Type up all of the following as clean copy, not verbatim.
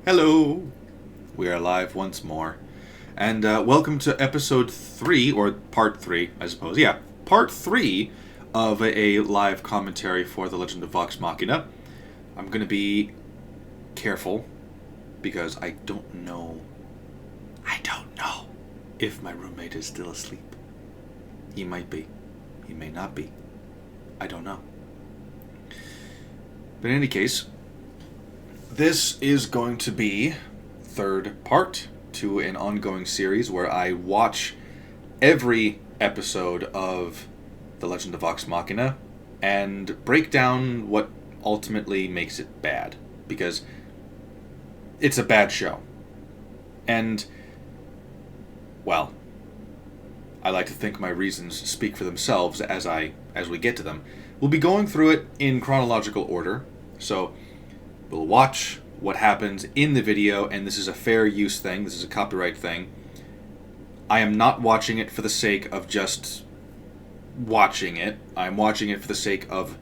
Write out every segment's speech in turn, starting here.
Hello! We are live once more. And welcome to episode 3, or part 3, I suppose. Yeah, part 3 of a live commentary for The Legend of Vox Machina. I'm going to be careful because I don't know if my roommate is still asleep. He might be. He may not be. I don't know. But in any case, this is going to be third part to an ongoing series where I watch every episode of The Legend of Vox Machina and break down what ultimately makes it bad. Because it's a bad show. And, well, I like to think my reasons speak for themselves as we get to them. We'll be going through it in chronological order, so we'll watch what happens in the video, and this is a fair use thing, this is a copyright thing. I am not watching it for the sake of just watching it. I'm watching it for the sake of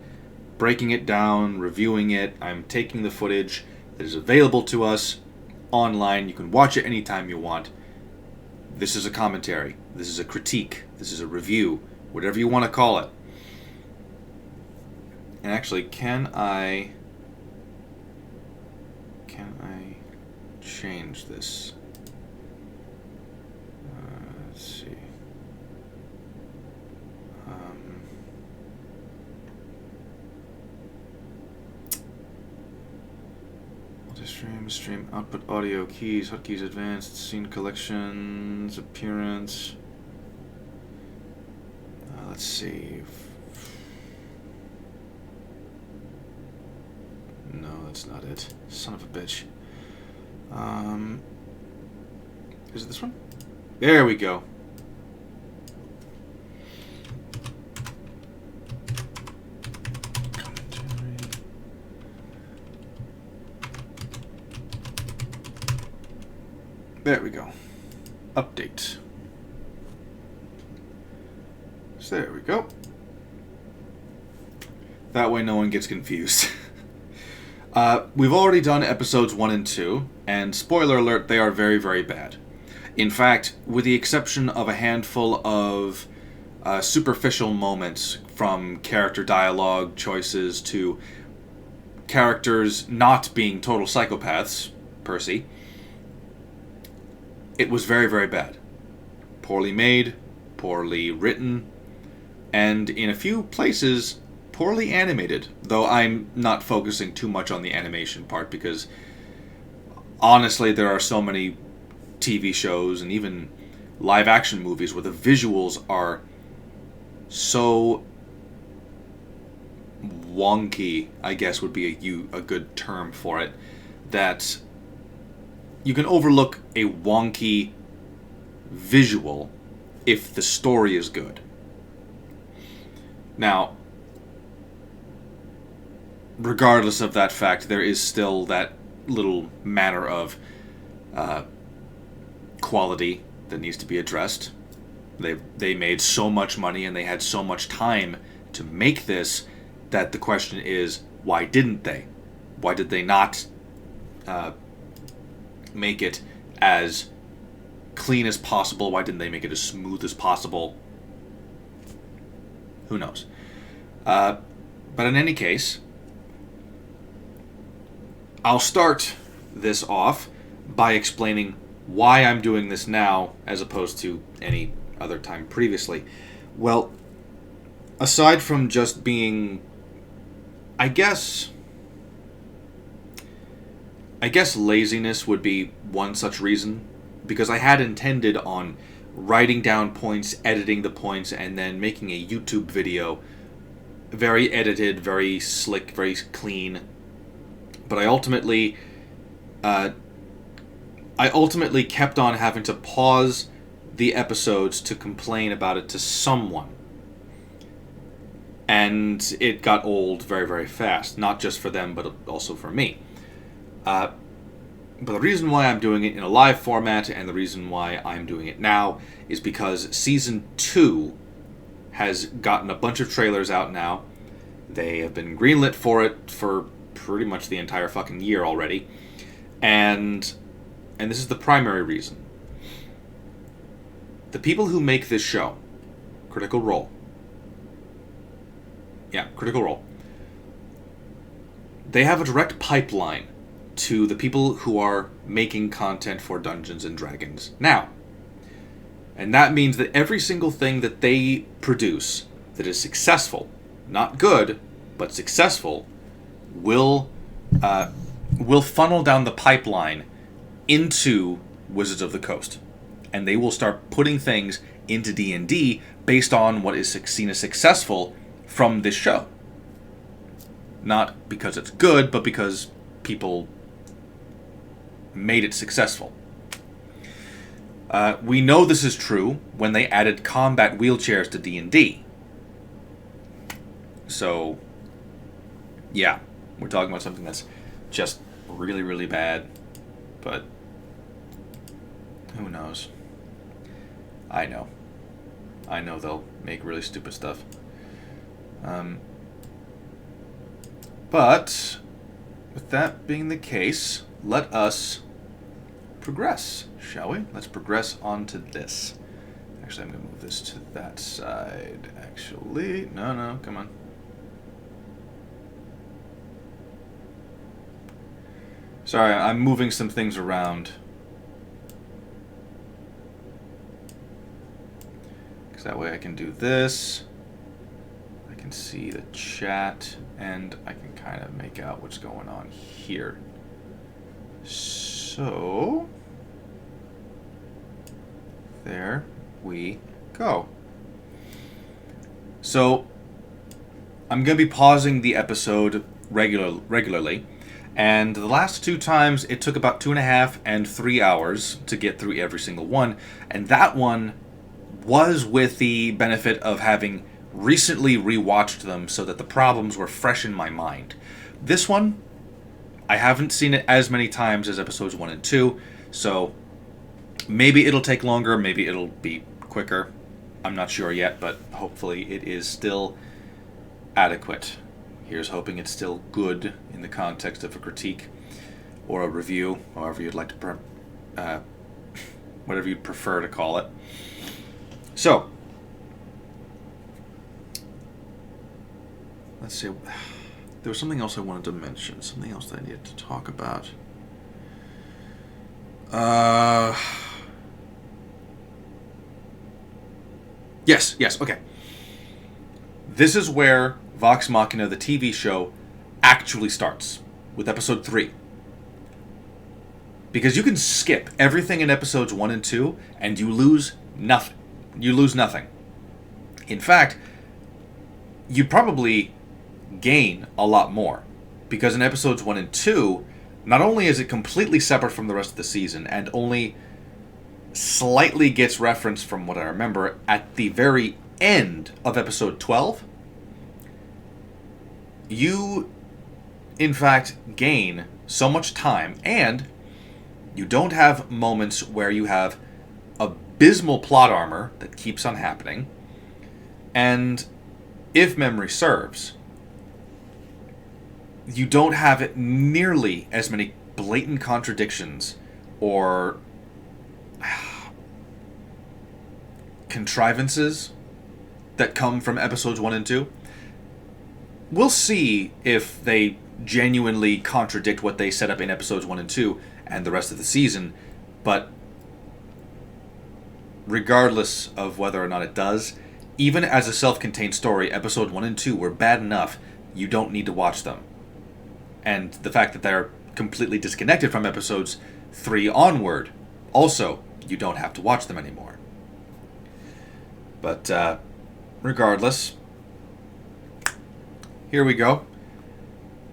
breaking it down, reviewing it. I'm taking the footage that is available to us online. You can watch it anytime you want. This is a commentary. This is a critique. This is a review. Whatever you want to call it. And actually, can I change this? Let's see. Stream, output audio, keys, hotkeys, advanced, scene collections, appearance. Let's see. No, that's not it. Son of a bitch. Is it this one? There we go. There we go. Update. So there we go. That way no one gets confused. We've already done episodes 1 and 2, and spoiler alert, they are very, very bad. In fact, with the exception of a handful of superficial moments, from character dialogue choices to characters not being total psychopaths, Percy, it was very, very bad. Poorly made, poorly written, and in a few places, poorly animated. Though I'm not focusing too much on the animation part because, honestly, there are so many TV shows and even live-action movies where the visuals are so wonky, I guess would be a good term for it, that you can overlook a wonky visual if the story is good. Now, regardless of that fact, there is still that little matter of quality that needs to be addressed. They made so much money and they had so much time to make this that the question is, why didn't they? Why did they not make it as clean as possible? Why didn't they make it as smooth as possible? Who knows? But in any case, I'll start this off by explaining why I'm doing this now as opposed to any other time previously. Well, aside from just being, I guess laziness would be one such reason, because I had intended on writing down points, editing the points, and then making a YouTube video, very edited, very slick, very clean. But I ultimately kept on having to pause the episodes to complain about it to someone. And it got old very, very fast. Not just for them, but also for me. But the reason why I'm doing it in a live format, and the reason why I'm doing it now, is because Season 2 has gotten a bunch of trailers out now. They have been greenlit for it for pretty much the entire fucking year already. And this is the primary reason. The people who make this show, Critical Role. Yeah, Critical Role. They have a direct pipeline to the people who are making content for Dungeons and Dragons now. And that means that every single thing that they produce that is successful, not good, but successful, will funnel down the pipeline into Wizards of the Coast. And they will start putting things into D&D based on what is seen as successful from this show. Not because it's good, but because people made it successful. We know this is true when they added combat wheelchairs to D&D. So, yeah, we're talking about something that's just really, really bad. But who knows? I know they'll make really stupid stuff. But with that being the case, let us progress, shall we? Let's progress on to this. Actually, I'm going to move this to that side. Actually, no, come on. Sorry, I'm moving some things around. Because that way I can do this. I can see the chat, and I can kind of make out what's going on here. So, there we go. So, I'm going to be pausing the episode regularly. And the last 2 times, it took about 2.5 and 3 hours to get through every single one. And that one was with the benefit of having recently rewatched them so that the problems were fresh in my mind. This one, I haven't seen it as many times as episodes 1 and 2. So maybe it'll take longer, maybe it'll be quicker. I'm not sure yet, but hopefully it is still adequate. Here's hoping it's still good in the context of a critique or a review, however you'd like to, whatever you'd prefer to call it. So, let's see. There was something else I wanted to mention. Something else that I needed to talk about. Yes, okay. This is where Vox Machina, the TV show, actually starts, with episode 3. Because you can skip everything in episodes 1 and 2, and you lose nothing. You lose nothing. In fact, you probably gain a lot more. Because in episodes 1 and 2, not only is it completely separate from the rest of the season, and only slightly gets referenced from what I remember at the very end of episode 12, you, in fact, gain so much time, and you don't have moments where you have abysmal plot armor that keeps on happening, and if memory serves, you don't have nearly as many blatant contradictions or contrivances that come from episodes 1 and 2. We'll see if they genuinely contradict what they set up in episodes 1 and 2 and the rest of the season, but regardless of whether or not it does, even as a self-contained story, episode 1 and 2 were bad enough, you don't need to watch them. And the fact that they're completely disconnected from episodes 3 onward, also, you don't have to watch them anymore. But regardless, here we go.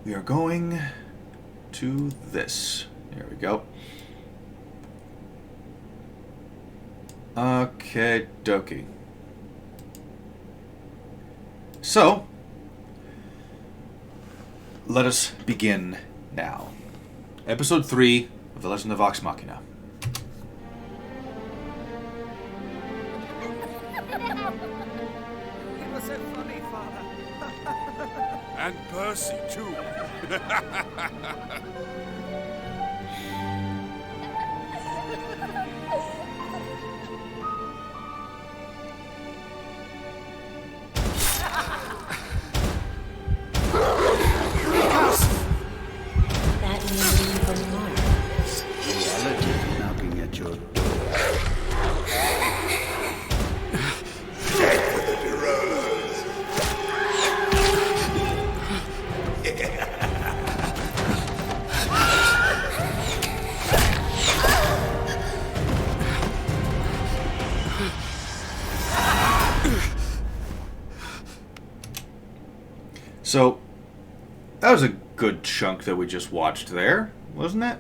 We are going to this. Here we go. Okay, dokie. So, let us begin now. Episode 3 of The Legend of Vox Machina. It was so funny, Father. And Percy, too. meaning from Mars. Reality knocking at your door. So, that was a good chunk that we just watched there, wasn't it?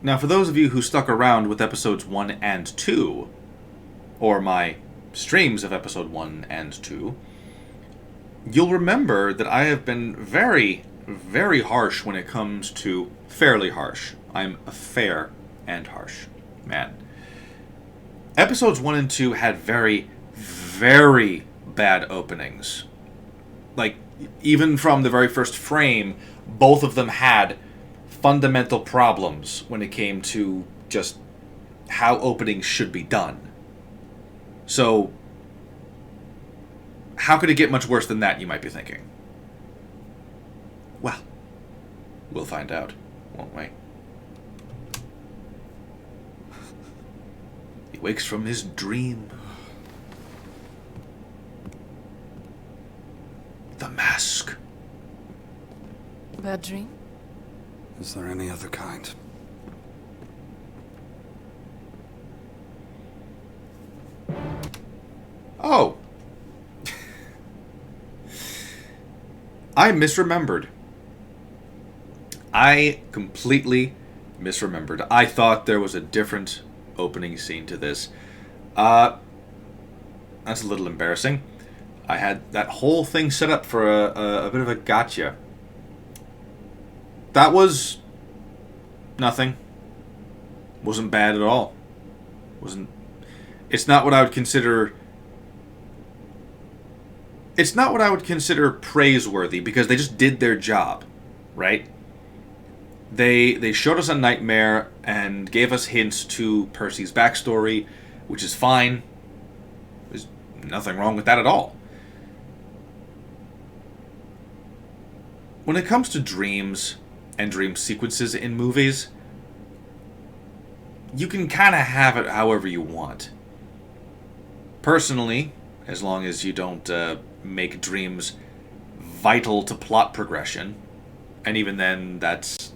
Now, for those of you who stuck around with episodes 1 and 2, or my streams of episode 1 and 2, you'll remember that I have been very, very harsh when it comes to... fairly harsh. I'm a fair and harsh man. Episodes 1 and 2 had very, very bad openings. Like, even from the very first frame, both of them had fundamental problems when it came to just how openings should be done. So, how could it get much worse than that, you might be thinking? Well, we'll find out, won't we? He wakes from his dream. The mask. Bad dream? Is there any other kind? Oh. I misremembered. I completely misremembered. I thought there was a different opening scene to this. That's a little embarrassing. I had that whole thing set up for a bit of a gotcha. That was nothing. Wasn't bad at all. It's not what I would consider... It's not what I would consider praiseworthy, because they just did their job, right? They showed us a nightmare and gave us hints to Percy's backstory, which is fine. There's nothing wrong with that at all. When it comes to dreams and dream sequences in movies, you can kind of have it however you want. Personally, as long as you don't make dreams vital to plot progression, and even then that's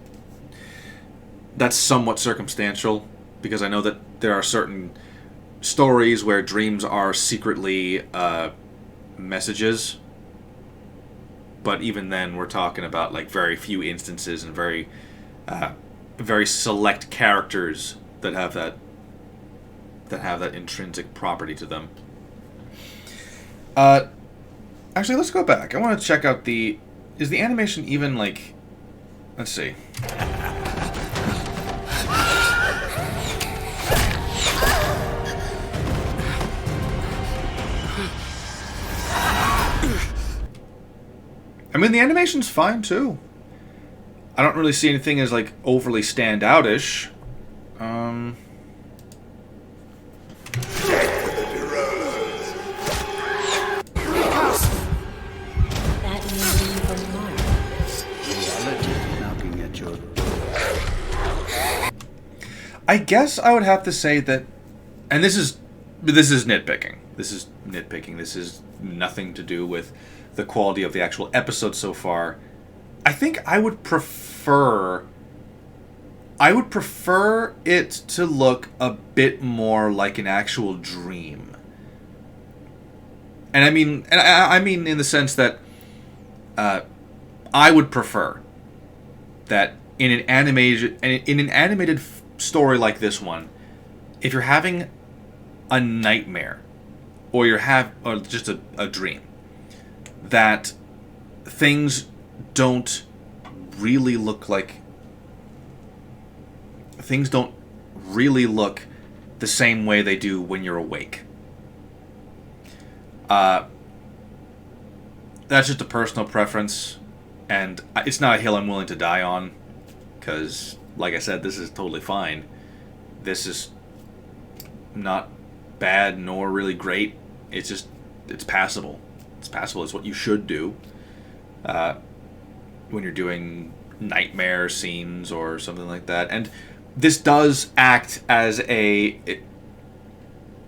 somewhat circumstantial, because I know that there are certain stories where dreams are secretly messages. But even then, we're talking about like very few instances and very select characters that have that intrinsic property to them. Actually, let's go back. I want to check out is the animation even like... Let's see. I mean, the animation's fine, too. I don't really see anything as, like, overly standout-ish. That meaning from Mars. Reality knocking at your door. I guess I would have to say that... And this is nitpicking. This is nitpicking. This is nothing to do with the quality of the actual episode so far. I think I would prefer it to look a bit more like an actual dream. And I mean in the sense that I would prefer that in an animated story like this one, if you're having a nightmare or just a dream, that things don't really look the same way they do when you're awake. That's just a personal preference, and it's not a hill I'm willing to die on, because, like I said, this is totally fine. This is not bad nor really great. It's passable. It's passable. It's what you should do when you're doing nightmare scenes or something like that. And this does act as a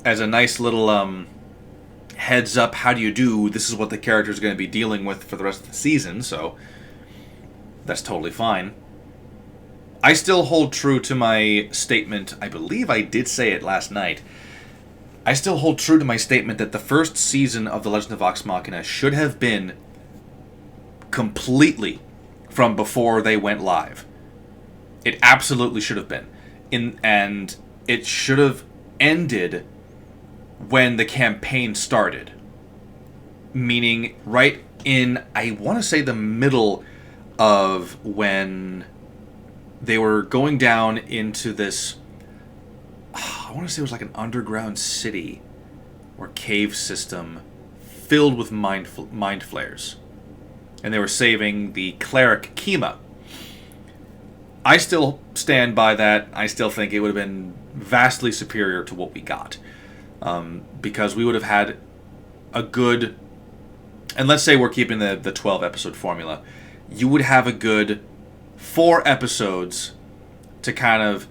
nice little heads up. How do you do? This is what the character is going to be dealing with for the rest of the season. So that's totally fine. I still hold true to my statement. I believe I did say it last night. I still hold true to my statement that the first season of The Legend of Vox Machina should have been completely from before they went live. It absolutely should have been. And it should have ended when the campaign started. Meaning right in, I want to say, the middle of when they were going down into this, I want to say it was like an underground city or cave system filled with mind flayers. And they were saving the cleric Kima. I still stand by that. I still think it would have been vastly superior to what we got. Because we would have had a good... And let's say we're keeping the 12 episode formula. You would have a good 4 episodes to kind of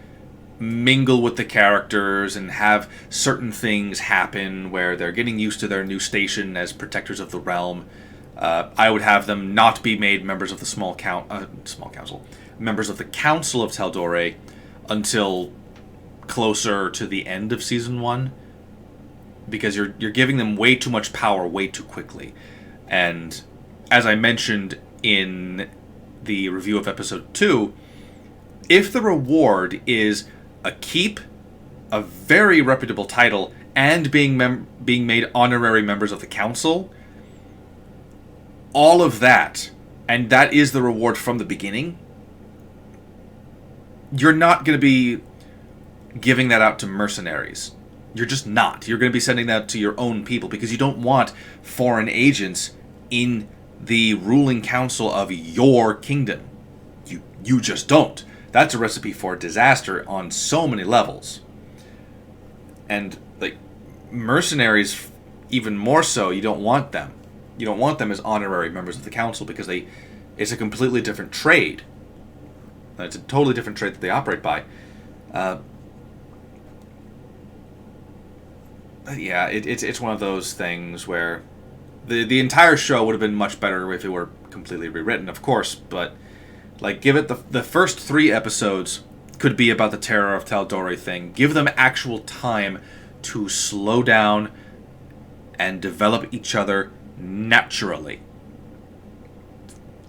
mingle with the characters and have certain things happen where they're getting used to their new station as protectors of the realm. I would have them not be made members of the small council, members of the Council of Taldore until closer to the end of season 1, because you're giving them way too much power way too quickly. And as I mentioned in the review of episode 2, if the reward is a keep, a very reputable title, and being made honorary members of the council, all of that, and that is the reward from the beginning, you're not going to be giving that out to mercenaries. You're just not. You're going to be sending that to your own people, because you don't want foreign agents in the ruling council of your kingdom. You just don't. That's a recipe for disaster on so many levels. And like mercenaries, even more so, you don't want them. You don't want them as honorary members of the council, because it's a completely different trade. It's a totally different trade that they operate by. Yeah, it's one of those things where the entire show would have been much better if it were completely rewritten, of course, but like give it the first 3 episodes could be about the Terror of Taldore thing. Give them actual time to slow down and develop each other naturally.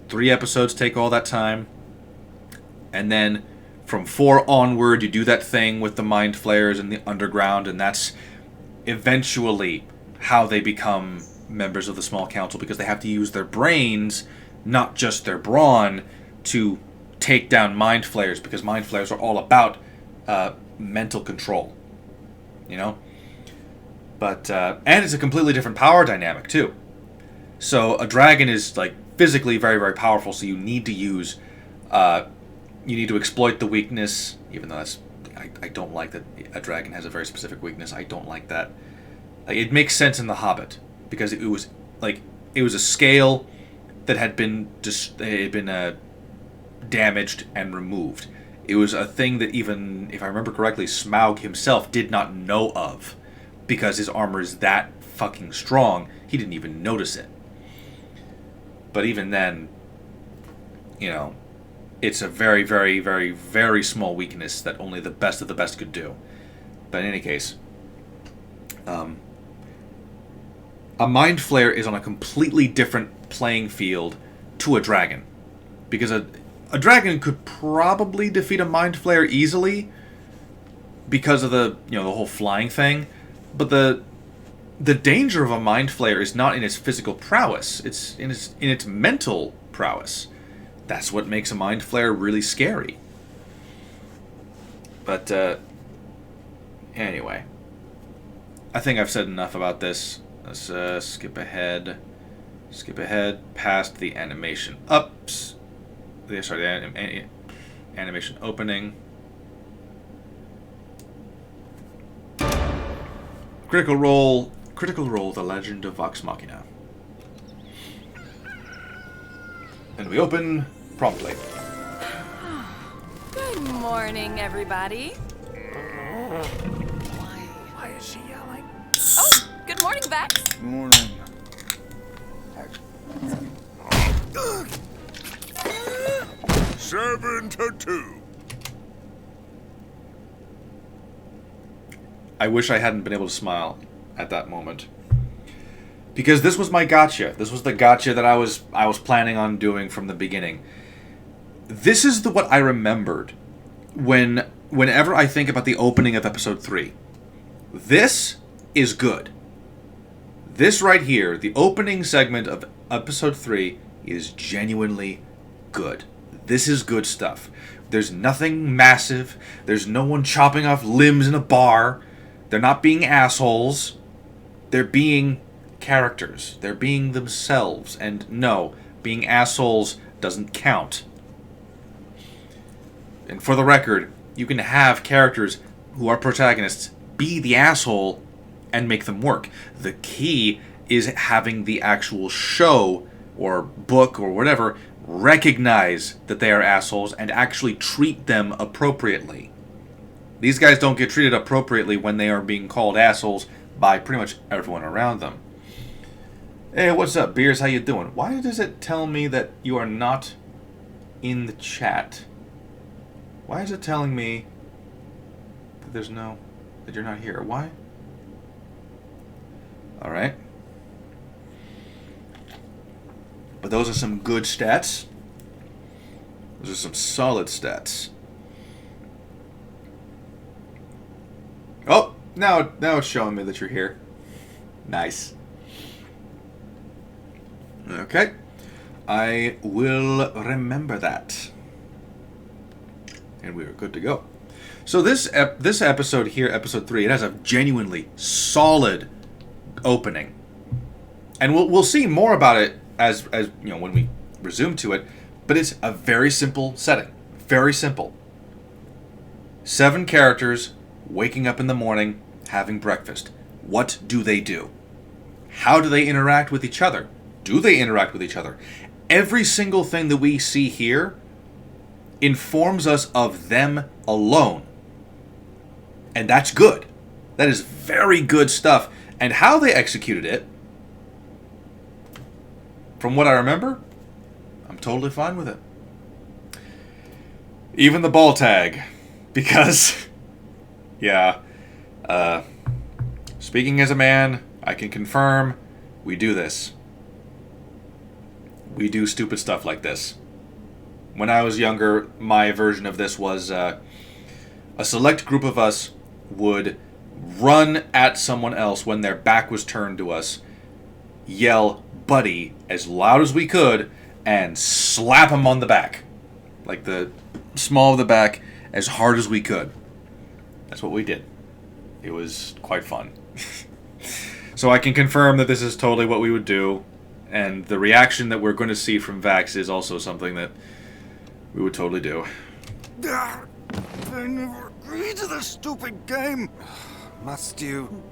3 episodes take all that time, and then from 4 onward you do that thing with the mind flayers in the underground, and that's eventually how they become members of the small council, because they have to use their brains, not just their brawn, to take down mind flayers, because mind flayers are all about mental control, you know. But and it's a completely different power dynamic too. So a dragon is like physically very, very powerful, so you need to use you need to exploit the weakness, even though that's I don't like that a dragon has a very specific weakness. I don't like that. Like, it makes sense in The Hobbit, because it was a scale that had been damaged and removed. It was a thing that, even if I remember correctly, Smaug himself did not know of, because his armor is that fucking strong. He didn't even notice it. But even then, you know, it's a very, very, very, very small weakness that only the best of the best could do. But in any case, a mind flayer is on a completely different playing field to a dragon, because a dragon could probably defeat a mind flayer easily because of the whole flying thing, but the danger of a mind flayer is not in its physical prowess; it's in its mental prowess. That's what makes a mind flayer really scary. But anyway, I think I've said enough about this. Let's skip ahead past the animation ups. Sorry, the animation opening. Critical Role, The Legend of Vox Machina. And we open promptly. Morning, everybody. Why is she yelling? Oh, good morning, Vax. Morning. 7 to 2. I wish I hadn't been able to smile at that moment. Because this was my gotcha. This was the gotcha that I was planning on doing from the beginning. This is what I remembered whenever I think about the opening of episode 3. This is good. This right here, the opening segment of episode 3, is genuinely good. This is good stuff. There's nothing massive. There's no one chopping off limbs in a bar. They're not being assholes. They're being characters. They're being themselves. And no, being assholes doesn't count. And for the record, you can have characters who are protagonists be the asshole and make them work. The key is having the actual show or book or whatever recognize that they are assholes and actually treat them appropriately. These guys don't get treated appropriately when they are being called assholes by pretty much everyone around them. Hey, what's up, Beers? How you doing? Why does it tell me that you are not in the chat? Why is it telling me that that you're not here? Why? Alright. But those are some good stats. Those are some solid stats. Oh, now it's showing me that you're here. Nice. Okay. I will remember that. And we are good to go. So this episode here, episode 3, it has a genuinely solid opening. And we'll see more about it as you know when we resume to it, but it's a very simple setting. Very simple. 7 characters waking up in the morning, having breakfast. What do they do? How do they interact with each other? Do they interact with each other? Every single thing that we see here informs us of them alone. And that's good. That is very good stuff. And how they executed it, from what I remember, I'm totally fine with it. Even the ball tag. Because, yeah, speaking as a man, I can confirm we do this. We do stupid stuff like this. When I was younger, my version of this was a select group of us would run at someone else when their back was turned to us, yell, buddy, as loud as we could, and slap him on the back. Like the small of the back, as hard as we could. That's what we did. It was quite fun. So I can confirm that this is totally what we would do, and the reaction that we're going to see from Vax is also something that we would totally do. They never agreed to this stupid game. Must you?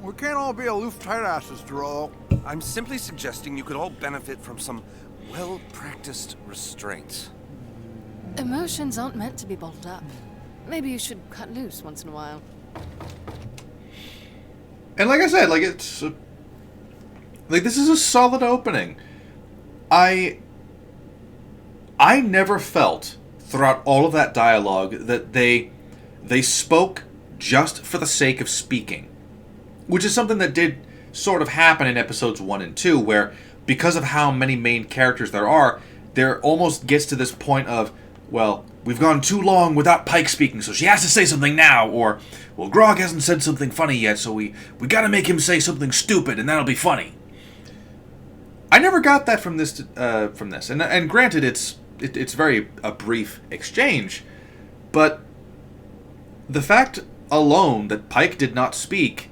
We can't all be aloof tight asses, Droll. I'm simply suggesting you could all benefit from some well-practiced restraint. Emotions aren't meant to be bottled up. Maybe you should cut loose once in a while. And like I said, like it's like this is a solid opening. I never felt throughout all of that dialogue that they spoke just for the sake of speaking, which is something that did sort of happen in episodes 1 and 2, where because of how many main characters there almost gets to this point of, well, we've gone too long without Pike speaking, so she has to say something now, or, well, Grog hasn't said something funny yet, so we gotta make him say something stupid, and that'll be funny. I never got that from this, and granted, it's very a brief exchange, but the fact alone that Pike did not speak,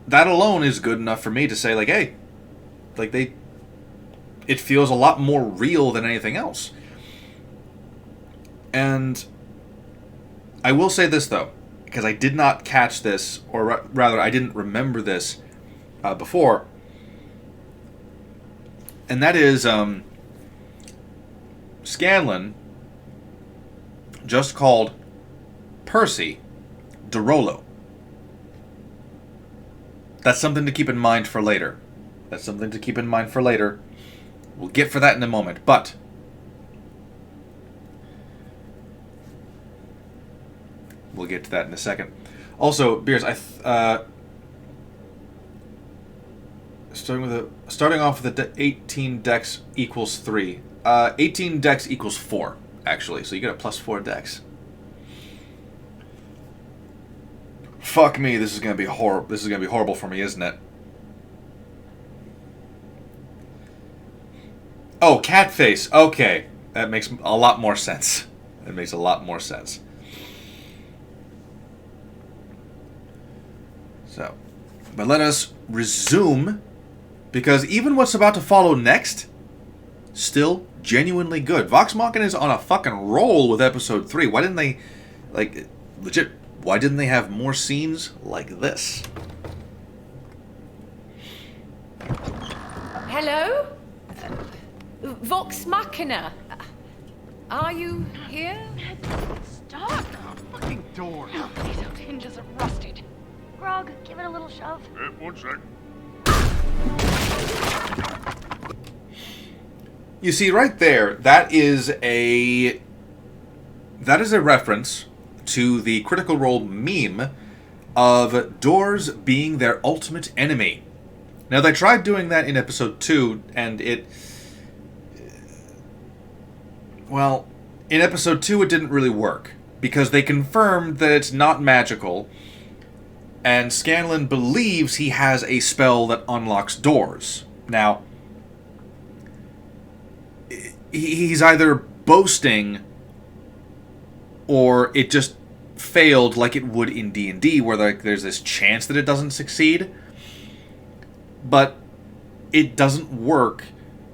that alone is good enough for me to say, like, hey, like it feels a lot more real than anything else. And I will say this, though, because I did not catch this, or rather, I didn't remember this before, and that is Scanlan just called Percy DeRollo. That's something to keep in mind for later. We'll get for that in a moment, but we'll get to that in a second. Also, Beers, starting off with the 18 dex equals 3. 18 dex equals 4, actually. So you get a +4 dex. Fuck me, this is gonna be horrible for me, isn't it? Oh, cat face. Okay, that makes a lot more sense. So, but let us resume, because even what's about to follow next, still genuinely good. Vox Machina is on a fucking roll with episode 3. Why didn't they, like, legit, why didn't they have more scenes like this? Hello? Vox Machina. Are you here? Stop! Fucking door. These old hinges are rusted. Grog, give it a little shove. One sec. You see, right there, that is a reference to the Critical Role meme of doors being their ultimate enemy. Now, they tried doing that in episode 2, and in episode 2 it didn't really work, because they confirmed that it's not magical, and Scanlan believes he has a spell that unlocks doors. Now, he's either boasting, or it just failed like it would in D&D, where there's this chance that it doesn't succeed. But it doesn't work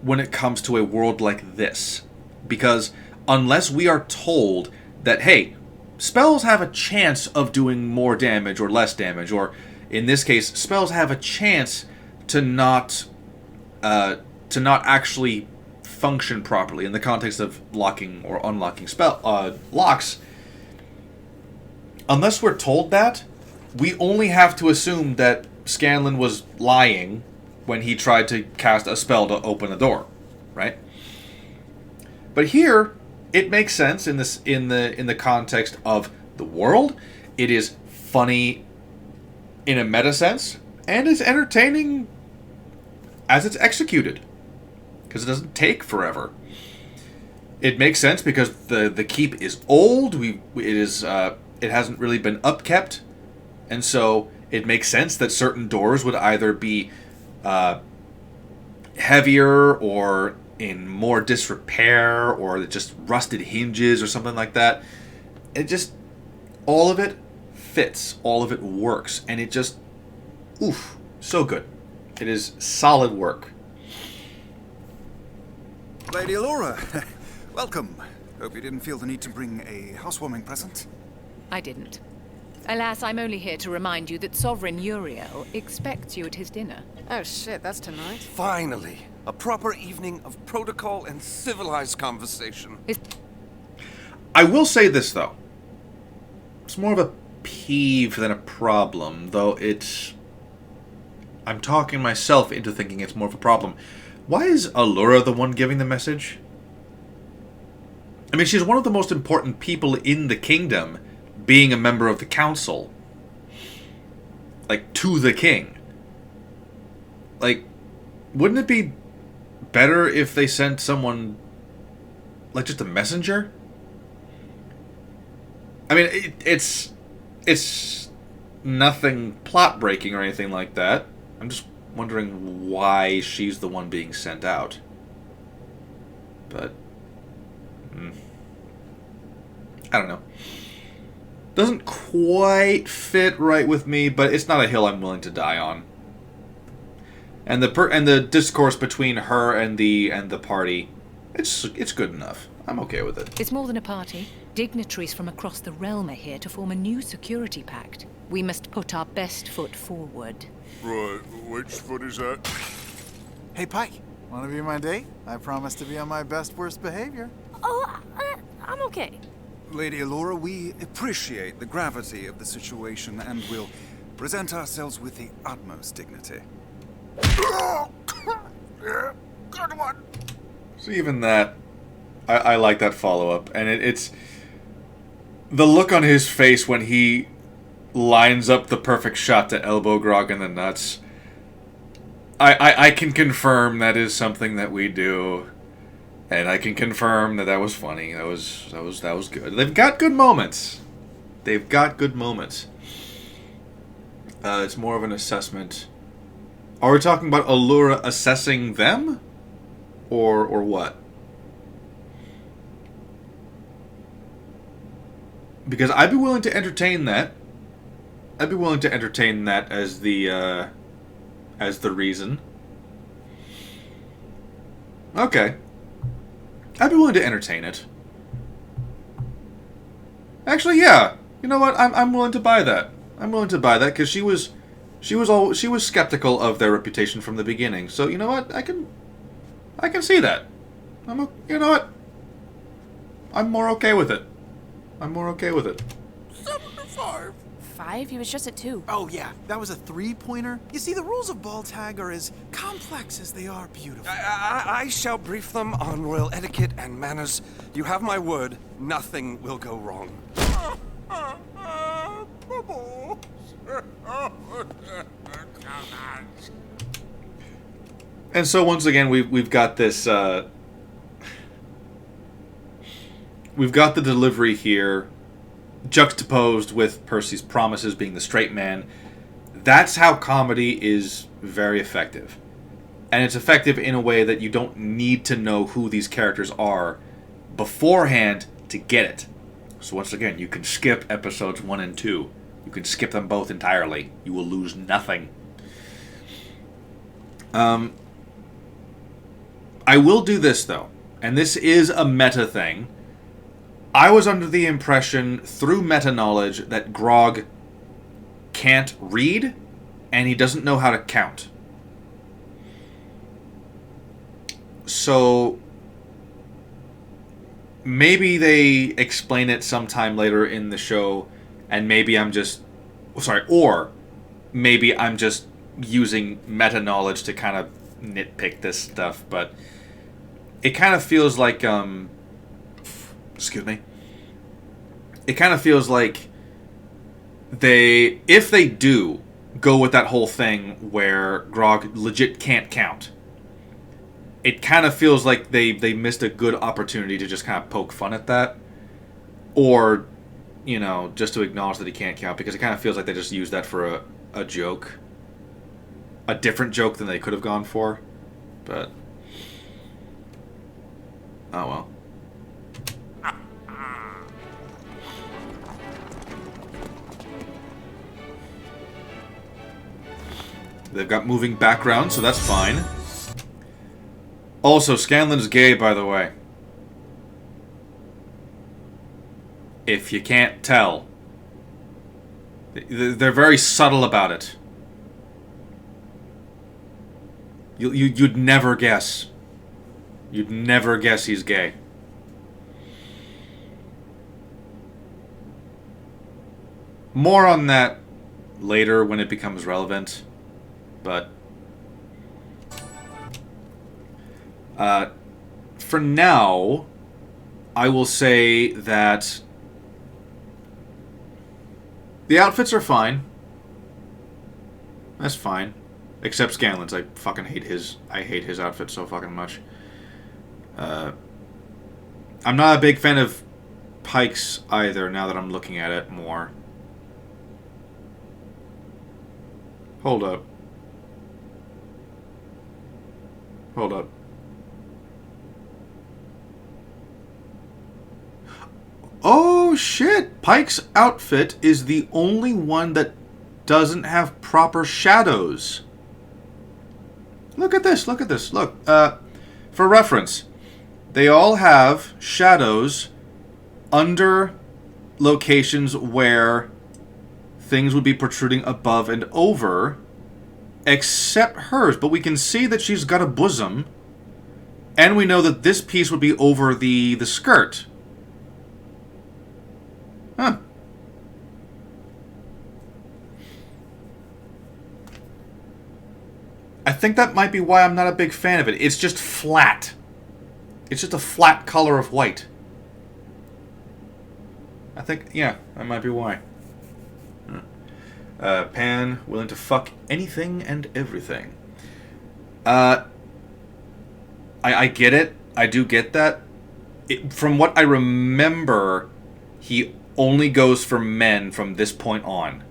when it comes to a world like this. Because unless we are told that, hey, spells have a chance of doing more damage or less damage, or in this case, spells have a chance to not actually function properly in the context of locking or unlocking locks. Unless we're told that, we only have to assume that Scanlan was lying when he tried to cast a spell to open a door, right? But here, it makes sense in the context of the world. It is funny in a meta sense, and it's entertaining as it's executed, because it doesn't take forever. It makes sense because the keep is old. It hasn't really been upkept, and so it makes sense that certain doors would either be heavier or in more disrepair, or just rusted hinges or something like that. It just, all of it fits, all of it works, and it just, so good. It is solid work. Lady Allura, welcome. Hope you didn't feel the need to bring a housewarming present. I didn't. Alas, I'm only here to remind you that Sovereign Uriel expects you at his dinner. Oh shit, that's tonight. Finally, a proper evening of protocol and civilized conversation. I will say this, though. It's more of a peeve than a problem, though I'm talking myself into thinking it's more of a problem. Why is Allura the one giving the message? I mean, she's one of the most important people in the kingdom, being a member of the council. Like, to the king. Like, wouldn't it be better if they sent someone, like, just a messenger? I mean, it's nothing plot-breaking or anything like that. I'm just wondering why she's the one being sent out. But, I don't know. Doesn't quite fit right with me, but it's not a hill I'm willing to die on. And the discourse between her and the party, it's good enough. I'm okay with it. It's more than a party. Dignitaries from across the realm are here to form a new security pact. We must put our best foot forward. Right, which foot is that? Hey, Pike, wanna be my date? I promise to be on my best worst behavior. Oh, I'm okay. Lady Allura, we appreciate the gravity of the situation and will present ourselves with the utmost dignity. Good one. So even that, I like that follow-up. And it's... the look on his face when he lines up the perfect shot to elbow Grog in the nuts. I can confirm that is something that we do. And I can confirm that was funny. That was good. They've got good moments. They've got good moments. It's more of an assessment. Are we talking about Allura assessing them? Or what? Because I'd be willing to entertain that. I'd be willing to entertain that as the reason. Okay. I'd be willing to entertain it. Actually, yeah. You know what? I'm willing to buy that. I'm willing to buy that because she was skeptical of their reputation from the beginning. So you know what? I can see that. You know what? I'm more okay with it. I'm more okay with it. 75. 5? He was just at 2. Oh, yeah, that was a 3-pointer. You see, the rules of ball tag are as complex as they are beautiful. I shall brief them on royal etiquette and manners. You have my word, nothing will go wrong. And so once again, we've got this. We've got the delivery here, juxtaposed with Percy's promises being the straight man. That's how comedy is very effective. And it's effective in a way that you don't need to know who these characters are beforehand to get it. So once again, you can skip episodes 1 and 2. You can skip them both entirely. You will lose nothing. I will do this, though. And this is a meta thing. I was under the impression, through meta-knowledge, that Grog can't read, and he doesn't know how to count. So, maybe they explain it sometime later in the show, and maybe I'm just... or maybe I'm just using meta-knowledge to kind of nitpick this stuff, but it kind of feels like... excuse me. It kind of feels like if they do go with that whole thing where Grog legit can't count, it kind of feels like they missed a good opportunity to just kind of poke fun at that. Or, just to acknowledge that he can't count, because it kind of feels like they just used that for a joke. A different joke than they could have gone for. But, oh well. They've got moving background, so that's fine. Also, Scanlan's gay, by the way. If you can't tell. They're very subtle about it. You'd never guess. You'd never guess he's gay. More on that later when it becomes relevant. But for now, I will say that the outfits are fine. That's fine. Except Scanlan's. I fucking hate his... I hate his outfit so fucking much. I'm not a big fan of Pike's either, now that I'm looking at it more. Hold up. Hold up. Oh shit! Pike's outfit is the only one that doesn't have proper shadows. Look at this, look at this. Look, for reference, they all have shadows under locations where things would be protruding above and over, except hers. But we can see that she's got a bosom, and we know that this piece would be over the skirt. Huh. I think that might be why I'm not a big fan of it. It's just flat. It's just a flat color of white. I think, yeah, that might be why. Pan, willing to fuck anything and everything. I get it. I do get that. From what I remember, he only goes for men from this point on.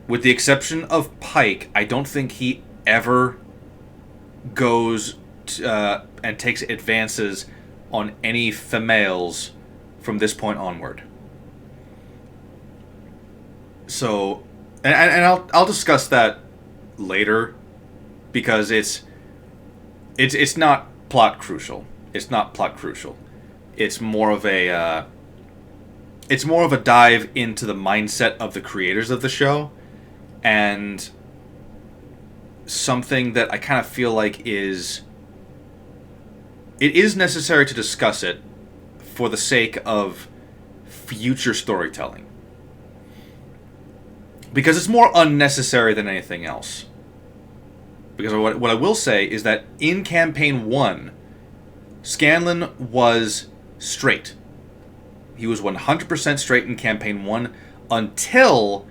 With the exception of Pike, I don't think he ever goes and takes advances on any females from this point onward. So, and I'll discuss that later, because it's not plot crucial. It's not plot crucial. It's more of a dive into the mindset of the creators of the show, and something that I kind of feel like it is necessary to discuss it for the sake of future storytelling. Because it's more unnecessary than anything else. Because what I will say is that in Campaign 1, Scanlan was straight. He was 100% straight in Campaign 1 until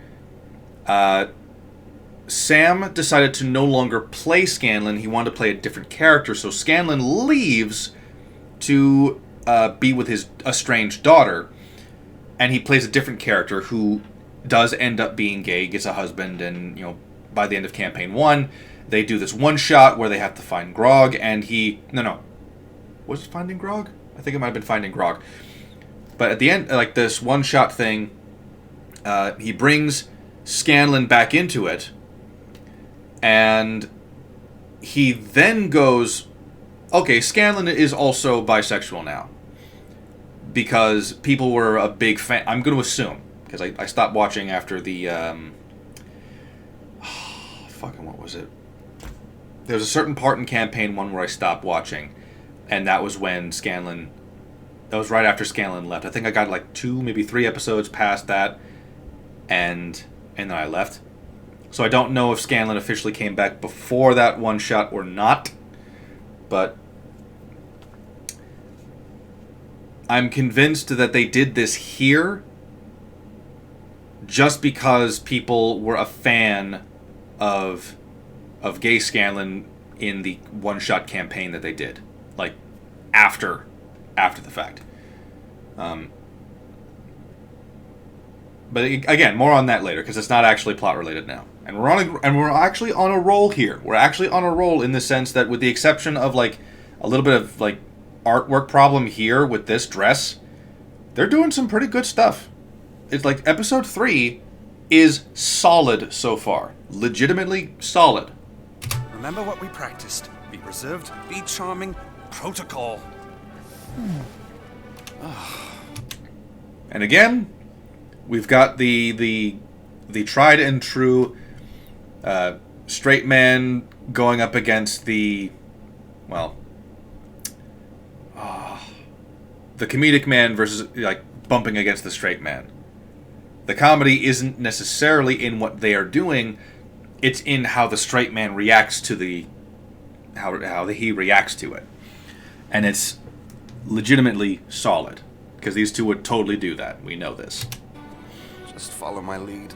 Sam decided to no longer play Scanlan. He wanted to play a different character, so Scanlan leaves to be with his estranged daughter, and he plays a different character who does end up being gay, gets a husband, and by the end of Campaign 1, they do this one shot where they have to find Grog, and was it Finding Grog? I think it might have been Finding Grog. But at the end, like this one shot thing, he brings Scanlan back into it, and he then goes, okay, Scanlan is also bisexual now. Because people were a big fan. I'm going to assume, because I stopped watching after the, what was it? There was a certain part in Campaign 1 where I stopped watching, and that was when that was right after Scanlan left. I think I got like 2, maybe 3 episodes past that, and then I left. So I don't know if Scanlan officially came back before that one shot or not, but I'm convinced that they did this here just because people were a fan of gay Scanlan in the one-shot campaign that they did, like after the fact. But again, more on that later, because it's not actually plot related now. And we're actually on a roll here. We're actually on a roll in the sense that, with the exception of like a little bit of like artwork problem here with this dress, they're doing some pretty good stuff. It's like episode 3 is solid so far. Legitimately solid. Remember what we practiced. Be reserved, be charming, protocol. And again, we've got the tried and true straight man going up against the comedic man versus like bumping against the straight man. The comedy isn't necessarily in what they are doing; it's in how the straight man reacts to how he reacts to it, and it's legitimately solid because these two would totally do that. We know this. Just follow my lead.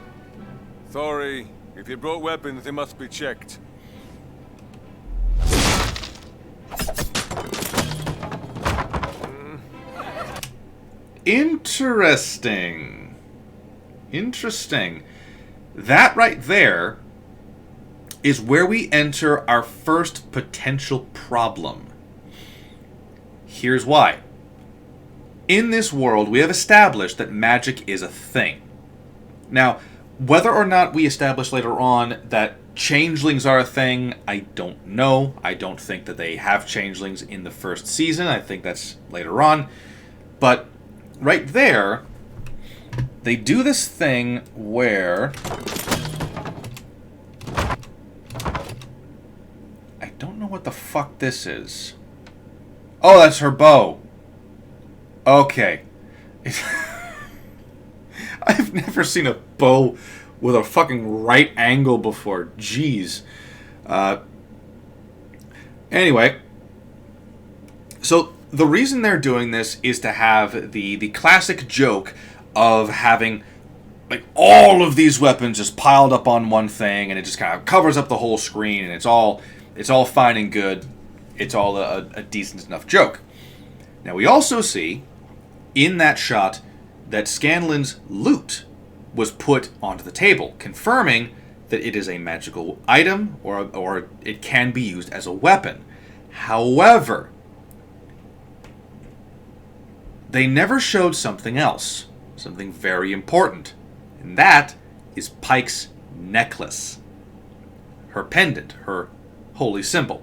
Sorry, if you brought weapons, they must be checked. Interesting. That right there is where we enter our first potential problem. Here's why. In this world, we have established that magic is a thing. Now, whether or not we establish later on that changelings are a thing, I don't know. I don't think that they have changelings in the first season. I think that's later on. But right there, they do this thing where I don't know what the fuck this is. Oh, that's her bow. Okay. I've never seen a bow with a fucking right angle before. Jeez. Anyway, so the reason they're doing this is to have the classic joke of having like all of these weapons just piled up on one thing, and it just kind of covers up the whole screen, and it's all fine and good. It's all a decent enough joke. Now we also see in that shot that Scanlan's loot was put onto the table, confirming that it is a magical item or it can be used as a weapon. However, they never showed something else, something very important, and that is Pike's necklace, her pendant, her holy symbol.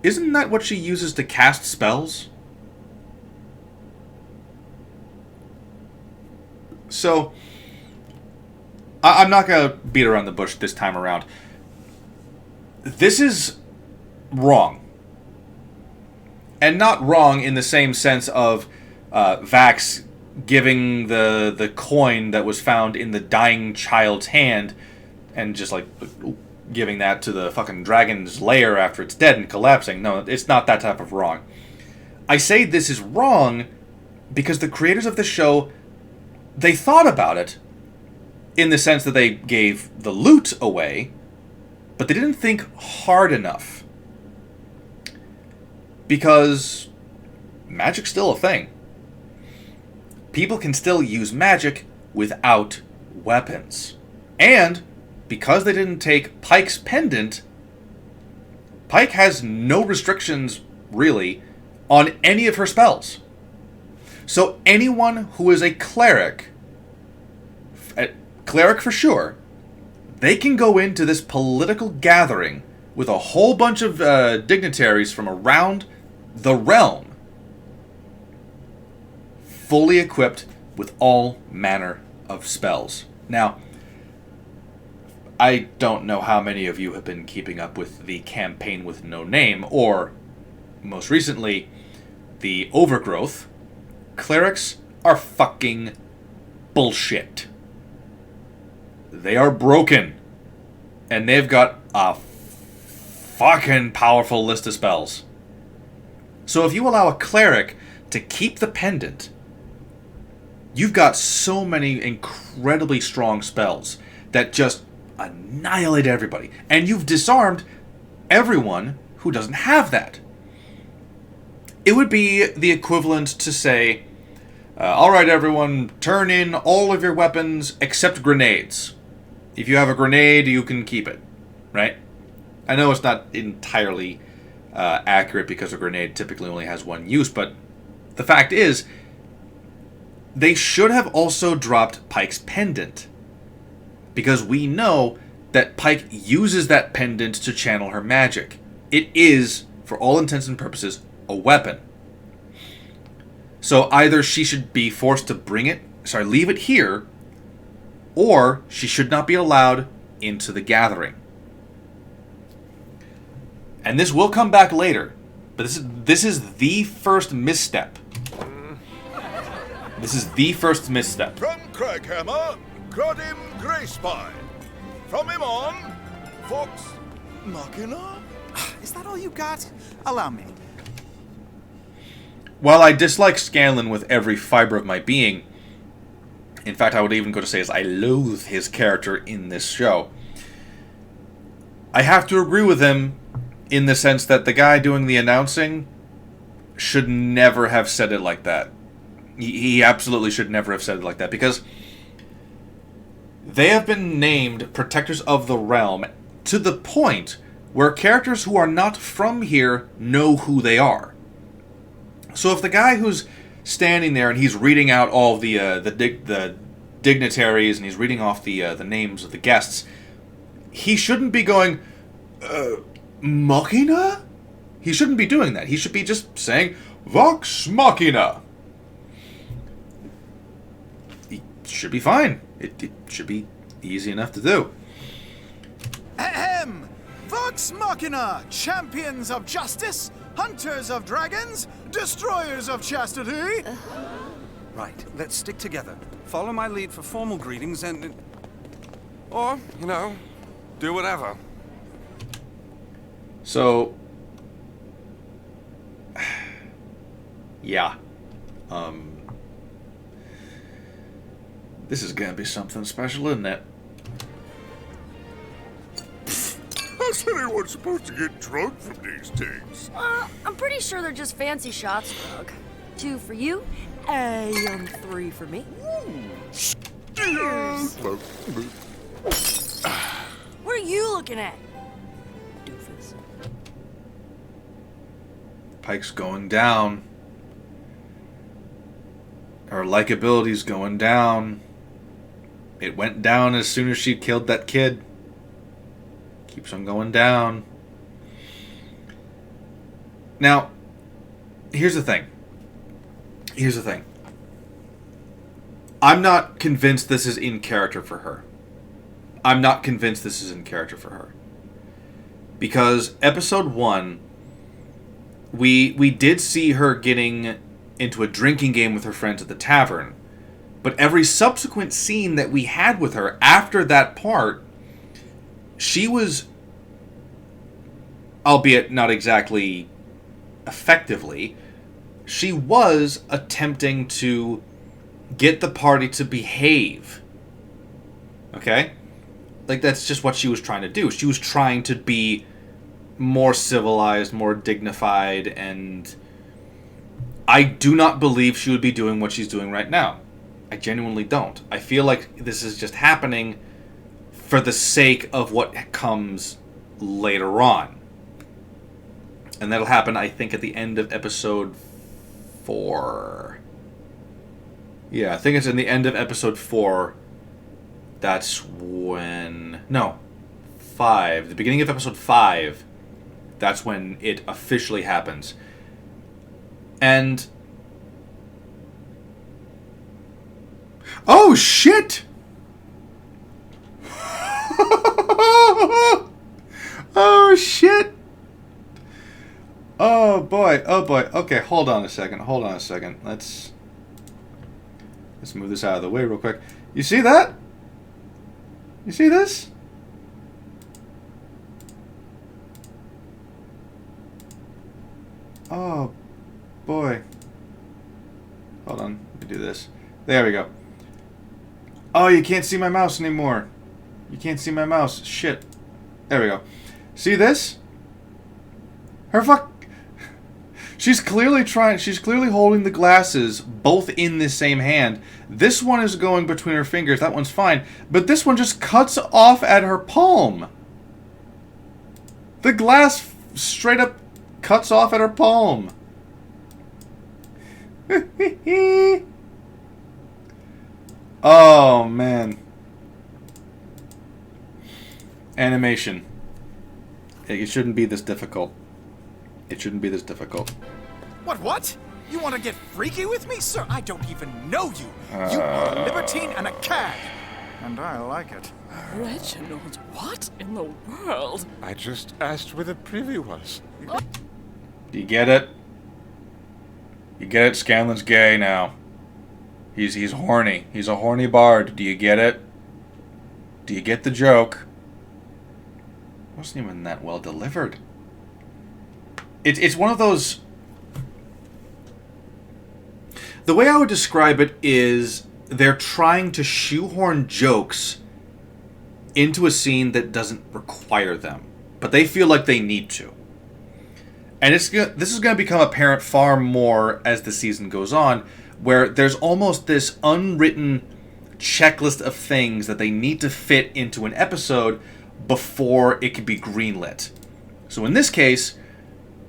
Isn't that what she uses to cast spells? So, I'm not going to beat around the bush this time around. This is wrong. And not wrong in the same sense of Vax giving the coin that was found in the dying child's hand and just like giving that to the fucking dragon's lair after it's dead and collapsing. No, it's not that type of wrong. I say this is wrong because the creators of the show, they thought about it in the sense that they gave the loot away, but they didn't think hard enough. Because magic's still a thing. People can still use magic without weapons. And because they didn't take Pike's pendant, Pike has no restrictions, really, on any of her spells. So anyone who is a cleric for sure, they can go into this political gathering with a whole bunch of dignitaries from around the realm, fully equipped with all manner of spells. Now, I don't know how many of you have been keeping up with the campaign with no name, or, most recently, the Overgrowth. Clerics are fucking bullshit. They are broken. And they've got a fucking powerful list of spells. So if you allow a cleric to keep the pendant, you've got so many incredibly strong spells that just annihilate everybody. And you've disarmed everyone who doesn't have that. It would be the equivalent to say, alright everyone, turn in all of your weapons except grenades. If you have a grenade, you can keep it. Right? I know it's not entirely accurate because a grenade typically only has one use, but the fact is, they should have also dropped Pike's pendant. Because we know that Pike uses that pendant to channel her magic. It is, for all intents and purposes, a weapon. So either she should be forced to leave it here, or she should not be allowed into the gathering. And this will come back later, but this is the first misstep. This is the first misstep. From Craghammer, Grodim Greyspine. From him on, Vox Machina? Is that all you got? Allow me. While I dislike Scanlan with every fiber of my being, in fact, I would even go to say as I loathe his character in this show, I have to agree with him in the sense that the guy doing the announcing should never have said it like that. He absolutely should never have said it like that, because they have been named Protectors of the Realm to the point where characters who are not from here know who they are. So if the guy who's standing there and he's reading out all the dignitaries and he's reading off the names of the guests, he shouldn't be going, Machina? He shouldn't be doing that. He should be just saying, Vox Machina. It should be fine. It should be easy enough to do. Ahem! Vox Vox Machina, champions of justice, hunters of dragons, destroyers of chastity. Right, let's stick together. Follow my lead for formal greetings and... Or, do whatever. So, yeah. This is gonna be something special, isn't it? How's anyone supposed to get drunk from these things? I'm pretty sure they're just fancy shots, Grog. 2 for you, and 3 for me. Cheers! What are you looking at? Doofus. Pike's going down. Her likability's going down. It went down as soon as she killed that kid. Keeps on going down. Now, here's the thing. I'm not convinced this is in character for her. Because episode 1, we did see her getting into a drinking game with her friends at the tavern. But every subsequent scene that we had with her after that part, she was, albeit not exactly effectively, she was attempting to get the party to behave. Okay? Like, that's just what she was trying to do. She was trying to be more civilized, more dignified, and I do not believe she would be doing what she's doing right now. I genuinely don't. I feel like this is just happening for the sake of what comes later on. And that'll happen, I think, at the end of episode 4. Yeah, I think it's in the end of episode 4. That's when... No. 5. The beginning of episode 5. That's when it officially happens. And... Oh, shit! Oh, shit! Oh, boy. Okay, hold on a second. Let's move this out of the way real quick. You see that? You see this? Oh, boy. Hold on. Let me do this. There we go. Oh, you can't see my mouse anymore. You can't see my mouse. Shit. There we go. See this? She's clearly holding the glasses both in the same hand. This one is going between her fingers. That one's fine. But this one just cuts off at her palm. The glass straight up cuts off at her palm. Oh, man. Animation. It shouldn't be this difficult. What? You want to get freaky with me? Sir, I don't even know you. You are a libertine and a cad. And I like it. Reginald, what in the world? I just asked where the privy was. Do you get it? You get it? Scanlan's gay now. He's horny. He's a horny bard. Do you get it? Do you get the joke? It wasn't even that well delivered. It's one of those... The way I would describe it is they're trying to shoehorn jokes into a scene that doesn't require them, but they feel like they need to. And this is going to become apparent far more as the season goes on, where there's almost this unwritten checklist of things that they need to fit into an episode before it can be greenlit. So in this case,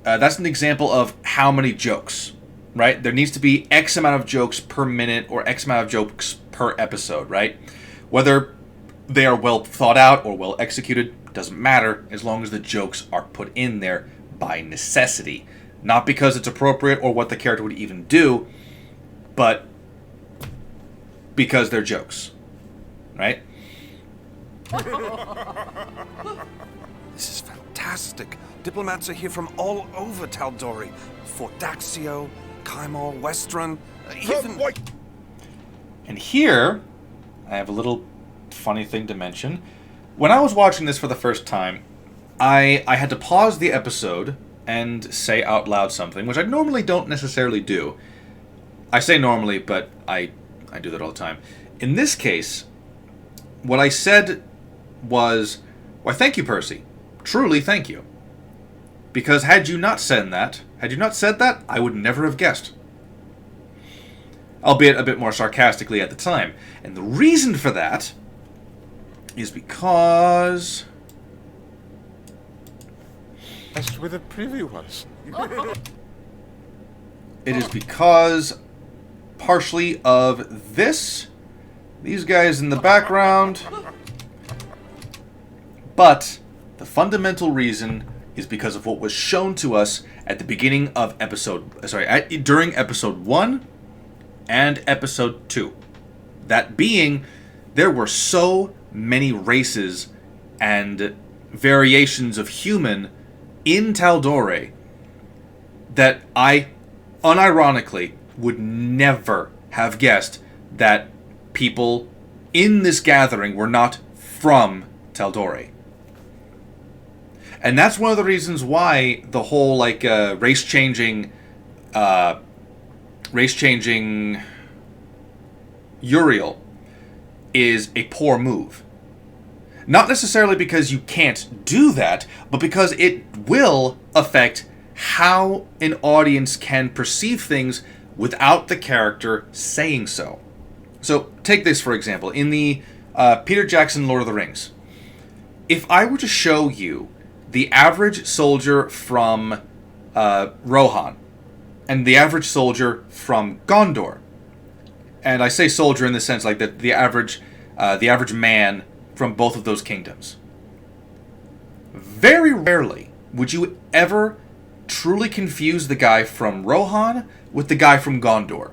that's an example of how many jokes, right? There needs to be X amount of jokes per minute or X amount of jokes per episode, right? Whether they are well thought out or well executed doesn't matter, as long as the jokes are put in there by necessity. Not because it's appropriate or what the character would even do, but because they're jokes, right? This is fantastic. fantastic. Diplomats are here from all over Tal'Dorei. Fort Daxio, Kaimor, Westrun, even... And here, I have a little funny thing to mention. When I was watching this for the first time, I had to pause the episode and say out loud something, which I normally don't necessarily do. I say normally, but I do that all the time. In this case, what I said was, why, thank you, Percy. Truly, thank you. Because had you not said that, I would never have guessed. Albeit a bit more sarcastically at the time. And the reason for that is because... As with the preview was. It is because, partially of this, these guys in the background, but the fundamental reason is because of what was shown to us at the beginning of during episode 1 and episode 2. That being, there were so many races and variations of human in Tal'Dorei that I, unironically, would never have guessed that people in this gathering were not from Tal'Dorei. And that's one of the reasons why the whole, race-changing Uriel is a poor move. Not necessarily because you can't do that, but because it will affect how an audience can perceive things without the character saying so. So, take this for example. In the Peter Jackson Lord of the Rings, if I were to show you the average soldier from Rohan and the average soldier from Gondor, and I say soldier in the sense like that the average man from both of those kingdoms, very rarely would you ever truly confuse the guy from Rohan with the guy from Gondor.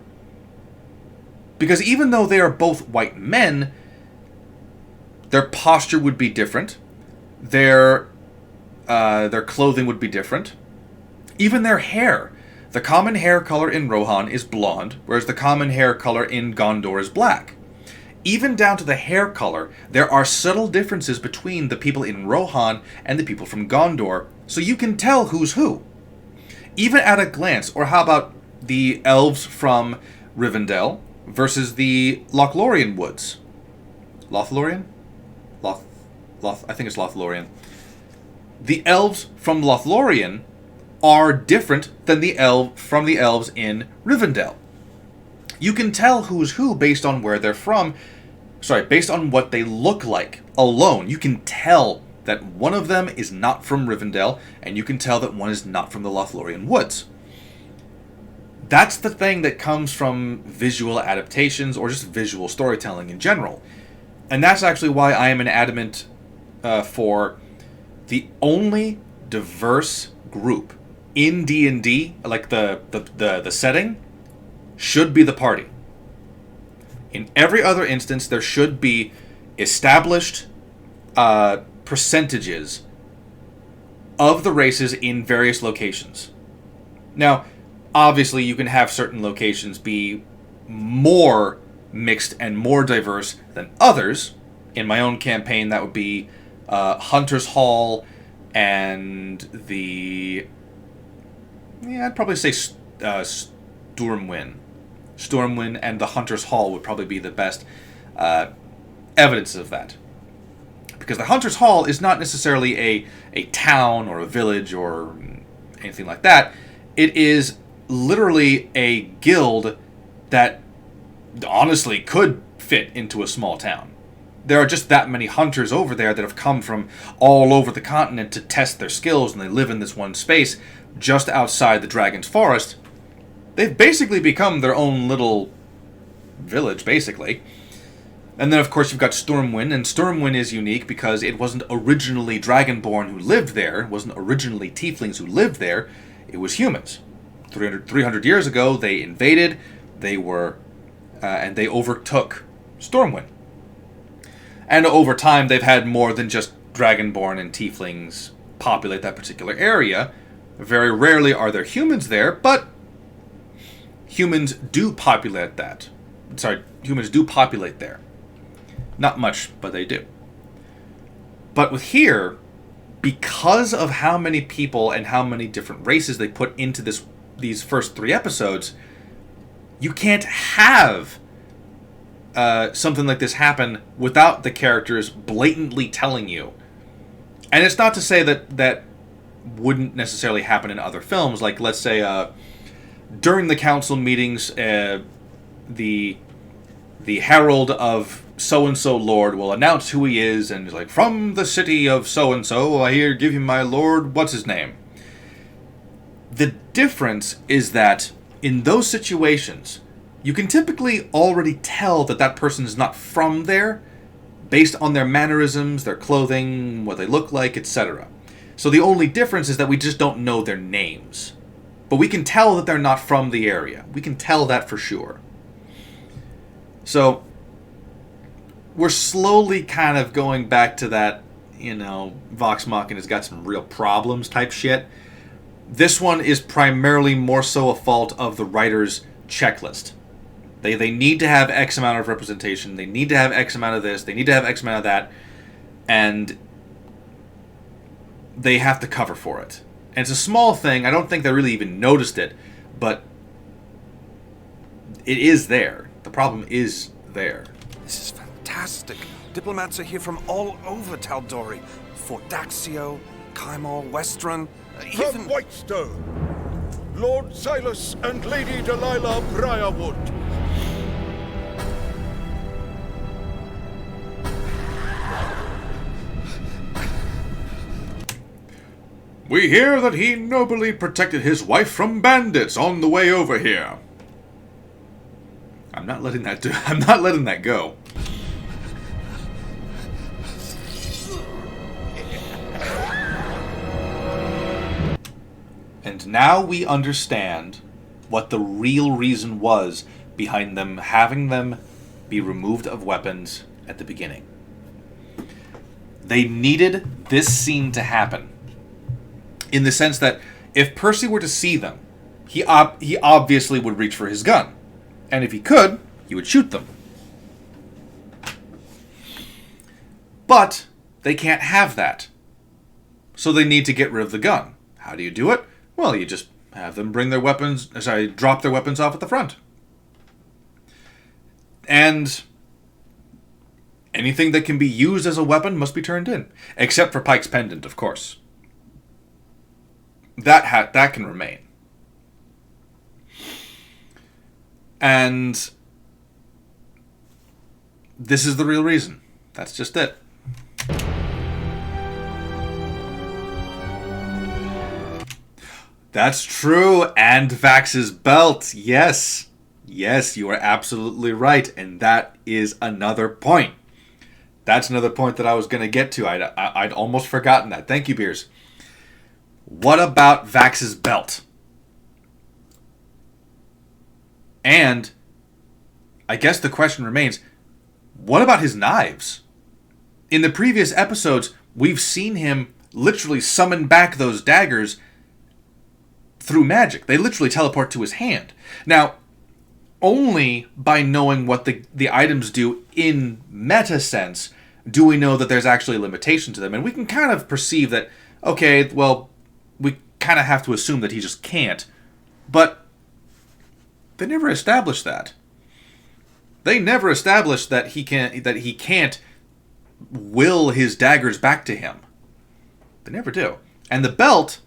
Because even though they are both white men, their posture would be different, their clothing would be different, even their hair. The common hair color in Rohan is blonde, whereas the common hair color in Gondor is black. Even down to the hair color, there are subtle differences between the people in Rohan and the people from Gondor, so you can tell who's who. Even at a glance, or how about the elves from Rivendell versus the Lothlorien woods? Lothlorien? I think it's Lothlorien. The elves from Lothlorien are different than the elves in Rivendell. You can tell who's who based on where they're from. Based on what they look like alone. You can tell that one of them is not from Rivendell, and you can tell that one is not from the Lothlorien woods. That's the thing that comes from visual adaptations, or just visual storytelling in general. And that's actually why I am an adamant for the only diverse group in D&D, like the setting, should be the party. In every other instance, there should be established percentages of the races in various locations. Now, obviously, you can have certain locations be more mixed and more diverse than others. In my own campaign, that would be Hunter's Hall and I'd probably say Stormwind. Stormwind and the Hunter's Hall would probably be the best evidence of that. Because the Hunter's Hall is not necessarily a town or a village or anything like that. It is literally a guild that honestly could fit into a small town. There are just that many hunters over there that have come from all over the continent to test their skills, and they live in this one space just outside the Dragon's Forest. They've basically become their own little village, basically. And then, of course, you've got Stormwind, and Stormwind is unique because it wasn't originally Dragonborn who lived there. It wasn't originally Tieflings who lived there. It was humans. 300 years ago, they invaded, and they overtook Stormwind. And over time, they've had more than just Dragonborn and Tieflings populate that particular area. Very rarely are there humans there, but humans do populate that. Humans do populate there. Not much, but they do. But with here, because of how many people and how many different races they put into these first 3 episodes, you can't have something like this happen without the characters blatantly telling you. And it's not to say that wouldn't necessarily happen in other films. Like, let's say, during the council meetings, the herald of so-and-so lord will announce who he is, and he's like, from the city of so-and-so, I here give you my lord, what's his name? The difference is that in those situations, you can typically already tell that person is not from there, based on their mannerisms, their clothing, what they look like, etc. So the only difference is that we just don't know their names. But we can tell that they're not from the area. We can tell that for sure. So we're slowly kind of going back to that, Vox Machina's got some real problems type shit. This one is primarily more so a fault of the writer's checklist. They need to have X amount of representation. They need to have X amount of this. They need to have X amount of that. And they have to cover for it. And it's a small thing. I don't think they really even noticed it. But it is there. The problem is there. This is fantastic. Diplomats are here from all over Tal'Dorei. Fort Daxio, Kaimar, Westrun, From Whitestone, Lord Silas and Lady Delilah Briarwood. We hear that he nobly protected his wife from bandits on the way over here. I'm not letting that go. And now we understand what the real reason was behind them having them be removed of weapons at the beginning. They needed this scene to happen. In the sense that if Percy were to see them, he obviously would reach for his gun. And if he could, he would shoot them. But they can't have that. So they need to get rid of the gun. How do you do it? Well, you just have them drop their weapons off at the front. And anything that can be used as a weapon must be turned in. Except for Pike's pendant, of course. That can remain. And this is the real reason. That's just it. That's true. And Vax's belt. Yes. Yes, you are absolutely right. And that is another point. That's another point that I was going to get to. I'd almost forgotten that. Thank you, Beers. What about Vax's belt? And I guess the question remains, what about his knives? In the previous episodes, we've seen him literally summon back those daggers through magic. They literally teleport to his hand. Now, only by knowing what the items do in meta sense do we know that there's actually a limitation to them. And we can kind of perceive that, okay, well, we kind of have to assume that he just can't. But they never established that. They never established that he can't will his daggers back to him. They never do. And the belt,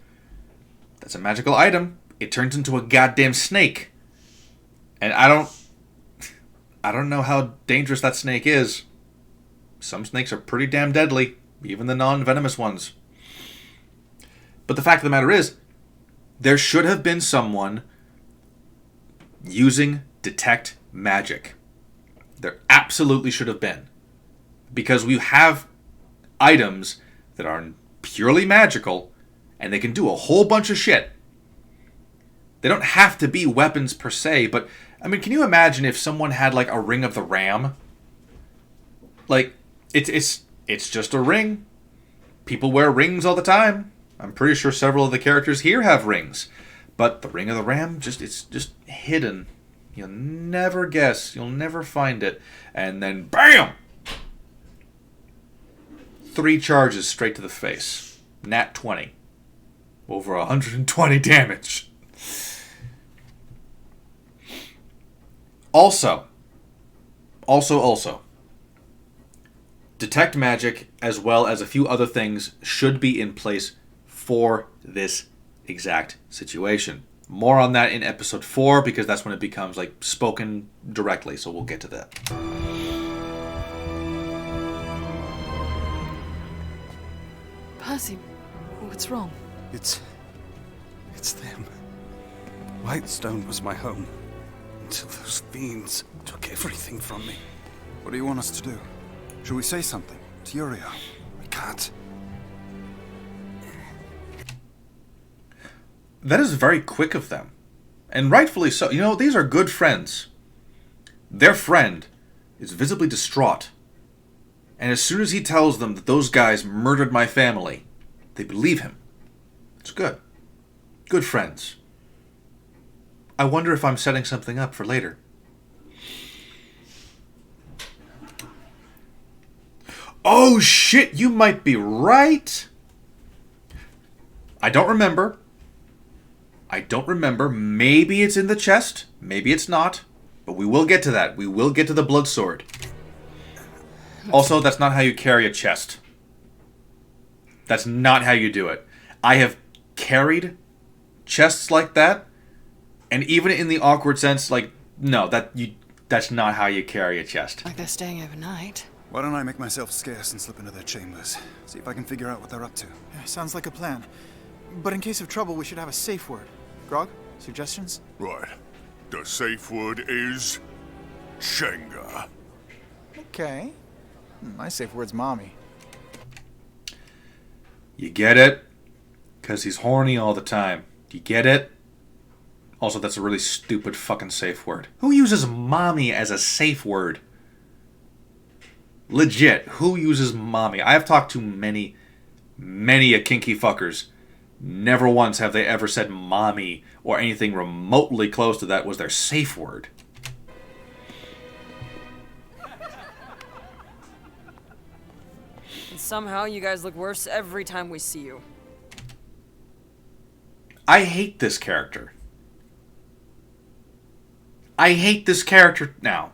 that's a magical item. It turns into a goddamn snake. And I don't know how dangerous that snake is. Some snakes are pretty damn deadly, even the non-venomous ones. But the fact of the matter is, there should have been someone using detect magic. There absolutely should have been. Because we have items that are purely magical, and they can do a whole bunch of shit. They don't have to be weapons per se, but, I mean, can you imagine if someone had, like, a ring of the ram? Like, it's just a ring. People wear rings all the time. I'm pretty sure several of the characters here have rings. But the Ring of the Ram, it's just hidden. You'll never guess. You'll never find it. And then, BAM! 3 charges straight to the face. Nat 20. Over 120 damage. Also. Detect magic, as well as a few other things, should be in place for this exact situation. More on that in episode 4, because that's when it becomes like spoken directly, so we'll get to that. Percy, what's wrong? It's them. Whitestone was my home, until those fiends took everything from me. What do you want us to do? Should we say something to Uriel? We can't. That is very quick of them. And rightfully so. You know, these are good friends. Their friend is visibly distraught. And as soon as he tells them that those guys murdered my family, they believe him. It's good. Good friends. I wonder if I'm setting something up for later. Oh shit, you might be right. I don't remember. Maybe it's in the chest. Maybe it's not. But we will get to that. We will get to the blood sword. Also, that's not how you carry a chest. That's not how you do it. I have carried chests like that. And even in the awkward sense, like, no, that's not how you carry a chest. Like they're staying overnight. Why don't I make myself scarce and slip into their chambers? See if I can figure out what they're up to. Yeah, sounds like a plan. But in case of trouble, we should have a safe word. Grog, suggestions? Right. The safe word is Shenga. Okay. My safe word's mommy. You get it? Because he's horny all the time. You get it? Also, that's a really stupid fucking safe word. Who uses mommy as a safe word? Legit, who uses mommy? I have talked to many a kinky fuckers. Never once have they ever said mommy or anything remotely close to that was their safe word. And somehow you guys look worse every time we see you. I hate this character. I hate this character now.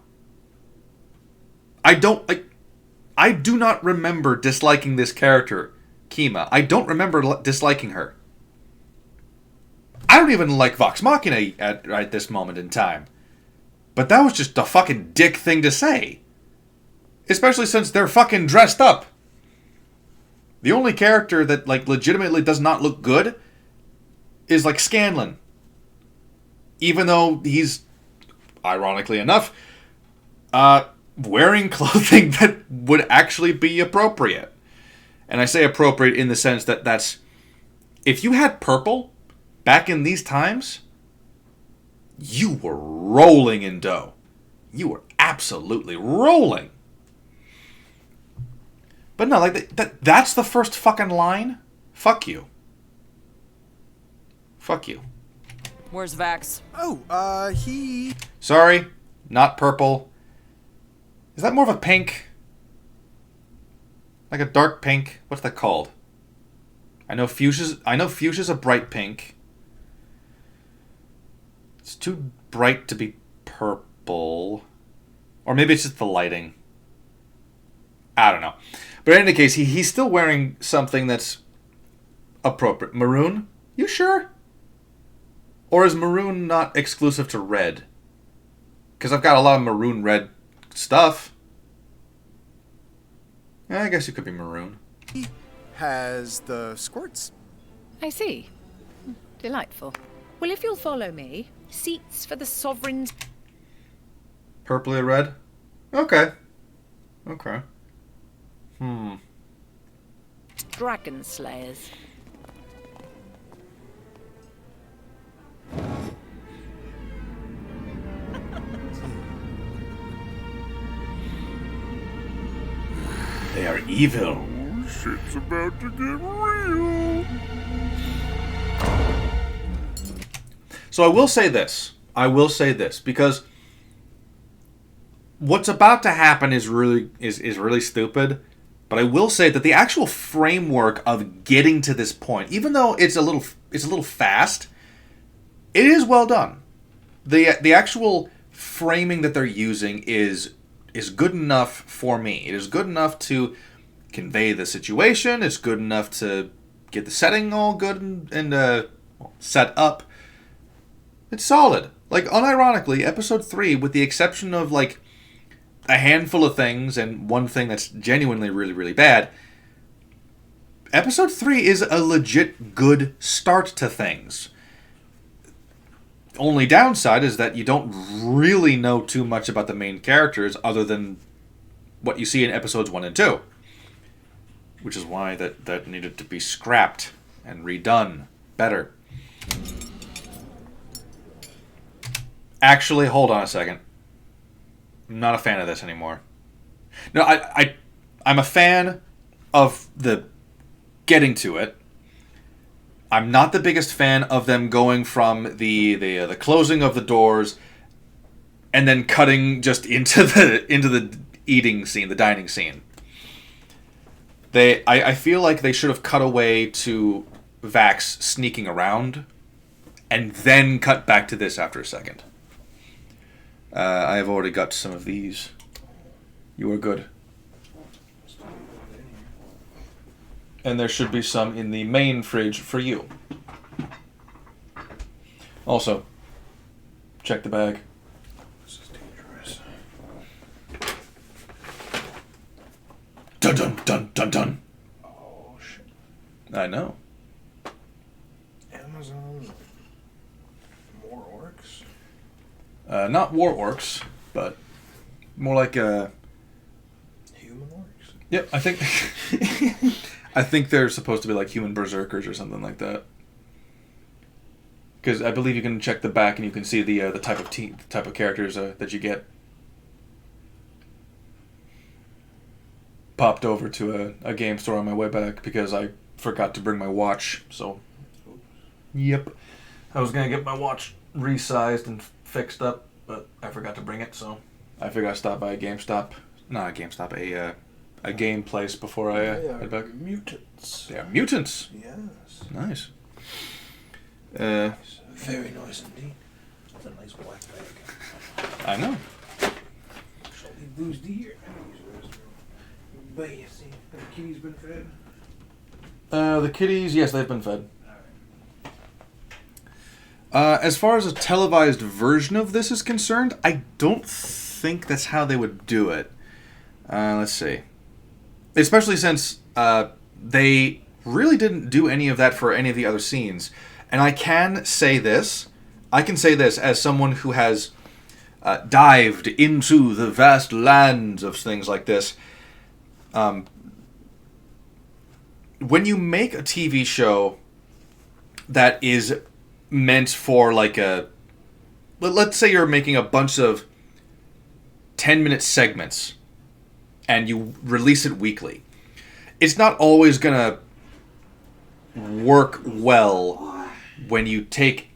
I do not remember disliking this character, Kima. I don't remember disliking her. I don't even like Vox Machina at this moment in time. But that was just a fucking dick thing to say. Especially since they're fucking dressed up. The only character that, like, legitimately does not look good is, like, Scanlan. Even though he's, ironically enough, wearing clothing that would actually be appropriate. And I say appropriate in the sense that that's... If you had purple back in these times, you were rolling in dough. You were absolutely rolling. But no, like, that's the first fucking line? Fuck you. Fuck you. Where's Vax? Oh, he... Sorry, not purple. Is that more of a pink? Like a dark pink? What's that called? I know fuchsia's a bright pink. It's too bright to be purple. Or maybe it's just the lighting. I don't know. But in any case, he's still wearing something that's appropriate. Maroon? You sure? Or is maroon not exclusive to red? Because I've got a lot of maroon red stuff. Yeah, I guess it could be maroon. He has the squirts. I see. Delightful. Well, if you'll follow me, seats for the sovereigns. Purpley red? Okay. Dragon Slayers. They are evil. Shit's about to get real. So I will say this. Because what's about to happen is really stupid. But I will say that the actual framework of getting to this point, even though it's a little fast, it is well done. The actual framing that they're using is good enough for me. It is good enough to convey the situation. It's good enough to get the setting all good and set up. It's solid. Like, unironically, episode 3, with the exception of, like, a handful of things and one thing that's genuinely really, really bad, episode 3 is a legit good start to things. Only downside is that you don't really know too much about the main characters other than what you see in episodes 1 and 2. Which is why that needed to be scrapped and redone better. Actually, hold on a second. I'm not a fan of this anymore. No, I'm a fan of the getting to it. I'm not the biggest fan of them going from the closing of the doors and then cutting just into the eating scene, the dining scene. I feel like they should have cut away to Vax sneaking around and then cut back to this after a second. I have already got some of these. You are good. And there should be some in the main fridge for you. Also, check the bag. This is dangerous. Dun dun dun dun dun. Oh, shit. I know. Amazon. More orcs? Not war orcs, but more like human orcs. Yep, I think I think they're supposed to be like human berserkers or something like that. Because I believe you can check the back and you can see the type of characters that you get. Popped over to a game store on my way back because I forgot to bring my watch. So, yep, I was gonna get my watch resized and fixed up, but I forgot to bring it, so I figured I'd stop by a GameStop. Not a GameStop, a game place before I head back. Mutants. They are mutants. Yes. Nice. Very nice indeed. That's a nice black bag. I know. Shall we lose the year? But you see, have the kitties been fed? The kitties, yes, they've been fed. As far as a televised version of this is concerned, I don't think that's how they would do it. Let's see. Especially since they really didn't do any of that for any of the other scenes. And I can say this as someone who has dived into the vast lands of things like this. When you make a TV show that is meant for like let's say you're making a bunch of 10-minute segments and you release it weekly, it's not always gonna work well when you take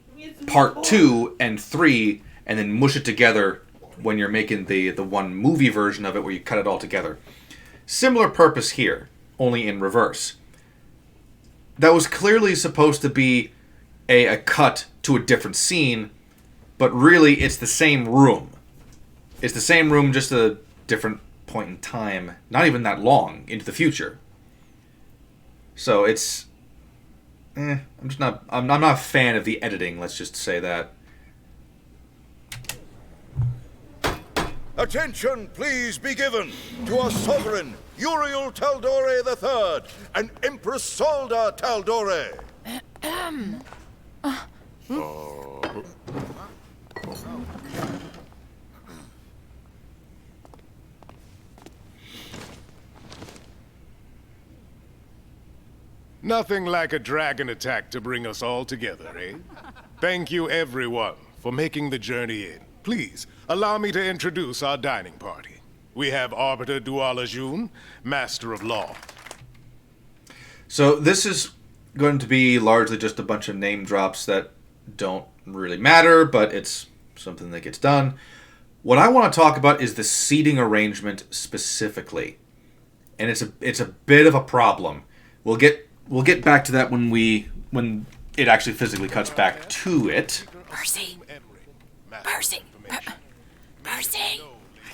part 2 and 3 and then mush it together when you're making the one movie version of it where you cut it all together. Similar purpose here, only in reverse. That was clearly supposed to be a cut to a different scene, but really it's the same room. It's the same room, just a different point in time, not even that long into the future. So it's I'm not a fan of the editing, let's just say that. Attention, please be given to our sovereign, Uriel Taldore III, and Empress Solda Taldore. Nothing like a dragon attack to bring us all together, eh? Thank you, everyone, for making the journey in. Please, allow me to introduce our dining party. We have Arbiter Dualajun, Master of Law. So this is going to be largely just a bunch of name drops that don't really matter, but it's something that gets done. What I want to talk about is the seating arrangement specifically. And it's a bit of a problem. We'll get back to that when it actually physically cuts back to it. Percy! Percy! Percy!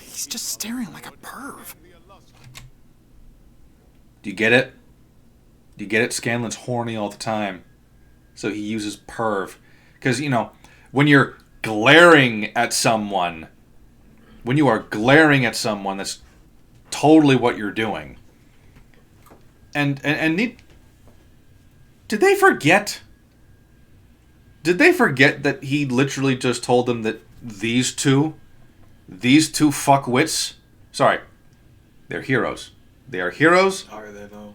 He's just staring like a perv. Do you get it? Do you get it? Scanlan's horny all the time. So he uses perv. Because, when you're glaring at someone, that's totally what you're doing. And did they forget? Did they forget that he literally just told them that these two fuckwits, sorry, they're heroes. They are heroes. Are they though?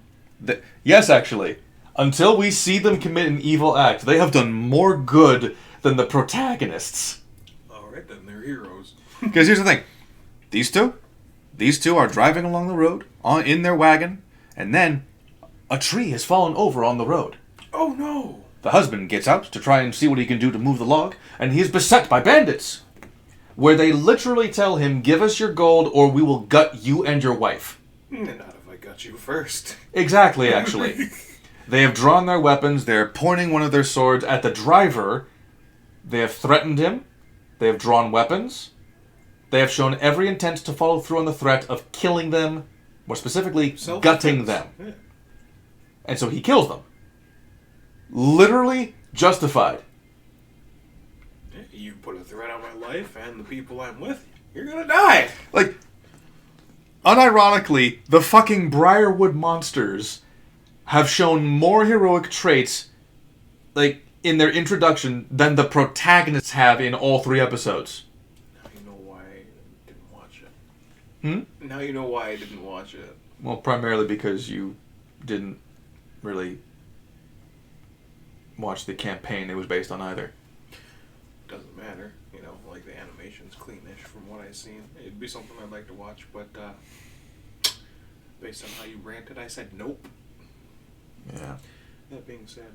Yes, actually. Until we see them commit an evil act, they have done more good than the protagonists. Alright then, they're heroes. Because here's the thing. These two are driving along the road in their wagon, and then a tree has fallen over on the road. Oh no! The husband gets out to try and see what he can do to move the log, and he is beset by bandits, where they literally tell him, "Give us your gold or we will gut you and your wife." Not if I got you first. Exactly, actually. They have drawn their weapons, they're pointing one of their swords at the driver, they have threatened him, they have drawn weapons, they have shown every intent to follow through on the threat of killing them, more specifically, gutting them. Yeah. And so he kills them. Literally justified. You put a threat on my life and the people I'm with, you're gonna die! Like, unironically, the fucking Briarwood monsters have shown more heroic traits, like, in their introduction than the protagonists have in all 3 episodes. Now you know why I didn't watch it. Now you know why I didn't watch it. Well, primarily because you didn't really watch the campaign it was based on either. Doesn't matter, like the animation's cleanish from what I've seen. It'd be something I'd like to watch, but based on how you ranted, I said nope. Yeah. That being said,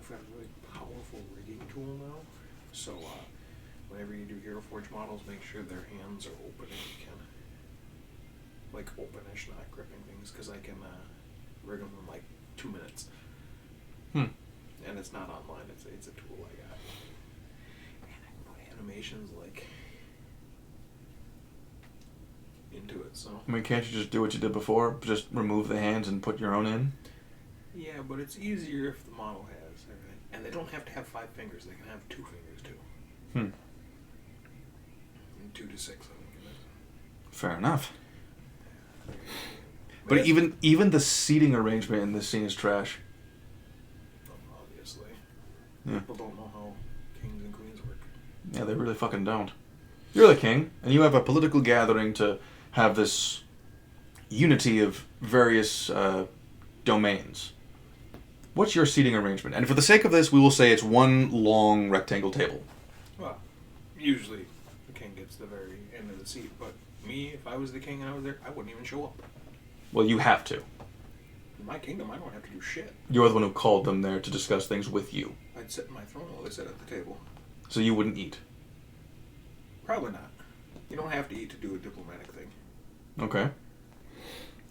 I've got a really powerful rigging tool now, so whenever you do Hero Forge models, make sure their hands are open if you can. Like openish, not gripping things, because I can rig them in like 2 minutes. And it's not online, it's a tool I got. And I can put animations like into it, so. I mean, can't you just do what you did before? Just remove the hands and put your own in? Yeah, but it's easier if the model has everything. And they don't have to have 5 fingers, they can have 2 fingers too. And 2 to 6, I think it is. Fair enough. But even the seating arrangement in this scene is trash. Obviously. Yeah. People don't know how kings and queens work. Yeah, they really fucking don't. You're the king, and you have a political gathering to have this unity of various domains. What's your seating arrangement? And for the sake of this, we will say it's one long rectangle table. Well, usually the king gets the very end of the seat, but me, if I was the king and I was there, I wouldn't even show up. Well, you have to. In my kingdom, I don't have to do shit. You're the one who called them there to discuss things with you. I'd sit in my throne while they sit at the table. So you wouldn't eat? Probably not. You don't have to eat to do a diplomatic thing. Okay.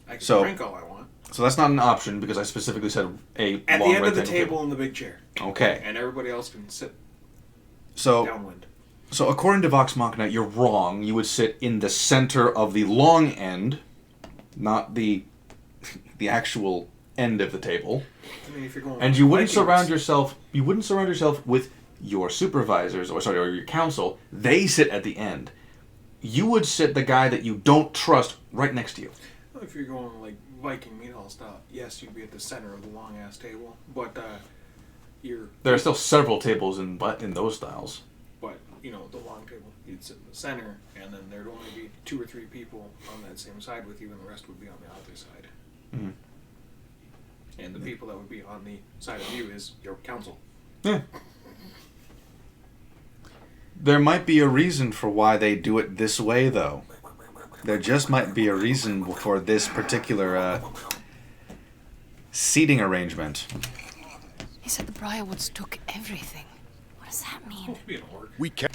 I can drink all I want. So that's not an option because I specifically said a at long the end of the rectangle table in the big chair. Okay. And everybody else can sit downwind. So according to Vox Machina, you're wrong. You would sit in the center of the long end, not the actual end of the table. I mean, if you're going and you wouldn't surround yourself. You wouldn't surround yourself with your supervisors or your council. They sit at the end. You would sit the guy that you don't trust right next to you. Well, if you're going like Viking meat hall style, yes, you'd be at the center of the long ass table, but there are still several tables in those styles. But the long table, you'd sit in the center, and then there'd only be 2 or 3 people on that same side with you, and the rest would be on the other side. Mm-hmm. And the people that would be on the side of you is your council. Yeah. There might be a reason for why they do it this way, though. There just might be a reason for this particular seating arrangement. He said the Briarwoods took everything. does that mean? Supposed to be an orc. We can.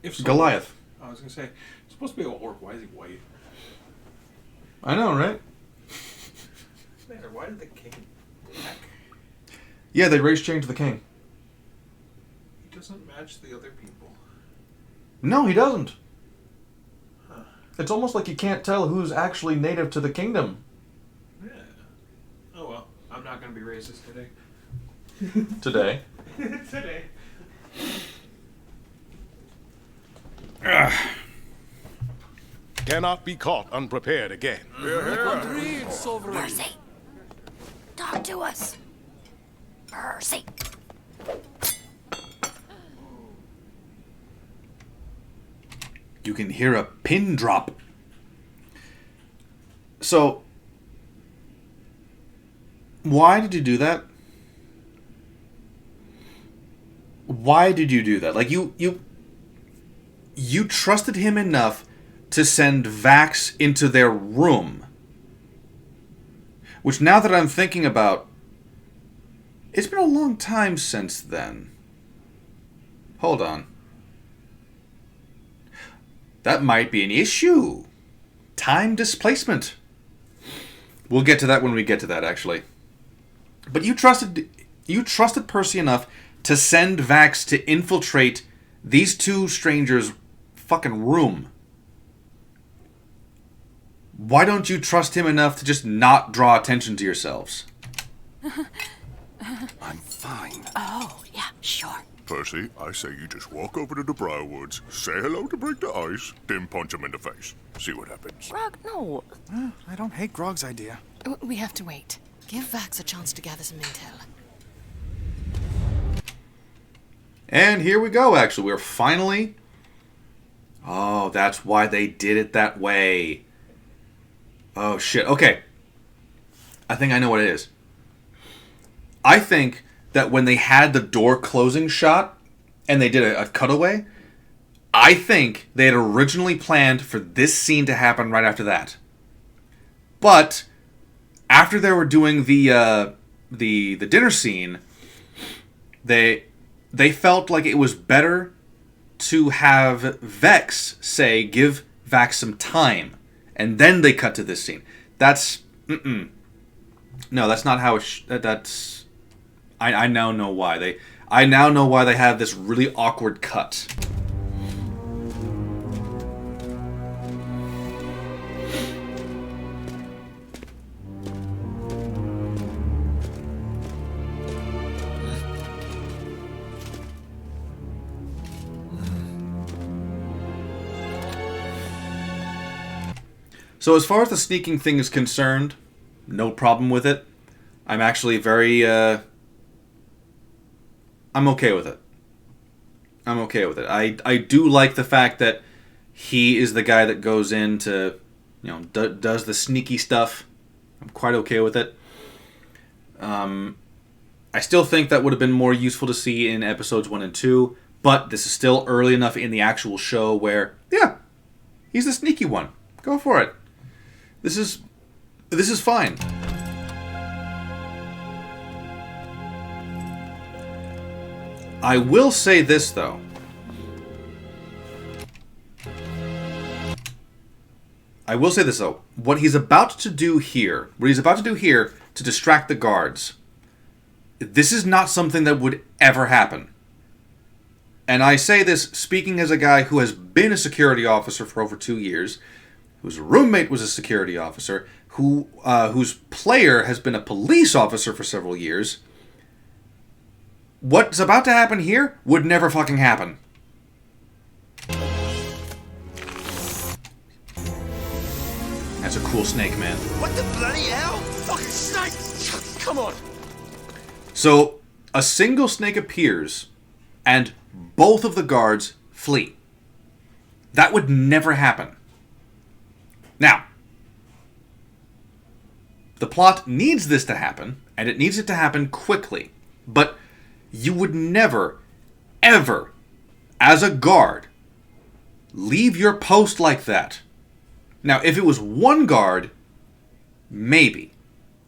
If so, Goliath. I was gonna say, it's supposed to be an orc. Why is he white? I know, right? Matter. Why did the king black? Yeah, they race changed the king. He doesn't match the other people. No, he doesn't. It's almost like you can't tell who's actually native to the kingdom. Yeah. Oh well, I'm not gonna be racist today. Today. Today. Cannot be caught unprepared again. Percy! Talk to us! Percy! You can hear a pin drop. So, why did you do that? Why did you do that? Like, you trusted him enough to send Vax into their room. Which, now that I'm thinking about, it's been a long time since then. Hold on. That might be an issue. Time displacement. We'll get to that when we get to that, actually. But you trusted Percy enough to send Vax to infiltrate these two strangers' fucking room. Why don't you trust him enough to just not draw attention to yourselves? I'm fine. Oh, yeah, sure. Percy, I say you just walk over to the Briarwoods, say hello to break the ice, then punch him in the face. See what happens. Grog, no. I don't hate Grog's idea. We have to wait. Give Vax a chance to gather some intel. And here we go, actually. We're finally... Oh, that's why they did it that way. Oh, shit. Okay. I think I know what it is. I think that when they had the door closing shot and they did a cutaway, I think they had originally planned for this scene to happen right after that. But after they were doing the dinner scene, they felt like it was better to have Vex say, give Vax some time, and then they cut to this scene. That's no, that's not how it. That's. I now know why I now know why they have this really awkward cut. So as far as the sneaking thing is concerned, no problem with it. I'm actually very, I'm okay with it. I'm okay with it. I do like the fact that he is the guy that goes in to, does the sneaky stuff. I'm quite okay with it. I still think that would have been more useful to see in episodes 1 and 2, but this is still early enough in the actual show where, yeah, he's the sneaky one. Go for it. This is fine. I will say this, though. What he's about to do here, to distract the guards, this is not something that would ever happen. And I say this speaking as a guy who has been a security officer for over 2 years, whose roommate was a security officer, whose player has been a police officer for several years. What's about to happen here would never fucking happen. That's a cool snake, man. What the bloody hell? Fucking snake! Come on! So, a single snake appears, and both of the guards flee. That would never happen. Now, the plot needs this to happen, and it needs it to happen quickly. But you would never, ever, as a guard, leave your post like that. Now, if it was one guard, maybe.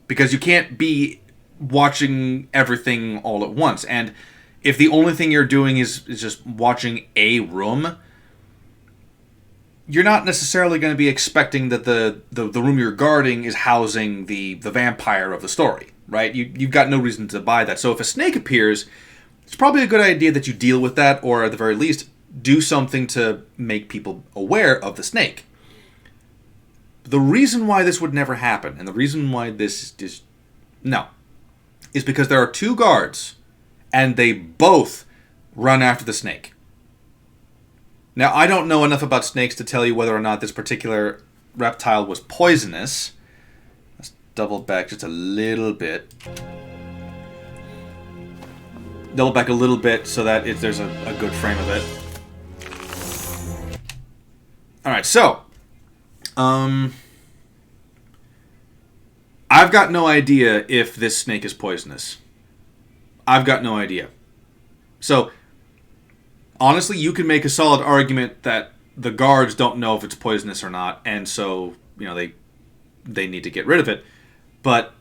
Because you can't be watching everything all at once. And if the only thing you're doing is just watching a room, you're not necessarily going to be expecting that the room you're guarding is housing the vampire of the story, right? You've got no reason to buy that. So if a snake appears, it's probably a good idea that you deal with that, or at the very least, do something to make people aware of the snake. The reason why this would never happen, and the reason why this is because there are two guards, and they both run after the snake. Now, I don't know enough about snakes to tell you whether or not this particular reptile was poisonous. Let's double back just a little bit. Double back a little bit so that there's a good frame of it. Alright, so. I've got no idea if this snake is poisonous. I've got no idea. So, honestly, you can make a solid argument that the guards don't know if it's poisonous or not, and so, they need to get rid of it. But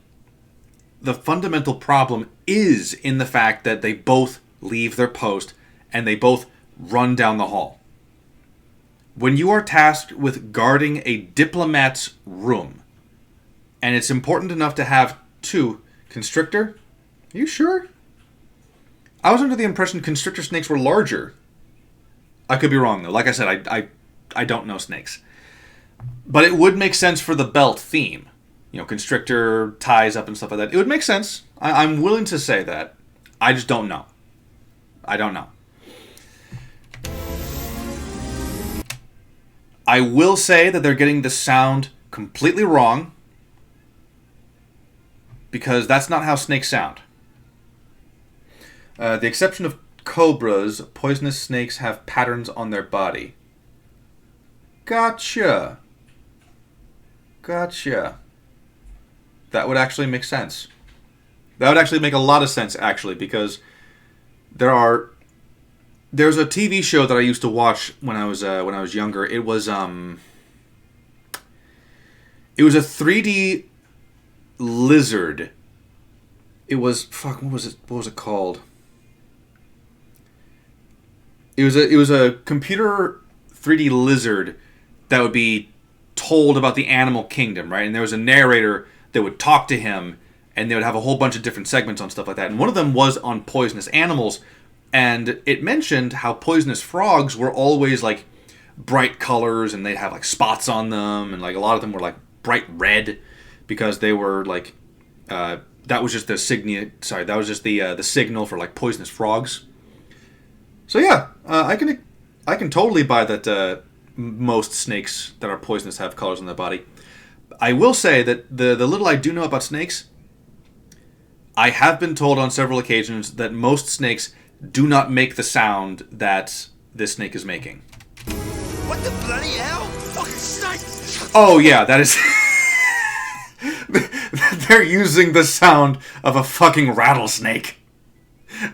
the fundamental problem is in the fact that they both leave their post and they both run down the hall. When you are tasked with guarding a diplomat's room, and it's important enough to have two, Constrictor? Are you sure? I was under the impression constrictor snakes were larger. I could be wrong, though. Like I said, I don't know snakes. But it would make sense for the belt theme. Constrictor ties up and stuff like that. It would make sense. I'm willing to say that. I just don't know. I don't know. I will say that they're getting the sound completely wrong, because that's not how snakes sound. The exception of cobras, poisonous snakes have patterns on their body. Gotcha. That would actually make sense. That would actually make a lot of sense, actually, because there's a TV show that I used to watch when I was younger. It was a 3D lizard. It was what was it called? It was a computer 3D lizard that would be told about the animal kingdom, right? And there was a narrator that would talk to him, and they would have a whole bunch of different segments on stuff like that. And one of them was on poisonous animals, and it mentioned how poisonous frogs were always like bright colors, and they'd have like spots on them, and like a lot of them were like bright red because they were like that was just the signal for like poisonous frogs. So yeah, I can totally buy that most snakes that are poisonous have colors on their body. I will say that the little I do know about snakes, I have been told on several occasions that most snakes do not make the sound that this snake is making. What the bloody hell? Fucking snake! Oh yeah, that is... They're using the sound of a fucking rattlesnake.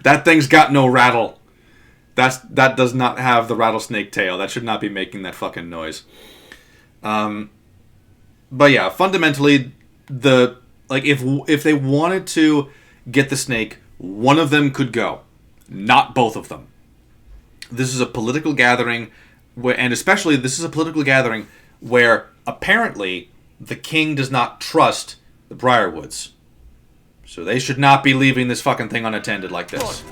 That thing's got no rattle. That does not have the rattlesnake tail. That should not be making that fucking noise. But yeah, fundamentally, if they wanted to get the snake, one of them could go, not both of them. This is a political gathering, and especially this is a political gathering where apparently the king does not trust the Briarwoods. So they should not be leaving this fucking thing unattended like this.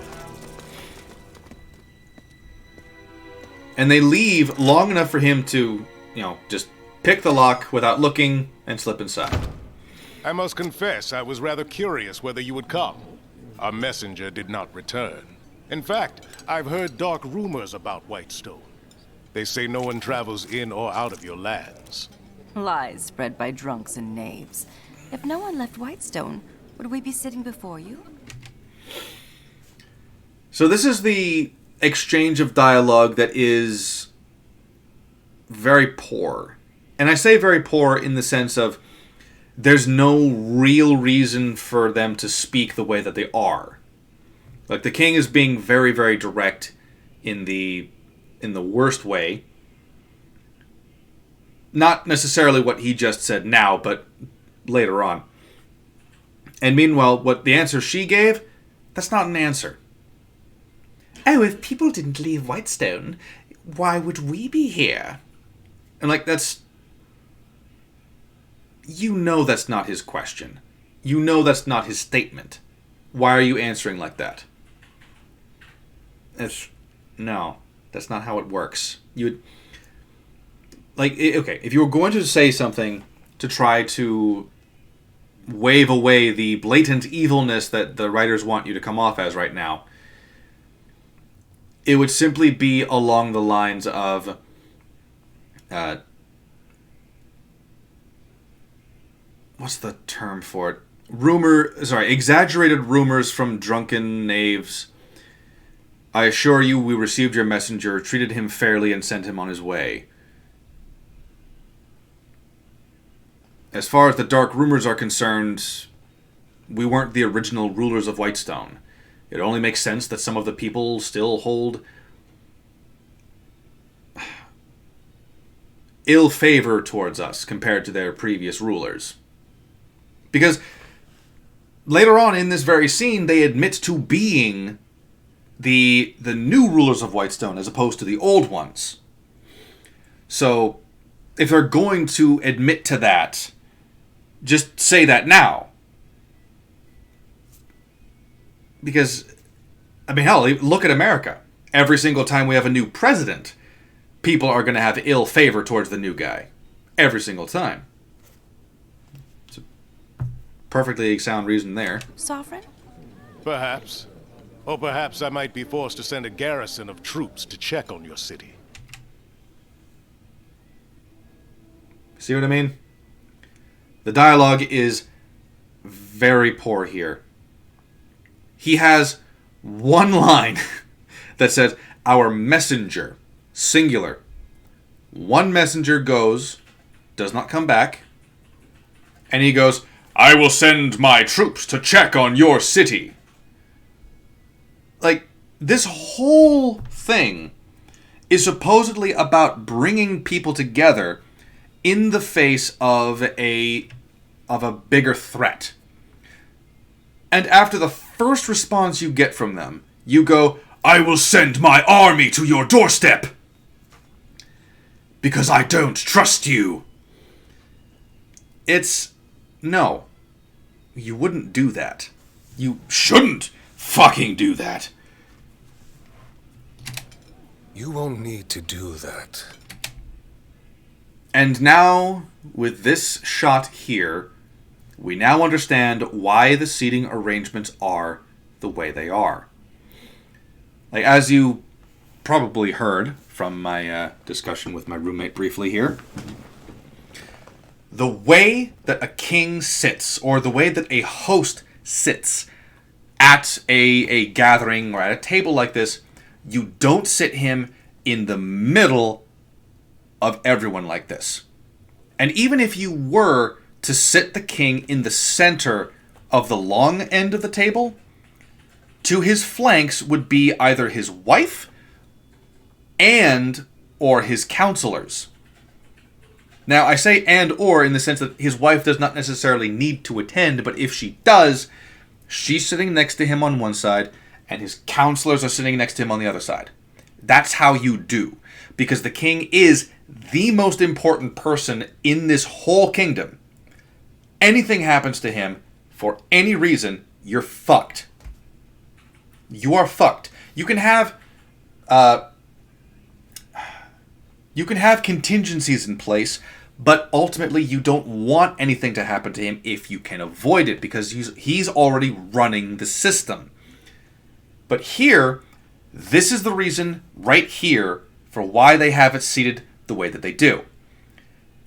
And they leave long enough for him to, just pick the lock without looking and slip inside. I must confess, I was rather curious whether you would come. Our messenger did not return. In fact, I've heard dark rumors about Whitestone. They say no one travels in or out of your lands. Lies spread by drunks and knaves. If no one left Whitestone, would we be sitting before you? So this is the exchange of dialogue that is very poor. And I say very poor in the sense of there's no real reason for them to speak the way that they are. Like, the king is being very, very direct in the worst way. Not necessarily what he just said now, but later on. And meanwhile, what the answer she gave, that's not an answer. Oh, if people didn't leave Whitestone, why would we be here? And like, that's... You know that's not his question. You know that's not his statement. Why are you answering like that? No, that's not how it works. You like, okay, if you were going to say something to try to wave away the blatant evilness that the writers want you to come off as right now, it would simply be along the lines of what's the term for it? Exaggerated rumors from drunken knaves. I assure you we received your messenger, treated him fairly, and sent him on his way. As far as the dark rumors are concerned, we weren't the original rulers of Whitestone. It only makes sense that some of the people still hold ill favor towards us compared to their previous rulers. Because later on in this very scene, they admit to being the new rulers of Whitestone as opposed to the old ones. So, if they're going to admit to that, just say that now. Because, I mean, hell, look at America. Every single time we have a new president, people are going to have ill favor towards the new guy. Every single time. It's a perfectly sound reason there. Sovereign? Perhaps. Or perhaps I might be forced to send a garrison of troops to check on your city. See what I mean? The dialogue is very poor here. He has one line that says, "Our messenger," singular. One messenger goes, does not come back, and he goes, "I will send my troops to check on your city." Like, this whole thing is supposedly about bringing people together in the face of a bigger threat. And after the first response you get from them, you go, "I will send my army to your doorstep because I don't trust you." No. You wouldn't do that. You shouldn't fucking do that. You won't need to do that. And now, with this shot here, we now understand why the seating arrangements are the way they are. Like, as you probably heard from my discussion with my roommate briefly here, the way that a king sits, or the way that a host sits at a gathering or at a table like this, you don't sit him in the middle of everyone like this. And even if you were to sit the king in the center of the long end of the table, to his flanks would be either his wife and or his counselors. Now, I say and or in the sense that his wife does not necessarily need to attend, but if she does, she's sitting next to him on one side, and his counselors are sitting next to him on the other side. That's how you do. Because the king is the most important person in this whole kingdom. Anything happens to him, for any reason, you're fucked. You are fucked. You can have contingencies in place, but ultimately you don't want anything to happen to him if you can avoid it, because he's already running the system. But here, this is the reason right here for why they have it seated the way that they do.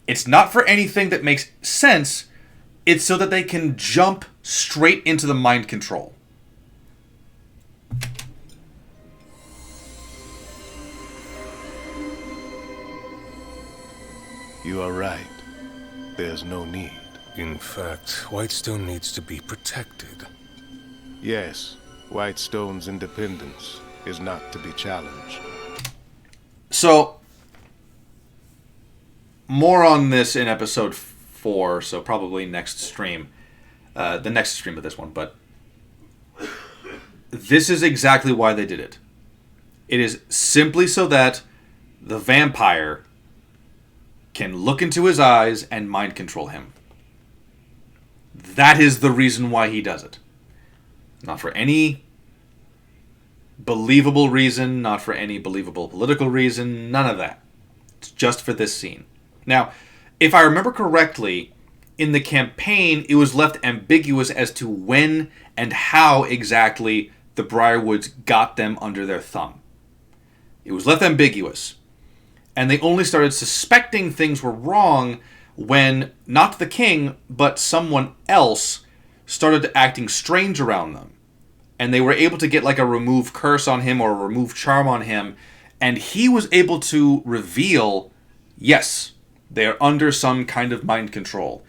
It's not for anything that makes sense. It's so that they can jump straight into the mind control. You are right. There's no need. In fact, Whitestone needs to be protected. Yes, Whitestone's independence is not to be challenged. So, more on this in episode 4, so probably next stream. the next stream of this one, but this is exactly why they did it. It is simply so that the vampire can look into his eyes and mind control him. That is the reason why he does it. Not for any believable reason, not for any believable political reason, none of that. It's just for this scene. Now, if I remember correctly, in the campaign, it was left ambiguous as to when and how exactly the Briarwoods got them under their thumb. It was left ambiguous. And they only started suspecting things were wrong when not the king, but someone else started acting strange around them. And they were able to get like a remove curse on him or a remove charm on him. And he was able to reveal, yes, they are under some kind of mind control.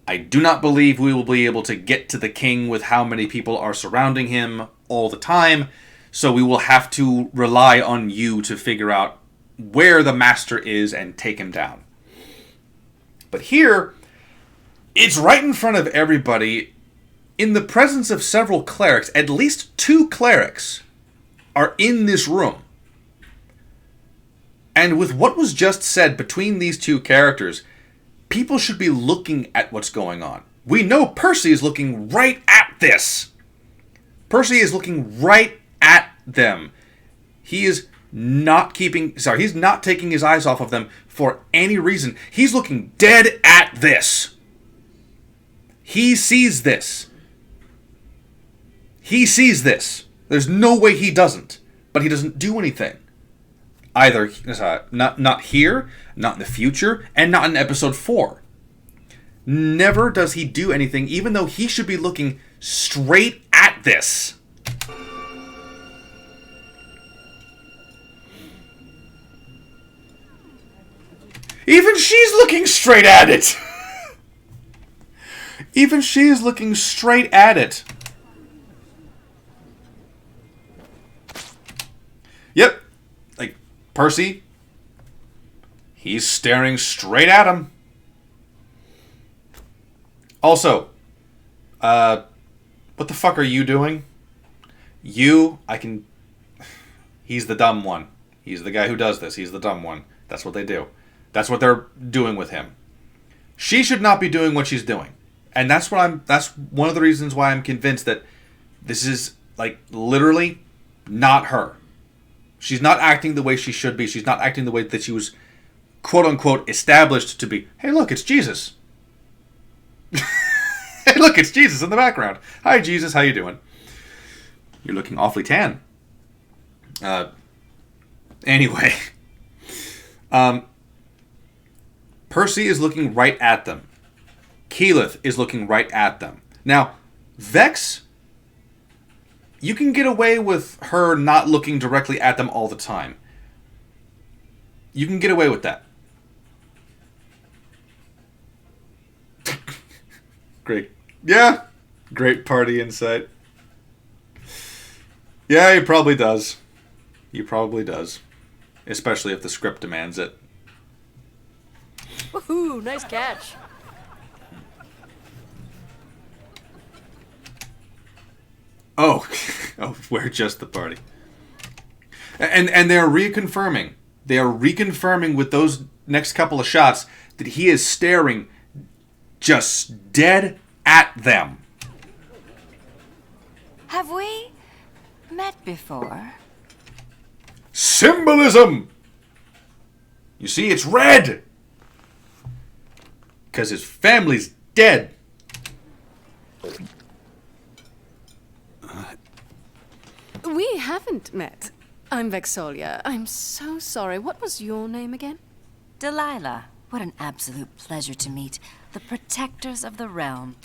I do not believe we will be able to get to the king with how many people are surrounding him all the time. So we will have to rely on you to figure out where the master is and take him down. But here, it's right in front of everybody, in the presence of several clerics. At least 2 clerics are in this room. And with what was just said between these 2 characters, people should be looking at what's going on. We know Percy is looking right at this. Percy is looking right at them. He is he's not taking his eyes off of them for any reason. He's looking dead at this. He sees this. He sees this. There's no way he doesn't. But he doesn't do anything. Either not here, not in the future, and not in episode 4. Never does he do anything, even though he should be looking straight at this. Even she's looking straight at it. Even she is looking straight at it. Yep. Like, Percy, he's staring straight at him. Also, what the fuck are you doing? He's the dumb one. He's the guy who does this. He's the dumb one. That's what they do. That's what they're doing with him. She should not be doing what she's doing. And that's one of the reasons why I'm convinced that this is, like, literally not her. She's not acting the way she should be. She's not acting the way that she was, quote-unquote, established to be. Hey, look, it's Jesus. Hey, look, it's Jesus in the background. Hi, Jesus, how you doing? You're looking awfully tan. Anyway. Percy is looking right at them. Keyleth is looking right at them. Now, Vex, you can get away with her not looking directly at them all the time. You can get away with that. Great. Yeah. Great party insight. Yeah, he probably does. He probably does. Especially if the script demands it. Woohoo! Nice catch. Oh, we're just the party. And they're reconfirming. They are reconfirming with those next couple of shots that he is staring just dead at them. Have we met before? Symbolism! You see, it's red! Because his family's dead. We haven't met. I'm Vexolia. I'm so sorry. What was your name again? Delilah. What an absolute pleasure to meet. The protectors of the realm.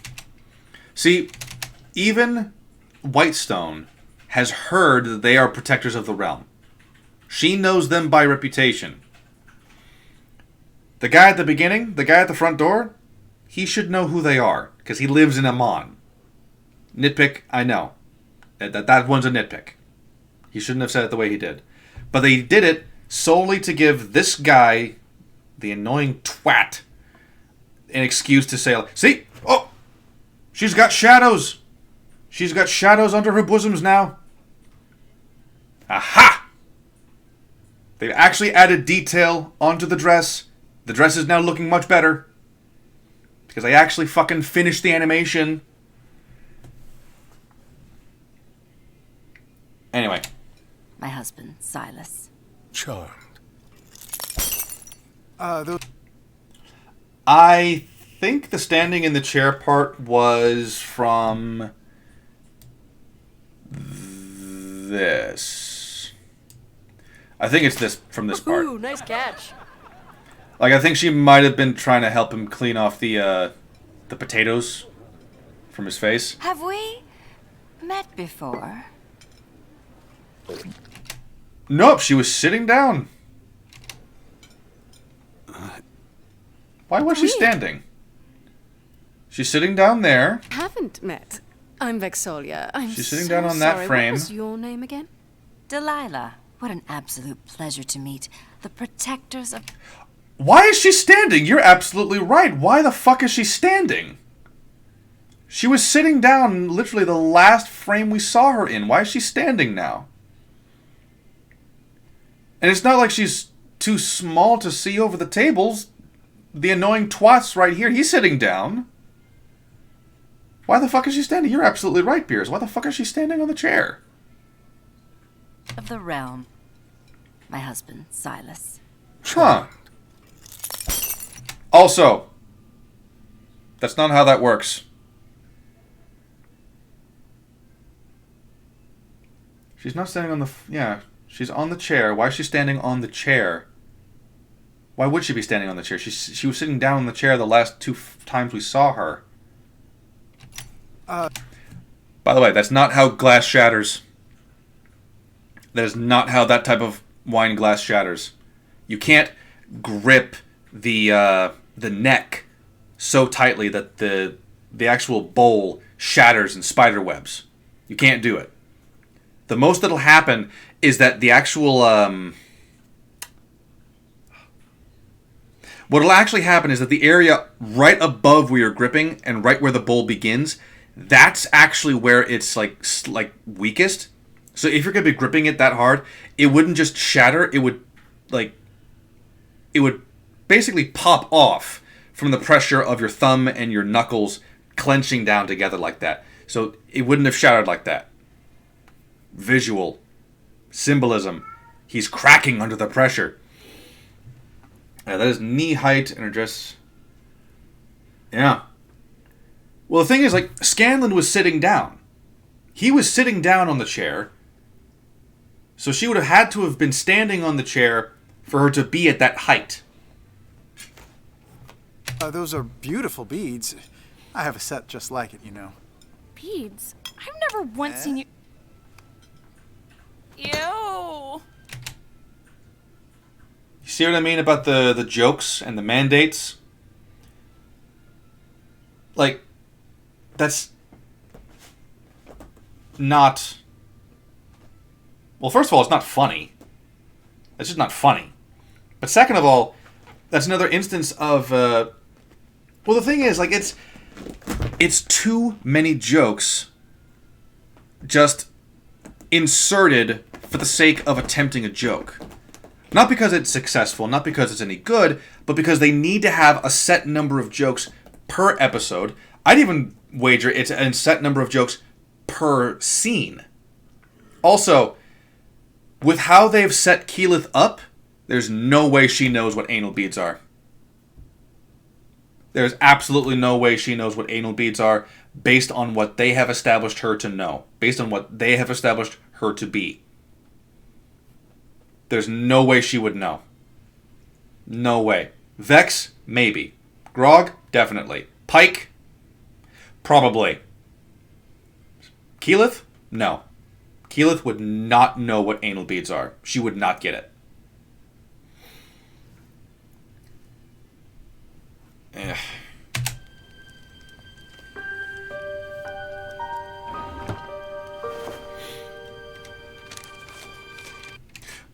See, even Whitestone has heard that they are protectors of the realm. She knows them by reputation. The guy at the beginning, the guy at the front door, he should know who they are, because he lives in Amon. Nitpick, I know. That one's a nitpick. He shouldn't have said it the way he did. But they did it solely to give this guy, the annoying twat, an excuse to say, see? Oh! She's got shadows. She's got shadows under her bosoms now. Aha! They've actually added detail onto the dress. The dress is now looking much better. Because I actually fucking finished the animation. Anyway. My husband, Silas. Charmed. I think the standing in the chair part was from this. I think it's this from this part. Ooh, nice catch. Like, I think she might have been trying to help him clean off the potatoes from his face. Have we met before? Nope, she was sitting down. Why was she standing? She's sitting down there. Haven't met. I'm Vexolia. She's sitting down on that frame. What was your name again? Delilah. What an absolute pleasure to meet. The protectors of... Why is she standing? You're absolutely right. Why the fuck is she standing? She was sitting down literally the last frame we saw her in. Why is she standing now? And it's not like she's too small to see over the tables. The annoying twat's right here. He's sitting down. Why the fuck is she standing? You're absolutely right, Piers. Why the fuck is she standing on the chair? Of the realm. My husband, Silas. Huh. Also, that's not how that works. She's not standing on the... Yeah, she's on the chair. Why is she standing on the chair? Why would she be standing on the chair? She was sitting down on the chair the last two times we saw her. By the way, that's not how glass shatters. That is not how that type of wine glass shatters. You can't grip the neck so tightly that the actual bowl shatters in spider webs. You can't do it. The most that'll happen is that the actual... What'll actually happen is that the area right above where you're gripping and right where the bowl begins, that's actually where it's like weakest. So if you're going to be gripping it that hard, it wouldn't just shatter. It would basically pop off from the pressure of your thumb and your knuckles clenching down together like that. So it wouldn't have shattered like that. Visual. Symbolism. He's cracking under the pressure. Yeah, that is knee height and her dress. Yeah. Well, the thing is, like, Scanlan was sitting down. He was sitting down on the chair. So she would have had to have been standing on the chair for her to be at that height. Those are beautiful beads. I have a set just like it, you know. Beads? I've never once seen you... Ew! You see what I mean about the jokes and the mandates? Like, that's not... Well, first of all, it's not funny. It's just not funny. But second of all, that's another instance of... well, the thing is, like, it's too many jokes just inserted for the sake of attempting a joke. Not because it's successful, not because it's any good, but because they need to have a set number of jokes per episode. I'd even wager it's a set number of jokes per scene. Also, with how they've set Keyleth up, there's no way she knows what anal beads are. There's absolutely no way she knows what anal beads are based on what they have established her to know. Based on what they have established her to be. There's no way she would know. No way. Vex, maybe. Grog, definitely. Pike, probably. Keyleth, no. Keyleth would not know what anal beads are. She would not get it. Ugh.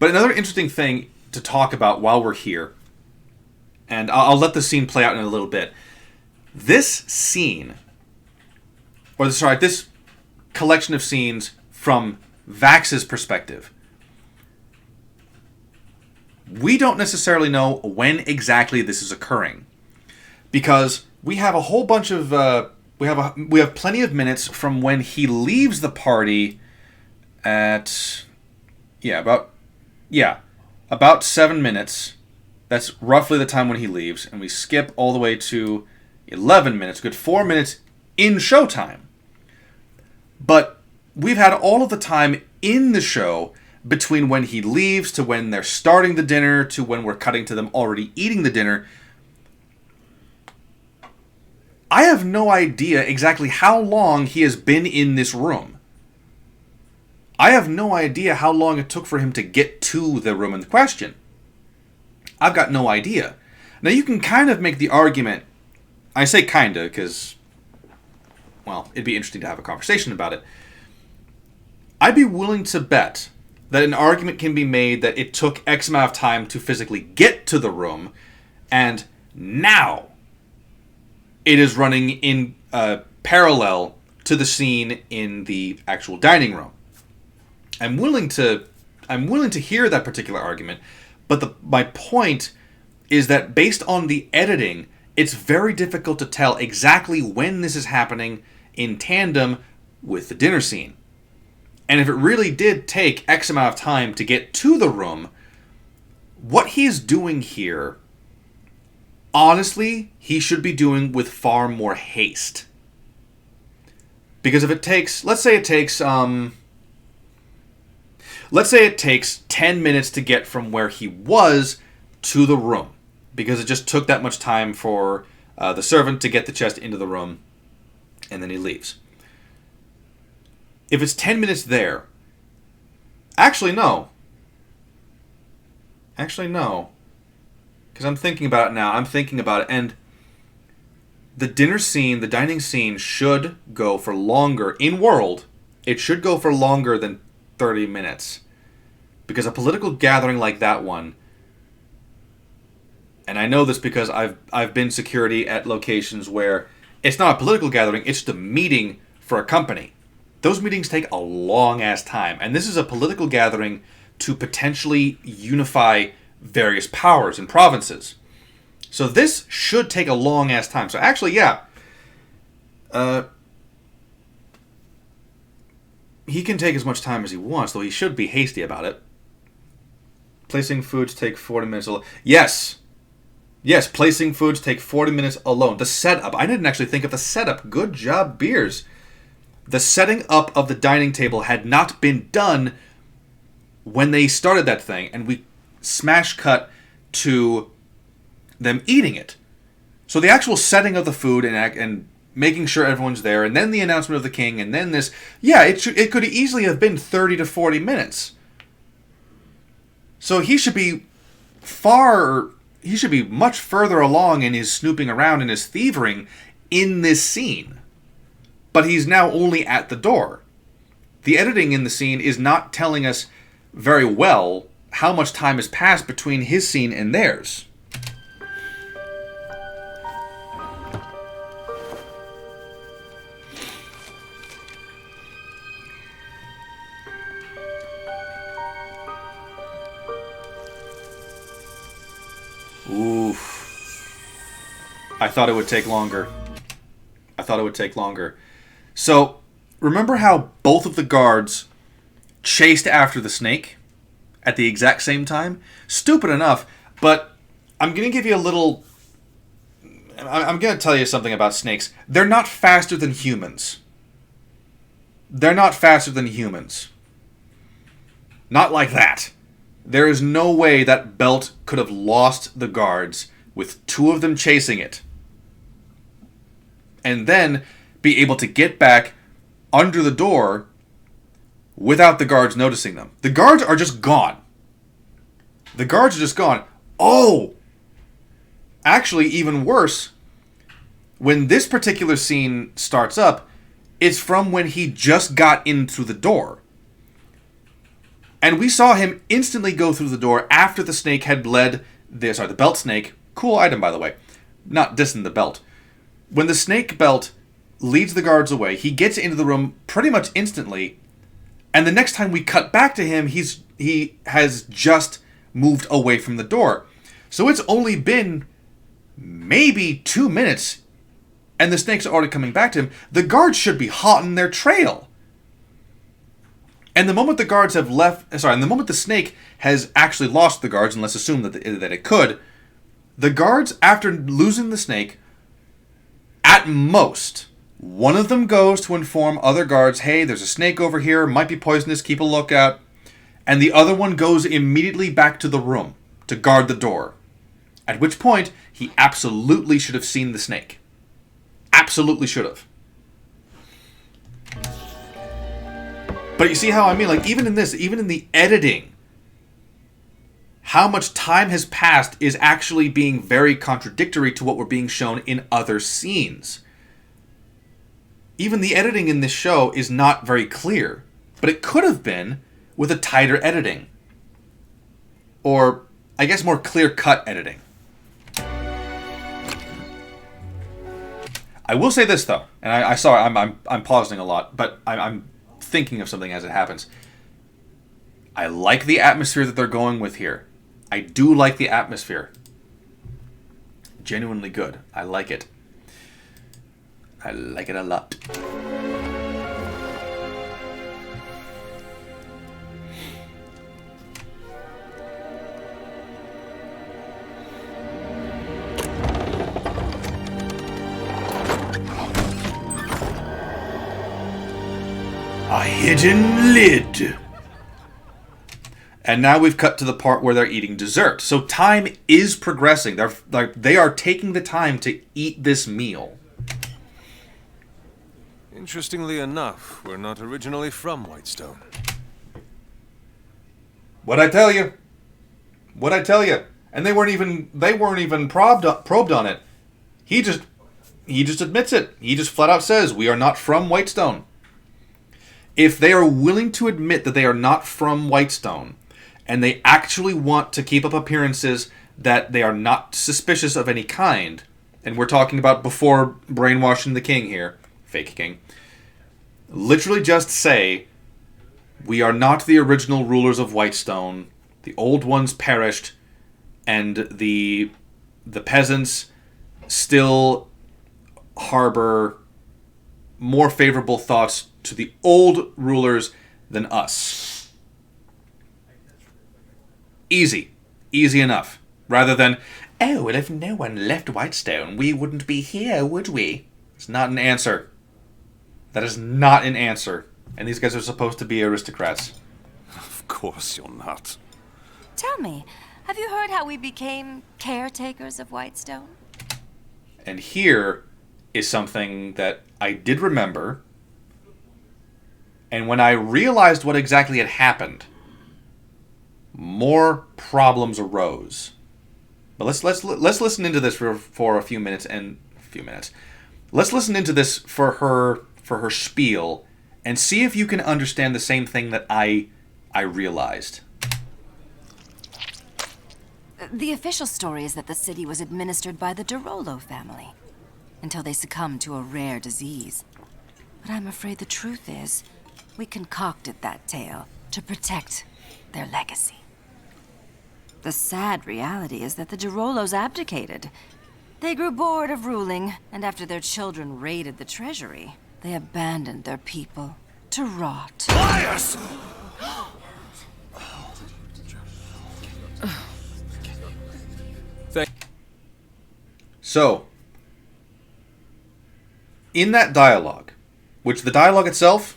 But another interesting thing to talk about while we're here, and I'll let the scene play out in a little bit. This scene this collection of scenes from Vax's perspective. We don't necessarily know when exactly this is occurring, because we have a whole bunch of we have plenty of minutes from when he leaves the party at about 7 minutes. That's roughly the time when he leaves, and we skip all the way to 11 minutes, good 4 minutes in showtime. But we've had all of the time in the show between when he leaves to when they're starting the dinner to when we're cutting to them already eating the dinner. I have no idea exactly how long he has been in this room. I have no idea how long it took for him to get to the room in question. I've got no idea. Now, you can kind of make the argument, I say kinda because, well, it'd be interesting to have a conversation about it. I'd be willing to bet that an argument can be made that it took X amount of time to physically get to the room, and now it is running in parallel to the scene in the actual dining room. I'm willing to hear that particular argument, but my point is that based on the editing, it's very difficult to tell exactly when this is happening in tandem with the dinner scene. And if it really did take X amount of time to get to the room, what he's doing here, honestly, he should be doing with far more haste. Because if it takes, let's say it takes 10 minutes to get from where he was to the room, because it just took that much time for the servant to get the chest into the room, and then he leaves. If it's 10 minutes there... Actually, no. Because I'm thinking about it now. And the dinner scene, the dining scene, should go for longer. In world, it should go for longer than 30 minutes. Because a political gathering like that one... And I know this because I've been security at locations where it's not a political gathering, it's the meeting for a company. Those meetings take a long-ass time. And this is a political gathering to potentially unify various powers and provinces. So this should take a long-ass time. So actually, yeah. He can take as much time as he wants, though he should be hasty about it. Placing foods take 40 minutes alone. Yes, placing foods take 40 minutes alone. The setup. I didn't actually think of the setup. Good job, Beers. The setting up of the dining table had not been done when they started that thing, and we smash cut to them eating it. So the actual setting of the food and making sure everyone's there, and then the announcement of the king, and then this, yeah, it could easily have been 30 to 40 minutes. So he should be much further along in his snooping around and his thieving in this scene. But he's now only at the door. The editing in the scene is not telling us very well how much time has passed between his scene and theirs. Oof. I thought it would take longer. So, remember how both of the guards chased after the snake at the exact same time? Stupid enough, but I'm going to give you a little... I'm going to tell you something about snakes. They're not faster than humans. Not like that. There is no way that belt could have lost the guards with two of them chasing it. And then be able to get back under the door without the guards noticing them. The guards are just gone. Oh! Actually, even worse, when this particular scene starts up, it's from when he just got in through the door. And we saw him instantly go through the door after the snake had led the belt snake. Cool item, by the way. Not dissing the belt. When the snake belt leads the guards away. He gets into the room pretty much instantly, and the next time we cut back to him, he has just moved away from the door. So it's only been maybe 2 minutes, and the snake's already coming back to him. The guards should be hot on their trail. And the moment the guards have and the moment the snake has actually lost the guards, and let's assume that it could, the guards, after losing the snake, at most, one of them goes to inform other guards, hey, there's a snake over here, might be poisonous, keep a lookout. And the other one goes immediately back to the room to guard the door. At which point, he absolutely should have seen the snake. Absolutely should have. But you see how I mean? Like, even in this, even in the editing, how much time has passed is actually being very contradictory to what we're being shown in other scenes. Even the editing in this show is not very clear, but it could have been with a tighter editing. Or, I guess, more clear-cut editing. I will say this, though, and I'm pausing a lot, but I'm thinking of something as it happens. I like the atmosphere that they're going with here. I do like the atmosphere. Genuinely good. I like it. I like it a lot. A hidden lid. And now we've cut to the part where they're eating dessert. So time is progressing. They are taking the time to eat this meal. Interestingly enough, we're not originally from Whitestone. What'd I tell you? What'd I tell you? And they weren't even probed on it. He just admits it. He just flat out says, we are not from Whitestone. If they are willing to admit that they are not from Whitestone, and they actually want to keep up appearances that they are not suspicious of any kind, and we're talking about before brainwashing the king here, fake king, literally just say, we are not the original rulers of Whitestone, the old ones perished, and the peasants still harbor more favorable thoughts to the old rulers than us. Easy. Easy enough. Rather than, oh, well, if no one left Whitestone, we wouldn't be here, would we? It's not an answer. That is not an answer. And these guys are supposed to be aristocrats. Of course you're not. Tell me, have you heard how we became caretakers of Whitestone? And here is something that I did remember. And when I realized what exactly had happened, more problems arose. But let's listen into this for a few minutes. Let's listen into this for her spiel and see if you can understand the same thing that I realized. The official story is that the city was administered by the Derolo family until they succumbed to a rare disease. But I'm afraid the truth is, we concocted that tale to protect their legacy. The sad reality is that the Derolos abdicated. They grew bored of ruling, and after their children raided the treasury, they abandoned their people to rot. Liars! So, in that dialogue, which the dialogue itself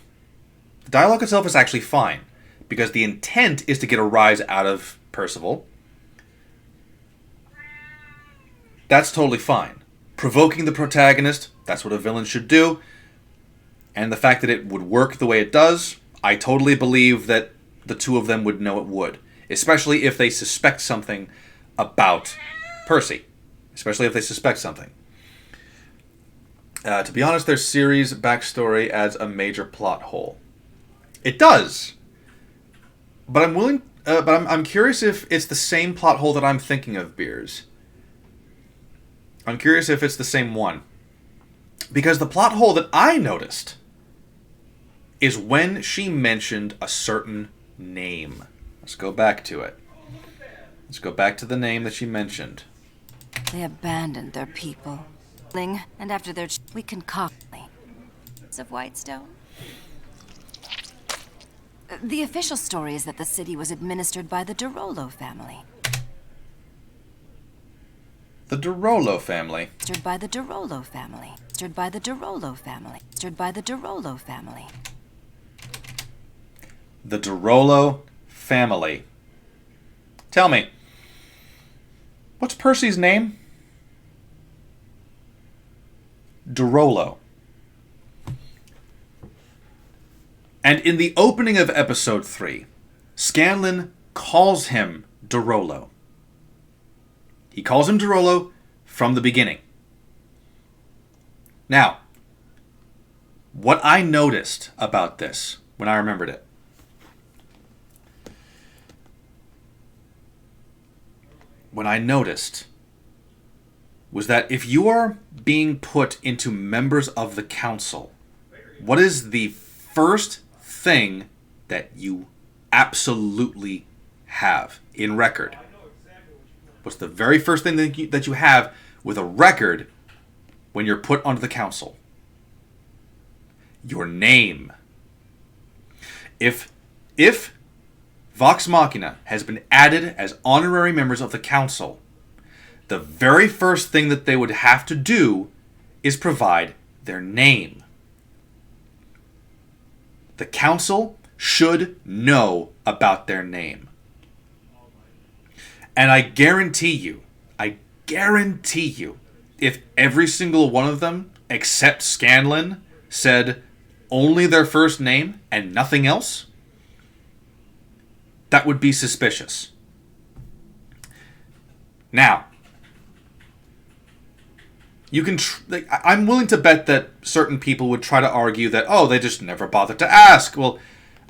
is actually fine, because the intent is to get a rise out of Percival. That's totally fine. Provoking the protagonist, that's what a villain should do. And the fact that it would work the way it does, I totally believe that the two of them would know it would. Especially if they suspect something about Percy. Especially if they suspect something. To be honest, their series backstory adds a major plot hole. It does. But I'm curious if it's the same plot hole that I'm thinking of, Beers. I'm curious if it's the same one. Because the plot hole that I noticed is when she mentioned a certain name. Let's go back to it. Let's go back to the name that she mentioned. They abandoned their people. And after their we concoct of Whitestone. The official story is that the city was administered by the Derolo family. The Derolo family? Administered by the Derolo family. Administered by the Derolo family. Administered by the Derolo family. The Derolo family. Tell me, what's Percy's name? Derolo. And in the opening of episode 3, Scanlan calls him Derolo. He calls him Derolo from the beginning. Now, what I noticed about this when I remembered it, was that if you are being put into members of the council, what is the first thing that you absolutely have in record? What's the very first thing that you have with a record when you're put onto the council? Your name. If Vox Machina has been added as honorary members of the council, the very first thing that they would have to do is provide their name. The council should know about their name. And I guarantee you, if every single one of them, except Scanlan, said only their first name and nothing else, that would be suspicious. Now, you can. I'm willing to bet that certain people would try to argue that, oh, they just never bothered to ask. Well,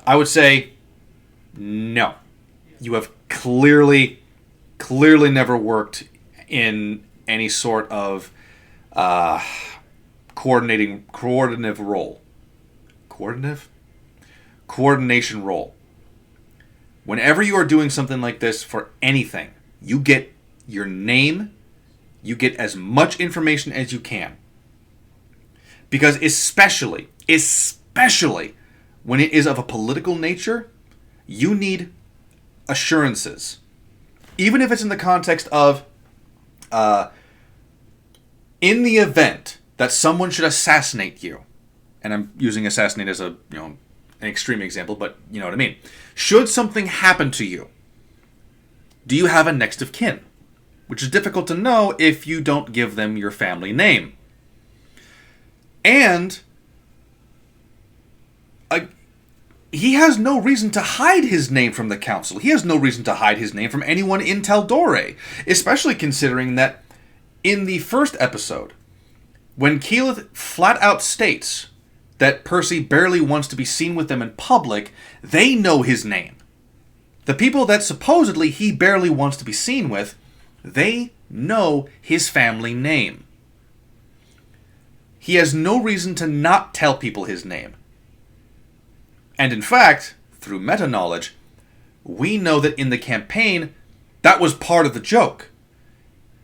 I would say, no. You have clearly never worked in any sort of coordination role. Whenever you are doing something like this for anything, you get your name, you get as much information as you can. Because especially when it is of a political nature, you need assurances. Even if it's in the context of, in the event that someone should assassinate you, and I'm using assassinate as an extreme example, but you know what I mean. Should something happen to you, do you have a next of kin? Which is difficult to know if you don't give them your family name. And he has no reason to hide his name from the council. He has no reason to hide his name from anyone in Taldore, especially considering that in the first episode, when Keyleth flat out states that Percy barely wants to be seen with them in public, they know his name. The people that supposedly he barely wants to be seen with, they know his family name. He has no reason to not tell people his name. And in fact, through meta-knowledge, we know that in the campaign, that was part of the joke.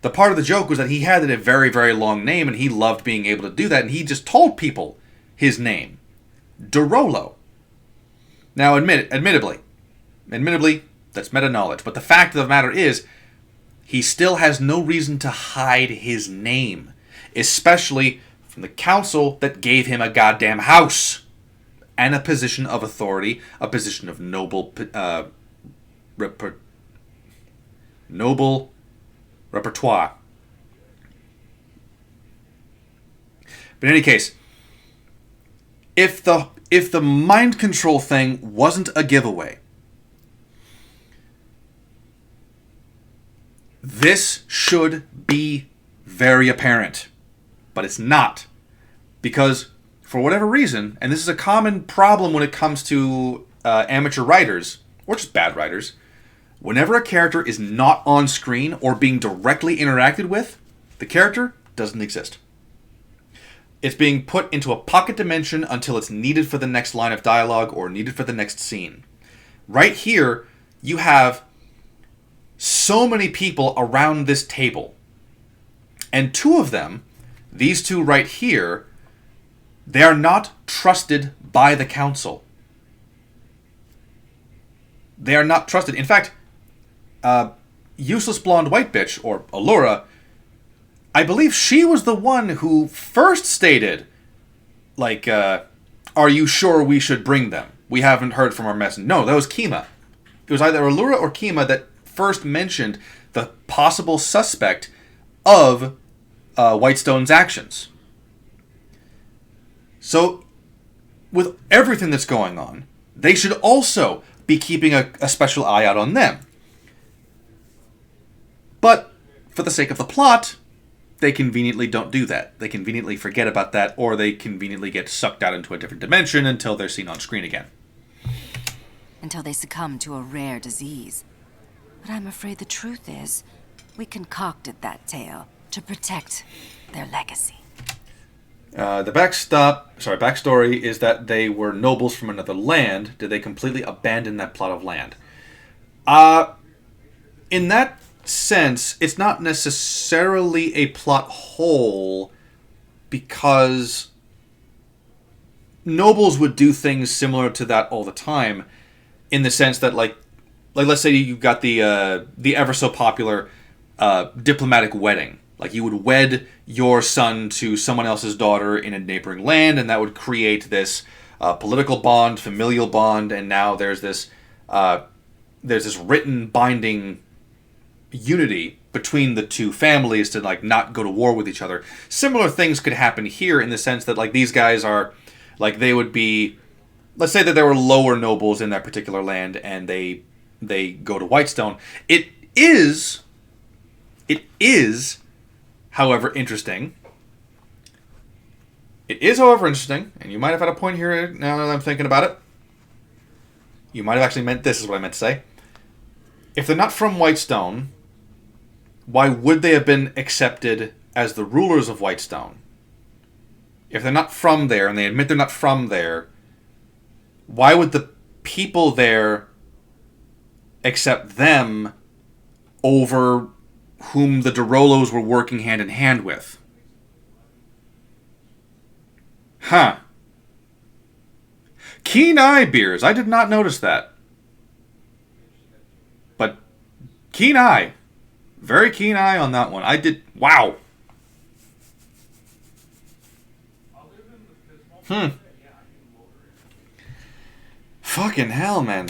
The part of the joke was that he had a very, very long name, and he loved being able to do that, and he just told people his name. Derolo. Now, admittedly, that's meta-knowledge, but the fact of the matter is, he still has no reason to hide his name, especially from the council that gave him a goddamn house and a position of authority, a position of noble repertoire. But in any case, if the mind control thing wasn't a giveaway, this should be very apparent. But it's not. Because, for whatever reason, and this is a common problem when it comes to amateur writers, or just bad writers, whenever a character is not on screen or being directly interacted with, the character doesn't exist. It's being put into a pocket dimension until it's needed for the next line of dialogue or needed for the next scene. Right here, you have so many people around this table. And two of them, these two right here, they are not trusted by the council. They are not trusted. In fact, useless blonde white bitch, or Allura, I believe she was the one who first stated, like, are you sure we should bring them? We haven't heard from our messenger. No, that was Kima. It was either Allura or Kima that first mentioned the possible suspect of Whitestone's actions. So, with everything that's going on, they should also be keeping a special eye out on them. But, for the sake of the plot, they conveniently don't do that. They conveniently forget about that, or they conveniently get sucked out into a different dimension until they're seen on screen again. Until they succumb to a rare disease. But I'm afraid the truth is, we concocted that tale to protect their legacy. The backstory is that they were nobles from another land. Did they completely abandon that plot of land? In that sense, it's not necessarily a plot hole, because nobles would do things similar to that all the time, in the sense that, like let's say you've got the ever so popular diplomatic wedding. Like, you would wed your son to someone else's daughter in a neighboring land, and that would create this political bond, familial bond, and now there's this written binding unity between the two families to, like, not go to war with each other. Similar things could happen here, in the sense that, like, these guys are, like, they would be, let's say that there were lower nobles in that particular land, and they go to Whitestone. It is, however, interesting. It is, however, interesting, and you might have had a point here now that I'm thinking about it. You might have actually meant this is what I meant to say. If they're not from Whitestone, why would they have been accepted as the rulers of Whitestone? If they're not from there, and they admit they're not from there, why would the people there accept them over whom the Derolos were working hand in hand with? Huh. Keen eye, Beers. I did not notice that. But keen eye. Very keen eye on that one. I did. Wow. Fucking hell, man.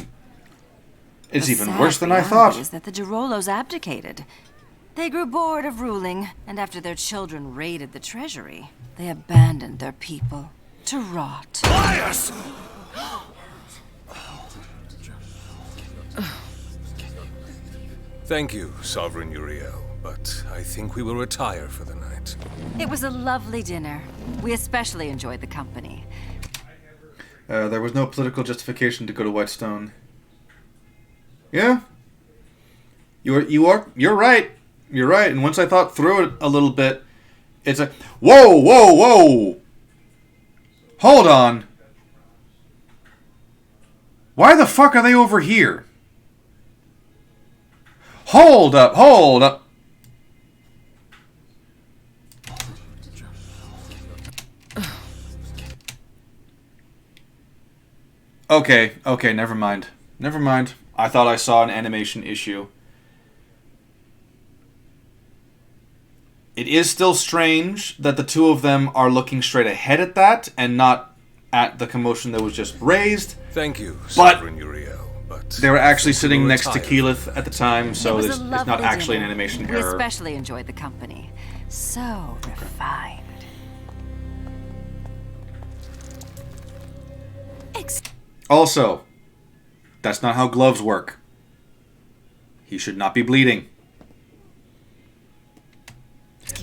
It's The even worse than I thought. is that the Derolos abdicated. They grew bored of ruling, and after their children raided the treasury, they abandoned their people to rot. Liars! Thank you, Sovereign Uriel, but I think we will retire for the night. It was a lovely dinner. We especially enjoyed the company. There was no political justification to go to Whitestone. Yeah. You're right. You're right. And once I thought through it a little bit, it's like, whoa! Hold on. Why the fuck are they over here? Hold up. Okay, never mind. I thought I saw an animation issue. It is still strange that the two of them are looking straight ahead at that and not at the commotion that was just raised. Thank you, But Sovereign Uriel, but they were actually sitting will next to retire. Keyleth at the time, so It was it's a not lovely actually an dinner. animation We error. especially enjoyed the company. So refined. Also, that's not how gloves work. He should not be bleeding.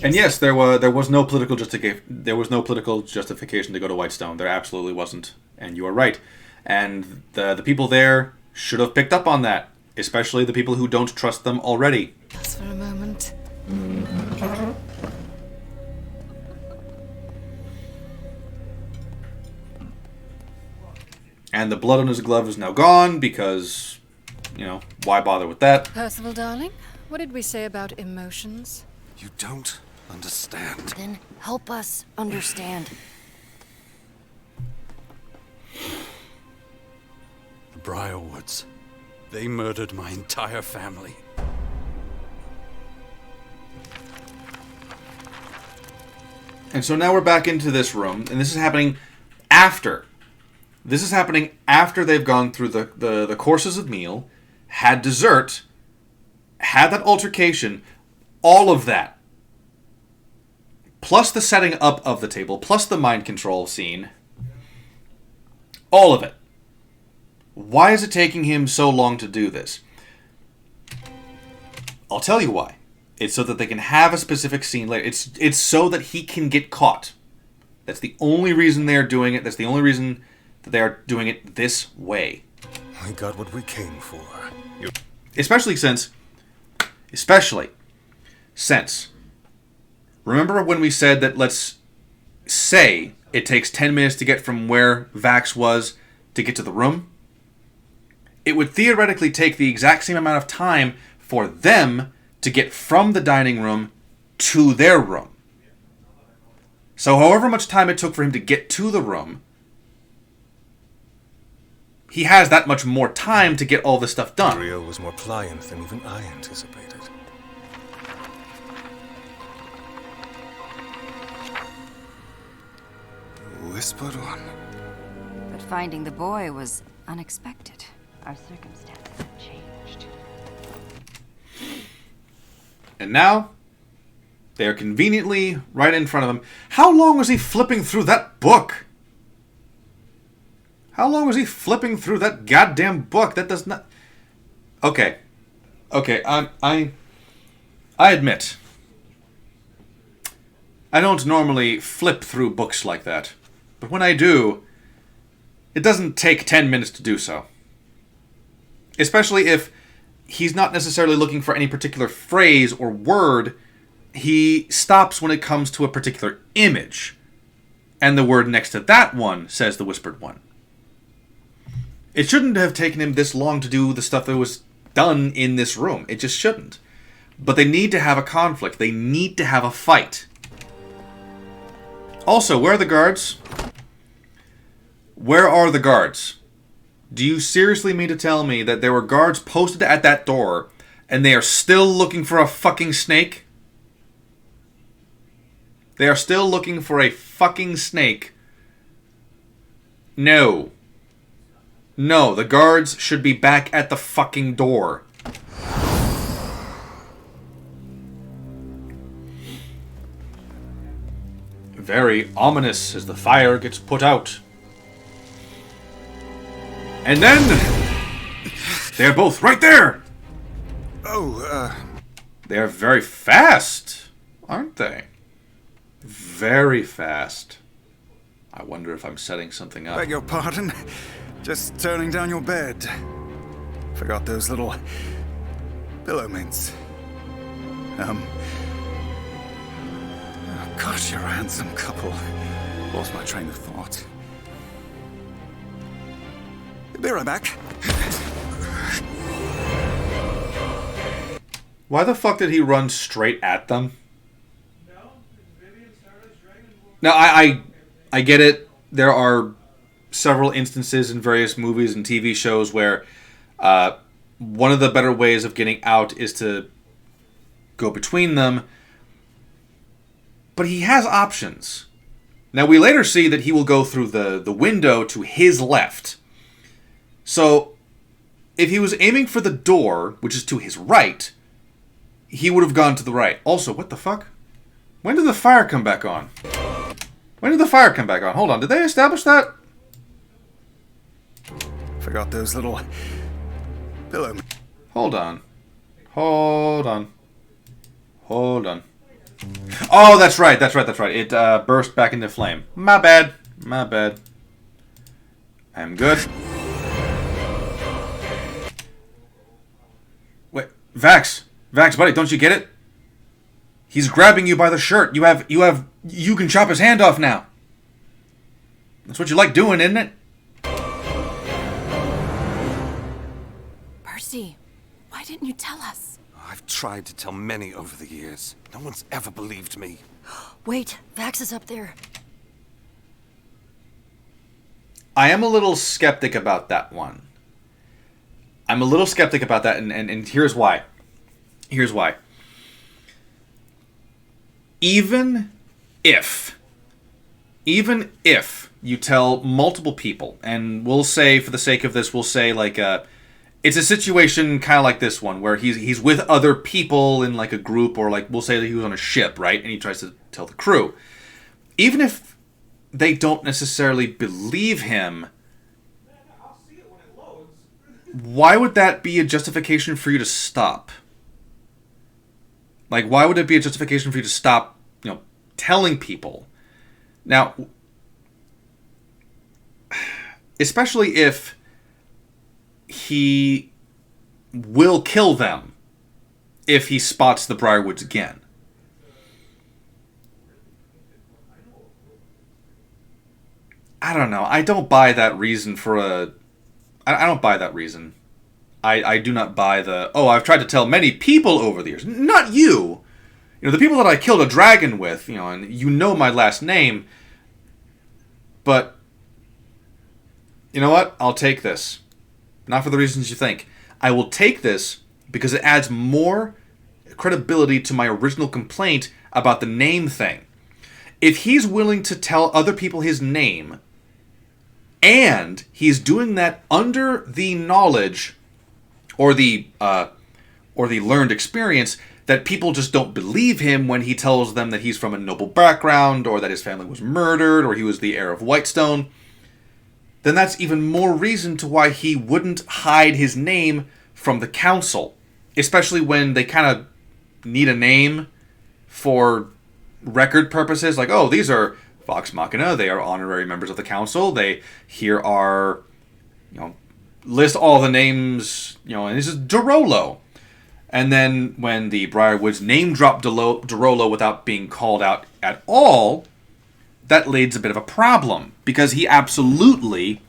And yes, there was no political justification to go to Whitestone. There absolutely wasn't, and you are right. And the people there should have picked up on that, especially the people who don't trust them already. Just for a moment. And the blood on his glove is now gone because, why bother with that? Percival, darling, what did we say about emotions? You don't understand. Then help us understand. The Briarwoods. They murdered my entire family. And so now we're back into this room, and this is happening after. This is happening after they've gone through the courses of meal, had dessert, had that altercation, all of that. Plus the setting up of the table, plus the mind control scene. All of it. Why is it taking him so long to do this? I'll tell you why. It's so that they can have a specific scene later. It's so that he can get caught. That's the only reason they're doing it. That's the only reason that they are doing it this way. We got what we came for. Especially since... Remember when we said that, let's say it takes 10 minutes to get from where Vax was to get to the room? It would theoretically take the exact same amount of time for them to get from the dining room to their room. So however much time it took for him to get to the room, he has that much more time to get all this stuff done. Rio was more pliant than even I anticipated. Whispered one. But finding the boy was unexpected. Our circumstances have changed. And now, they are conveniently right in front of him. How long was he flipping through that book? How long was he flipping through that goddamn book? That does not... Okay. I admit. I don't normally flip through books like that. But when I do, it doesn't take 10 minutes to do so. Especially if he's not necessarily looking for any particular phrase or word. He stops when it comes to a particular image. And the word next to that one says the whispered one. It shouldn't have taken him this long to do the stuff that was done in this room. It just shouldn't. But they need to have a conflict. They need to have a fight. Also, where are the guards? Where are the guards? Do you seriously mean to tell me that there were guards posted at that door and they are still looking for a fucking snake? They are still looking for a fucking snake. No. No, the guards should be back at the fucking door. Very ominous as the fire gets put out. And then... they're both right there! They're very fast, aren't they? Very fast. I wonder if I'm setting something up. Beg your pardon. Just turning down your bed. Forgot those little pillow mints. Oh, gosh, you're a handsome couple. Lost my train of thought. Be right back. Why the fuck did he run straight at them? Now, I get it. There are several instances in various movies and TV shows where one of the better ways of getting out is to go between them. But he has options. Now, we later see that he will go through the window to his left. So, if he was aiming for the door, which is to his right, he would have gone to the right. Also, what the fuck? When did the fire come back on? When did the fire come back on? Hold on, did they establish that? Forgot those little pillow. Hold on. Hold on. Hold on. Oh, that's right. It burst back into flame. My bad. I'm good. Wait, Vax, buddy, don't you get it? He's grabbing you by the shirt. You can chop his hand off now. That's what you like doing, isn't it? didn't you tell us? I've tried to tell many over the years. No one's ever believed me. Wait, Vax is up there. I am a little skeptic about that one. I'm a little skeptic about that, and here's why. Here's why. Even if you tell multiple people, and we'll say, for the sake of this, we'll say like it's a situation kind of like this one, where he's with other people in like a group, or like we'll say that he was on a ship, right? And he tries to tell the crew. Even if they don't necessarily believe him, why would that be a justification for you to stop? Like, why would it be a justification for you to stop, telling people? Now, especially if he will kill them if he spots the Briarwoods again. I don't know. I don't buy that reason for a... I don't buy that reason. I do not buy the, I've tried to tell many people over the years. Not you. The people that I killed a dragon with, and you know my last name. But, you know what? I'll take this. Not for the reasons you think. I will take this because it adds more credibility to my original complaint about the name thing. If he's willing to tell other people his name, and he's doing that under the knowledge or the learned experience that people just don't believe him when he tells them that he's from a noble background, or that his family was murdered, or he was the heir of Whitestone, then that's even more reason to why he wouldn't hide his name from the council. Especially when they kind of need a name for record purposes. Like, these are Vox Machina, they are honorary members of the council. They here are, list all the names, and this is Durolo. And then when the Briarwoods name drop Durolo without being called out at all, that leads a bit of a problem, because he absolutely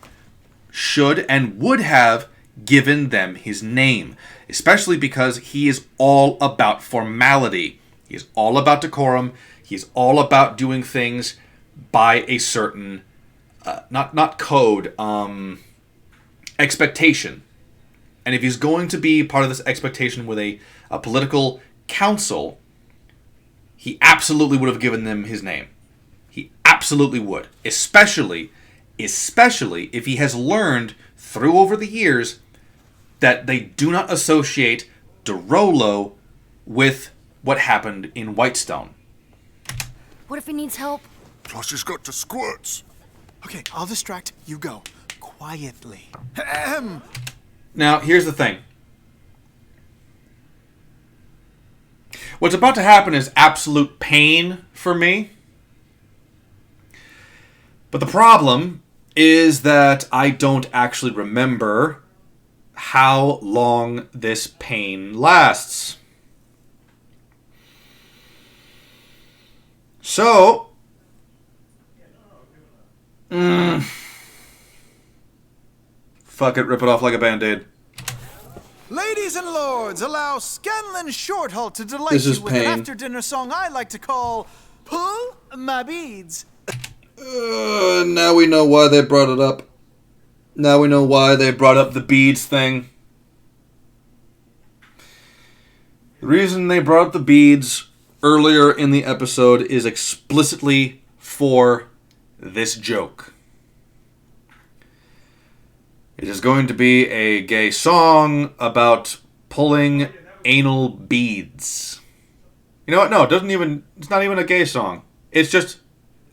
should and would have given them his name, especially because he is all about formality. He is all about decorum. He is all about doing things by a certain, not code, expectation. And if he's going to be part of this expectation with a political council, he absolutely would have given them his name. He absolutely would. Especially if he has learned through over the years that they do not associate Durolo with what happened in Whitestone. What if he needs help? Plus he's got the squirts. Okay, I'll distract. You go. Quietly. Now, here's the thing. What's about to happen is absolute pain for me. But the problem is that I don't actually remember how long this pain lasts. So, fuck it, rip it off like a band-aid. Ladies and lords, allow Scanlan Shorthalt to delight This is you with pain. an after-dinner song I like to call Pull My Beads. Now we know why they brought it up. Now we know why they brought up the beads thing. The reason they brought up the beads earlier in the episode is explicitly for this joke. It is going to be a gay song about pulling anal beads. You know what? No, it's not even a gay song. It's just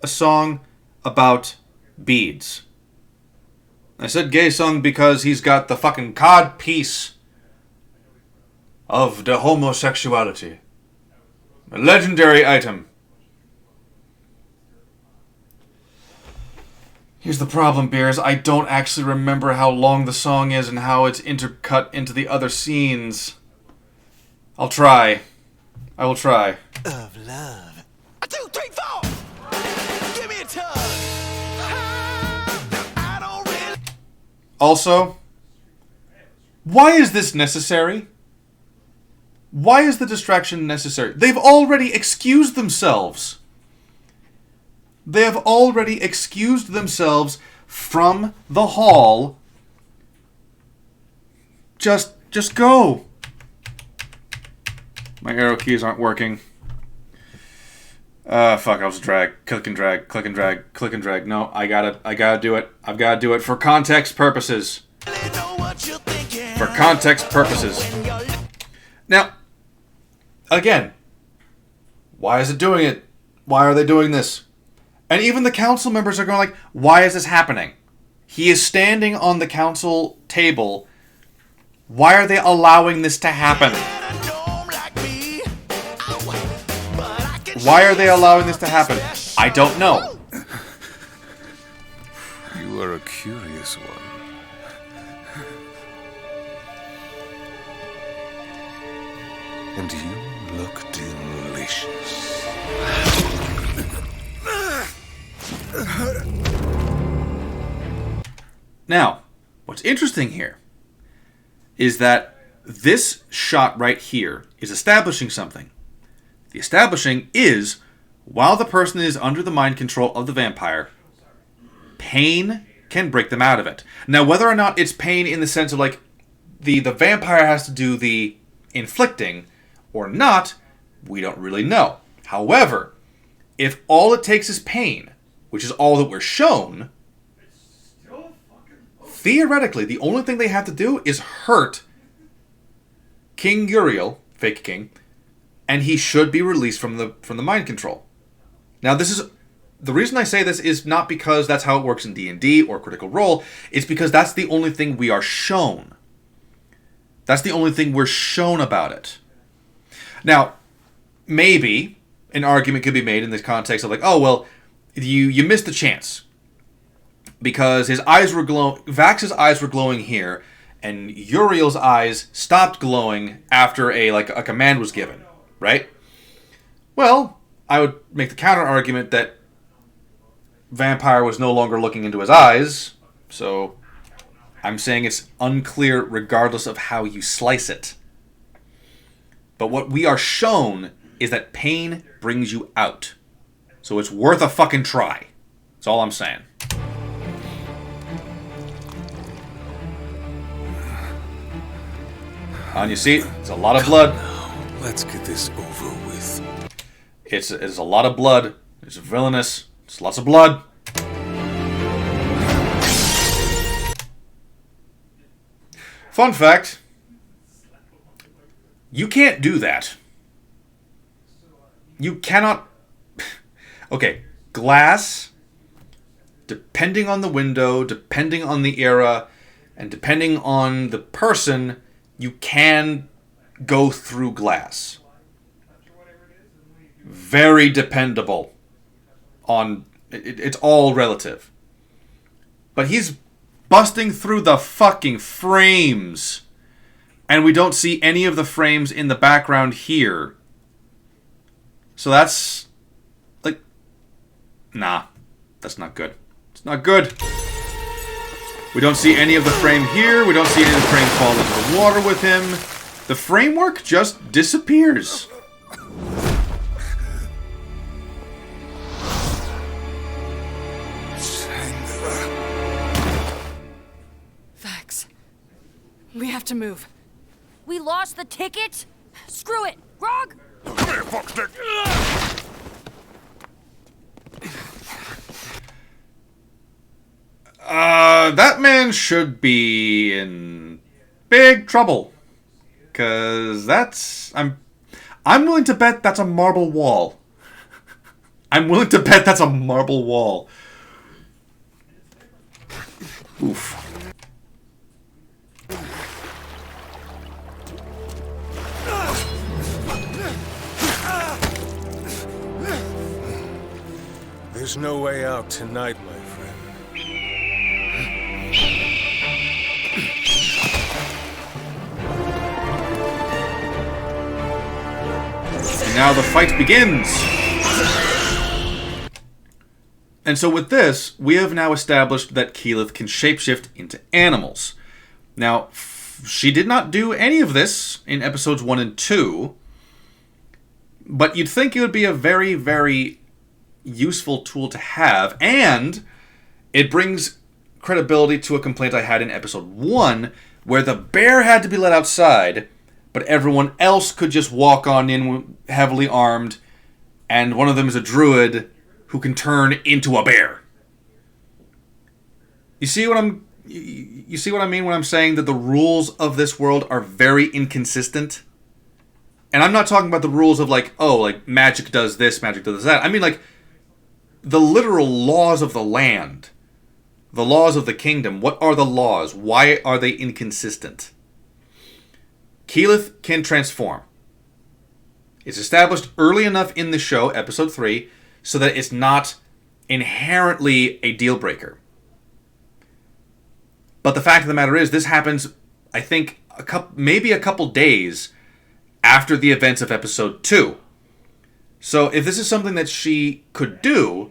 a song about beads. I said gay song because he's got the fucking cod piece of the homosexuality. A legendary item. Here's the problem, Beers. I don't actually remember how long the song is and how it's intercut into the other scenes. I'll try. I will try. Of love. 1, 2, 3, 4! Give me a tug! I don't really... Also, why is this necessary? Why is the distraction necessary? They've already excused themselves. They have already excused themselves from the hall. Just go. My arrow keys aren't working. Fuck, I was drag. Click and drag, click and drag, click and drag. No, I gotta do it. I've gotta do it for context purposes. For context purposes. Now, again, why is it doing it? Why are they doing this? And even the council members are going like, why is this happening? He is standing on the council table. Why are they allowing this to happen? Why are they allowing this to happen? I don't know. You are a curious one. And you look delicious. Now, what's interesting here is that this shot right here is establishing something. The establishing is, while the person is under the mind control of the vampire, pain can break them out of it. Now, whether or not it's pain in the sense of like the vampire has to do the inflicting or not, we don't really know. However, if all it takes is pain, which is all that we're shown, theoretically, the only thing they have to do is hurt King Uriel, fake king, and he should be released from the mind control. Now, this is the reason I say this is not because that's how it works in D&D or Critical Role. It's because that's the only thing we are shown. That's the only thing we're shown about it. Now, maybe an argument could be made in this context of like, oh well, you missed the chance because his eyes were glowing. Vax's eyes were glowing here, and Uriel's eyes stopped glowing after a command was given. Right? Well, I would make the counter argument that Vampire was no longer looking into his eyes, so I'm saying it's unclear regardless of how you slice it. But what we are shown is that pain brings you out. So it's worth a fucking try. That's all I'm saying. On your seat, it's a lot of blood. Let's get this over with. It's a lot of blood. It's villainous. It's lots of blood. Fun fact. You can't do that. You cannot... Okay, glass, depending on the window, depending on the era, and depending on the person, you can go through glass. Very dependable on... It's all relative. But he's busting through the fucking frames. And we don't see any of the frames in the background here. So that's... like... Nah. That's not good. It's not good. We don't see any of the frame here. We don't see any of the frame fall into the water with him. The framework just disappears. Vax, we have to move. We lost the ticket? Screw it! Grog! Come here, Foxdick! That man should be in big trouble. 'Cause that's... I'm willing to bet that's a marble wall. I'm willing to bet that's a marble wall. Oof. There's no way out tonight, my friend. And now the fight begins. And so with this, we have now established that Keyleth can shapeshift into animals. Now, she did not do any of this in episodes 1 and 2, but you'd think it would be a very, very useful tool to have, and it brings credibility to a complaint I had in episode 1, where the bear had to be let outside, but everyone else could just walk on in heavily armed, and one of them is a druid who can turn into a bear. You see what I mean when I'm saying that the rules of this world are very inconsistent? And I'm not talking about the rules of like, oh, like magic does this, magic does that. I mean like the literal laws of the land. The laws of the kingdom. What are the laws? Why are they inconsistent? Keyleth can transform. It's established early enough in the show, episode 3, so that it's not inherently a deal breaker. But the fact of the matter is, this happens, I think, maybe a couple days after the events of episode 2. So if this is something that she could do,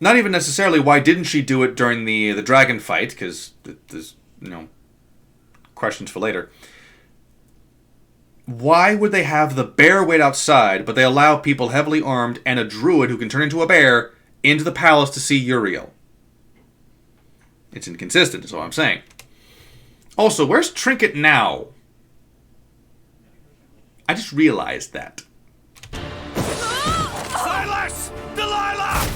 not even necessarily why didn't she do it during the dragon fight, because there's, questions for later. Why would they have the bear wait outside, but they allow people heavily armed and a druid who can turn into a bear into the palace to see Uriel? It's inconsistent, is all I'm saying. Also, where's Trinket now? I just realized that. Silas! Delilah!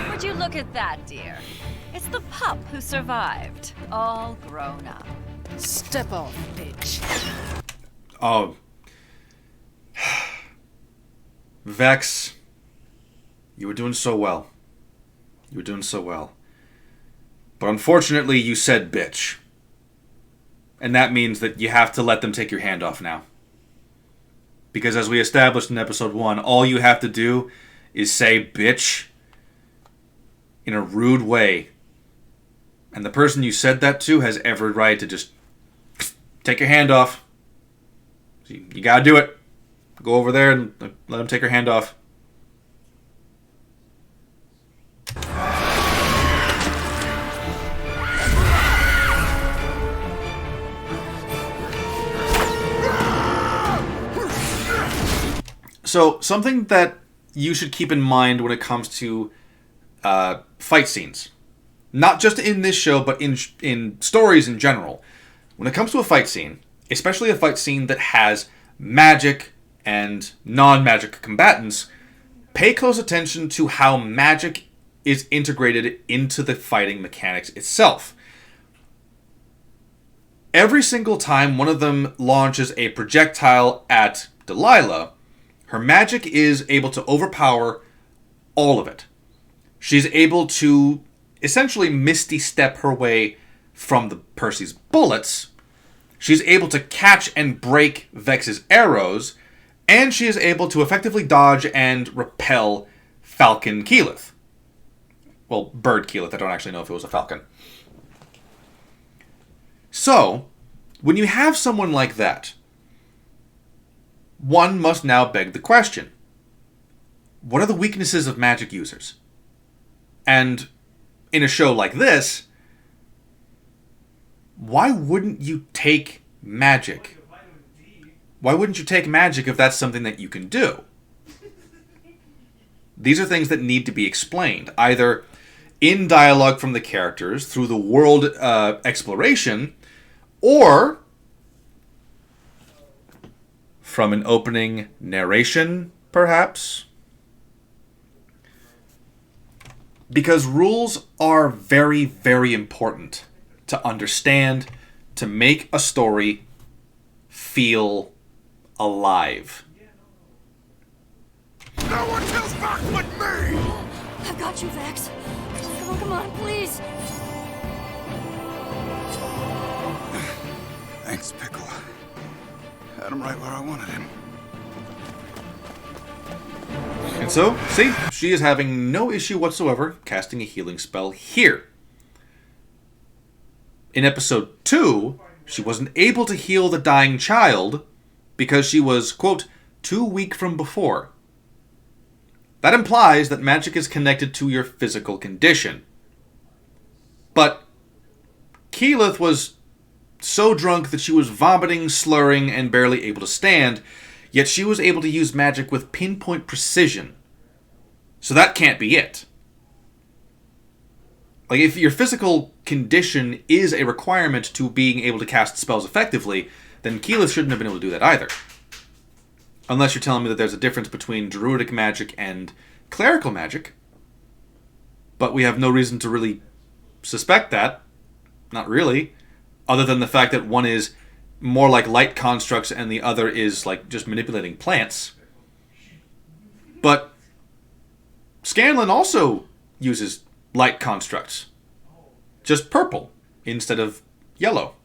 Would you look at that, dear? It's the pup who survived, all grown up. Step off, bitch. Oh. Vex, you were doing so well. You were doing so well. But unfortunately, you said bitch. And that means that you have to let them take your hand off now. Because as we established in episode 1, all you have to do is say bitch in a rude way. And the person you said that to has every right to just take your hand off. You gotta do it. Go over there and let them take your hand off. So, something that you should keep in mind when it comes to fight scenes. Not just in this show, but in stories in general. When it comes to a fight scene, especially a fight scene that has magic and non-magic combatants, pay close attention to how magic is integrated into the fighting mechanics itself. Every single time one of them launches a projectile at Delilah, her magic is able to overpower all of it. She's able to essentially Misty Step her way from the Percy's bullets. She's able to catch and break Vex's arrows, and she is able to effectively dodge and repel Falcon Keyleth. Well, Bird Keyleth. I don't actually know if it was a falcon. So, when you have someone like that, one must now beg the question. What are the weaknesses of magic users? And in a show like this, why wouldn't you take magic? Why wouldn't you take magic if that's something that you can do? These are things that need to be explained, either in dialogue from the characters, through the world exploration, or from an opening narration, perhaps? Because rules are very, very important to understand, to make a story feel alive. No one kills back but me! I've got you, Vex. Come on, please. Thanks, Pickle. Had him right where I wanted him. And so, see, she is having no issue whatsoever casting a healing spell here. In episode 2, she wasn't able to heal the dying child because she was, quote, too weak from before. That implies that magic is connected to your physical condition. But Keyleth was so drunk that she was vomiting, slurring, and barely able to stand, yet she was able to use magic with pinpoint precision. So that can't be it. Like, if your physical condition is a requirement to being able to cast spells effectively, then Keyleth shouldn't have been able to do that either. Unless you're telling me that there's a difference between druidic magic and clerical magic. But we have no reason to really suspect that. Not really. Other than the fact that one is more like light constructs and the other is like just manipulating plants. But Scanlan also uses light constructs. Just purple instead of yellow.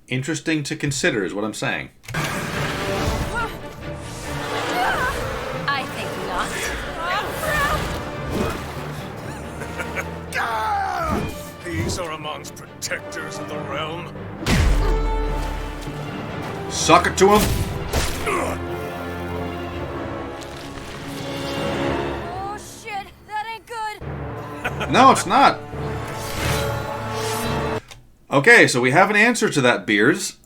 Interesting to consider is what I'm saying. I think not. These are amongst protectors of the realm. Suck it to him. Oh shit, that ain't good. No, it's not. Okay, so we have an answer to that, Beers.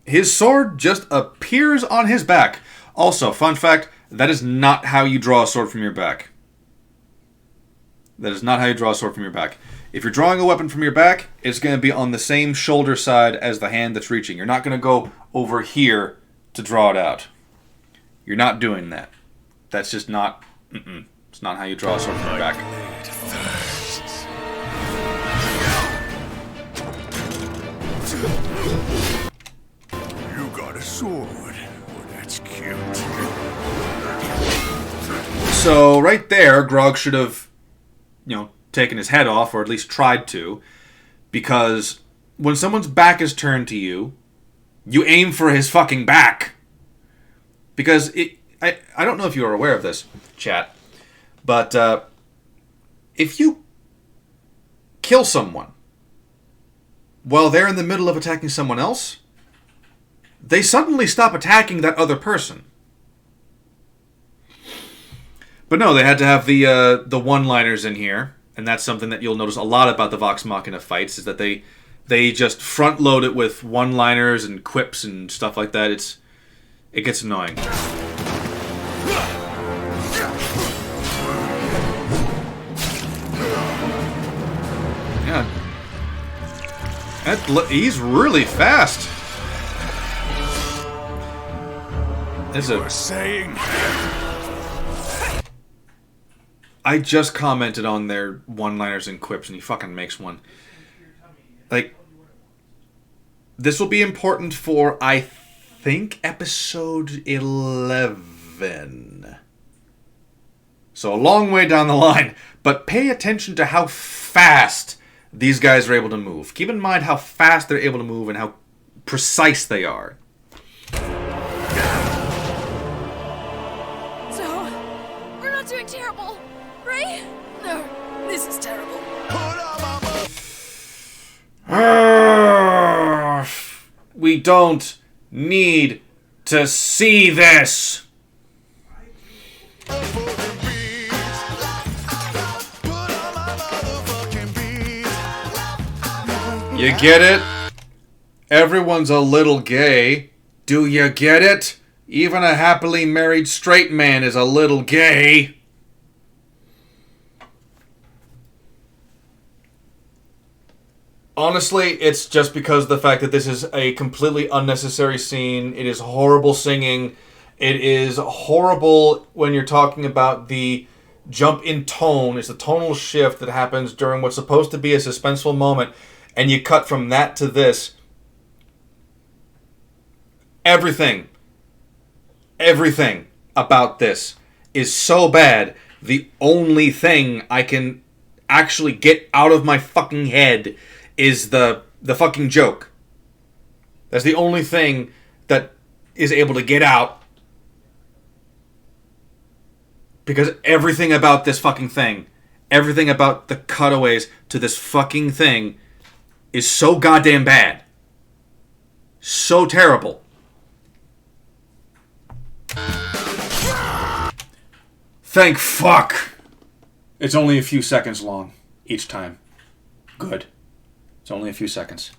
His sword just appears on his back. Also, fun fact, that is not how you draw a sword from your back. That is not how you draw a sword from your back. If you're drawing a weapon from your back, it's going to be on the same shoulder side as the hand that's reaching. You're not going to go over here to draw it out. You're not doing that. That's just not... It's not how you draw a sword from your back. You got a sword. Well, that's cute. So, right there, Grog should have, taken his head off, or at least tried to. Because when someone's back is turned to you, you aim for his fucking back. Because I don't know if you are aware of this, chat, but if you kill someone while they're in the middle of attacking someone else, they suddenly stop attacking that other person. But no, they had to have the one-liners in here, and that's something that you'll notice a lot about the Vox Machina fights, is that they just front-load it with one-liners and quips and stuff like that. It gets annoying. Yeah. He's really fast. Saying. I just commented on their one-liners and quips, and he fucking makes one. Like, this will be important for, I think, episode 11. So a long way down the line. But pay attention to how fast these guys are able to move. Keep in mind how fast they're able to move and how precise they are. So, we're not doing terrible, right? No, this is terrible. We don't need to see this. You get it? Everyone's a little gay. Do you get it? Even a happily married straight man is a little gay. Honestly, it's just because of the fact that this is a completely unnecessary scene. It is horrible singing. It is horrible when you're talking about the jump in tone. It's a tonal shift that happens during what's supposed to be a suspenseful moment, and you cut from that to this. Everything about this is so bad. The only thing I can actually get out of my fucking head is the fucking joke. That's the only thing that is able to get out. Because everything about this fucking thing, everything about the cutaways to this fucking thing is so goddamn bad. So terrible. Thank fuck. It's only a few seconds long each time. Good. It's only a few seconds.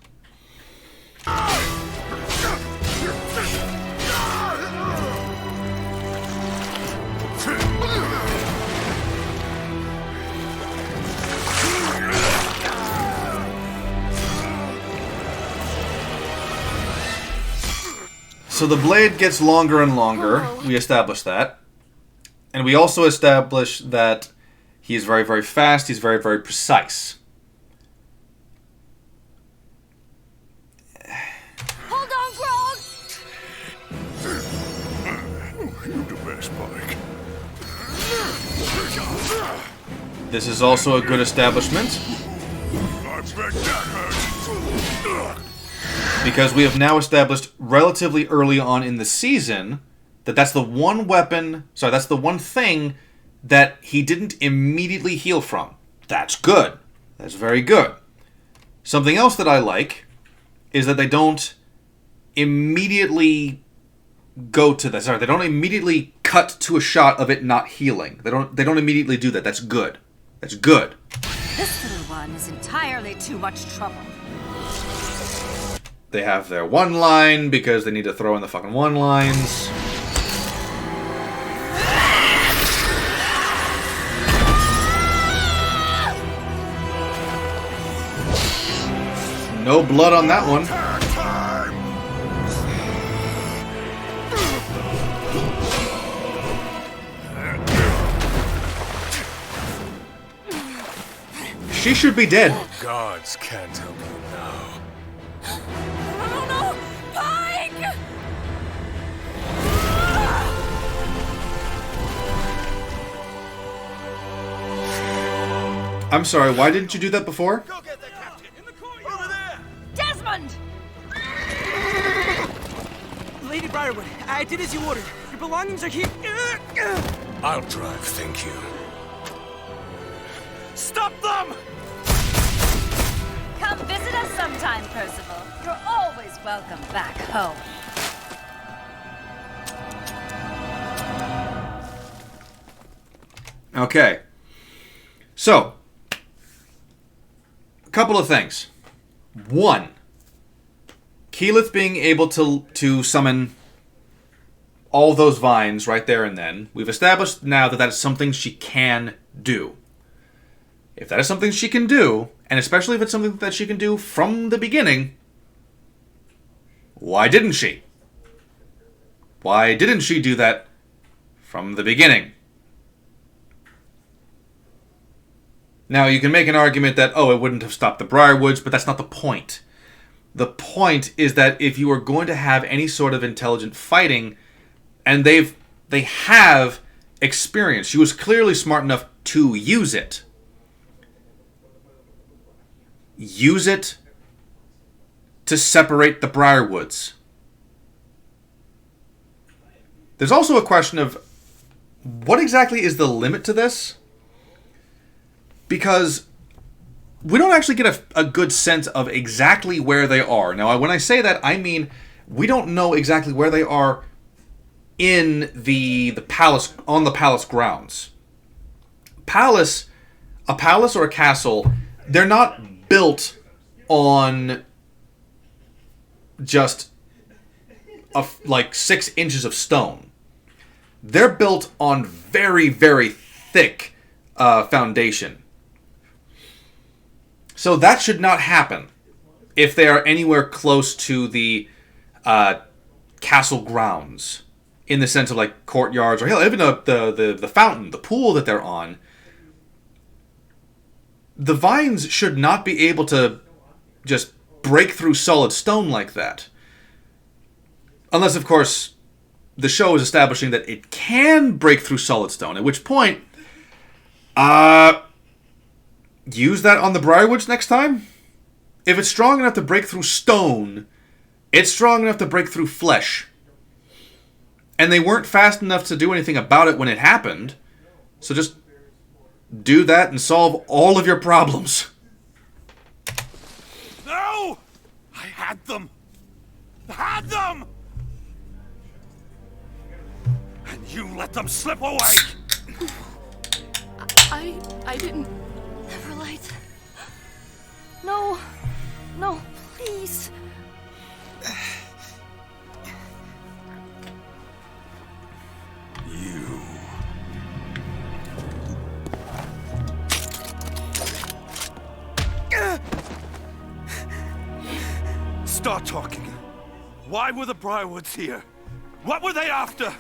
So the blade gets longer and longer. We established that. And we also established that he is very, very fast. He's very, very precise. Hold on, Grog! You the best, Mike. This is also a good establishment. I bet that hurts. Because we have now established relatively early on in the season that that's the one weapon, sorry, that's the one thing that he didn't immediately heal from. That's good. That's very good. Something else that I like is that they don't immediately go to that. Sorry, they don't immediately cut to a shot of it not healing. They don't immediately do that. That's good. That's good. This little one is entirely too much trouble. They have their one line because they need to throw in the fucking one lines. No blood on that one. She should be dead. Gods can't help you now. No! Pike! I'm sorry, why didn't you do that before? Desmond! Lady Briarwood, I did as you ordered. Your belongings are here. I'll drive, thank you. Stop them! Come visit us sometime, Percival. You're always welcome back home. Okay. So, a couple of things. One, Keyleth being able to summon all those vines right there and then. We've established now that that is something she can do. If that is something she can do, and especially if it's something that she can do from the beginning, why didn't she? Why didn't she do that from the beginning? Now, you can make an argument that, oh, it wouldn't have stopped the Briarwoods, but that's not the point. The point is that if you are going to have any sort of intelligent fighting, and they have experience, she was clearly smart enough to use it. Use it to separate the Briarwoods. There's also a question of what exactly is the limit to this? Because we don't actually get a good sense of exactly where they are. Now, when I say that, I mean we don't know exactly where they are in the palace, on the palace grounds. A palace or a castle, they're not built on just like 6 inches of stone. They're built on very, very thick foundation. So that should not happen if they are anywhere close to the castle grounds, in the sense of like courtyards, or hell, even the fountain, the pool that they're on. The vines should not be able to just break through solid stone like that. Unless, of course, the show is establishing that it can break through solid stone, at which point, use that on the Briarwoods next time? If it's strong enough to break through stone, it's strong enough to break through flesh. And they weren't fast enough to do anything about it when it happened. So just do that and solve all of your problems. No! I had them! Had them! And you let them slip away! I didn't... Neverlight. No. No, please. You. Start talking. Why were the Briarwoods here? What were they after?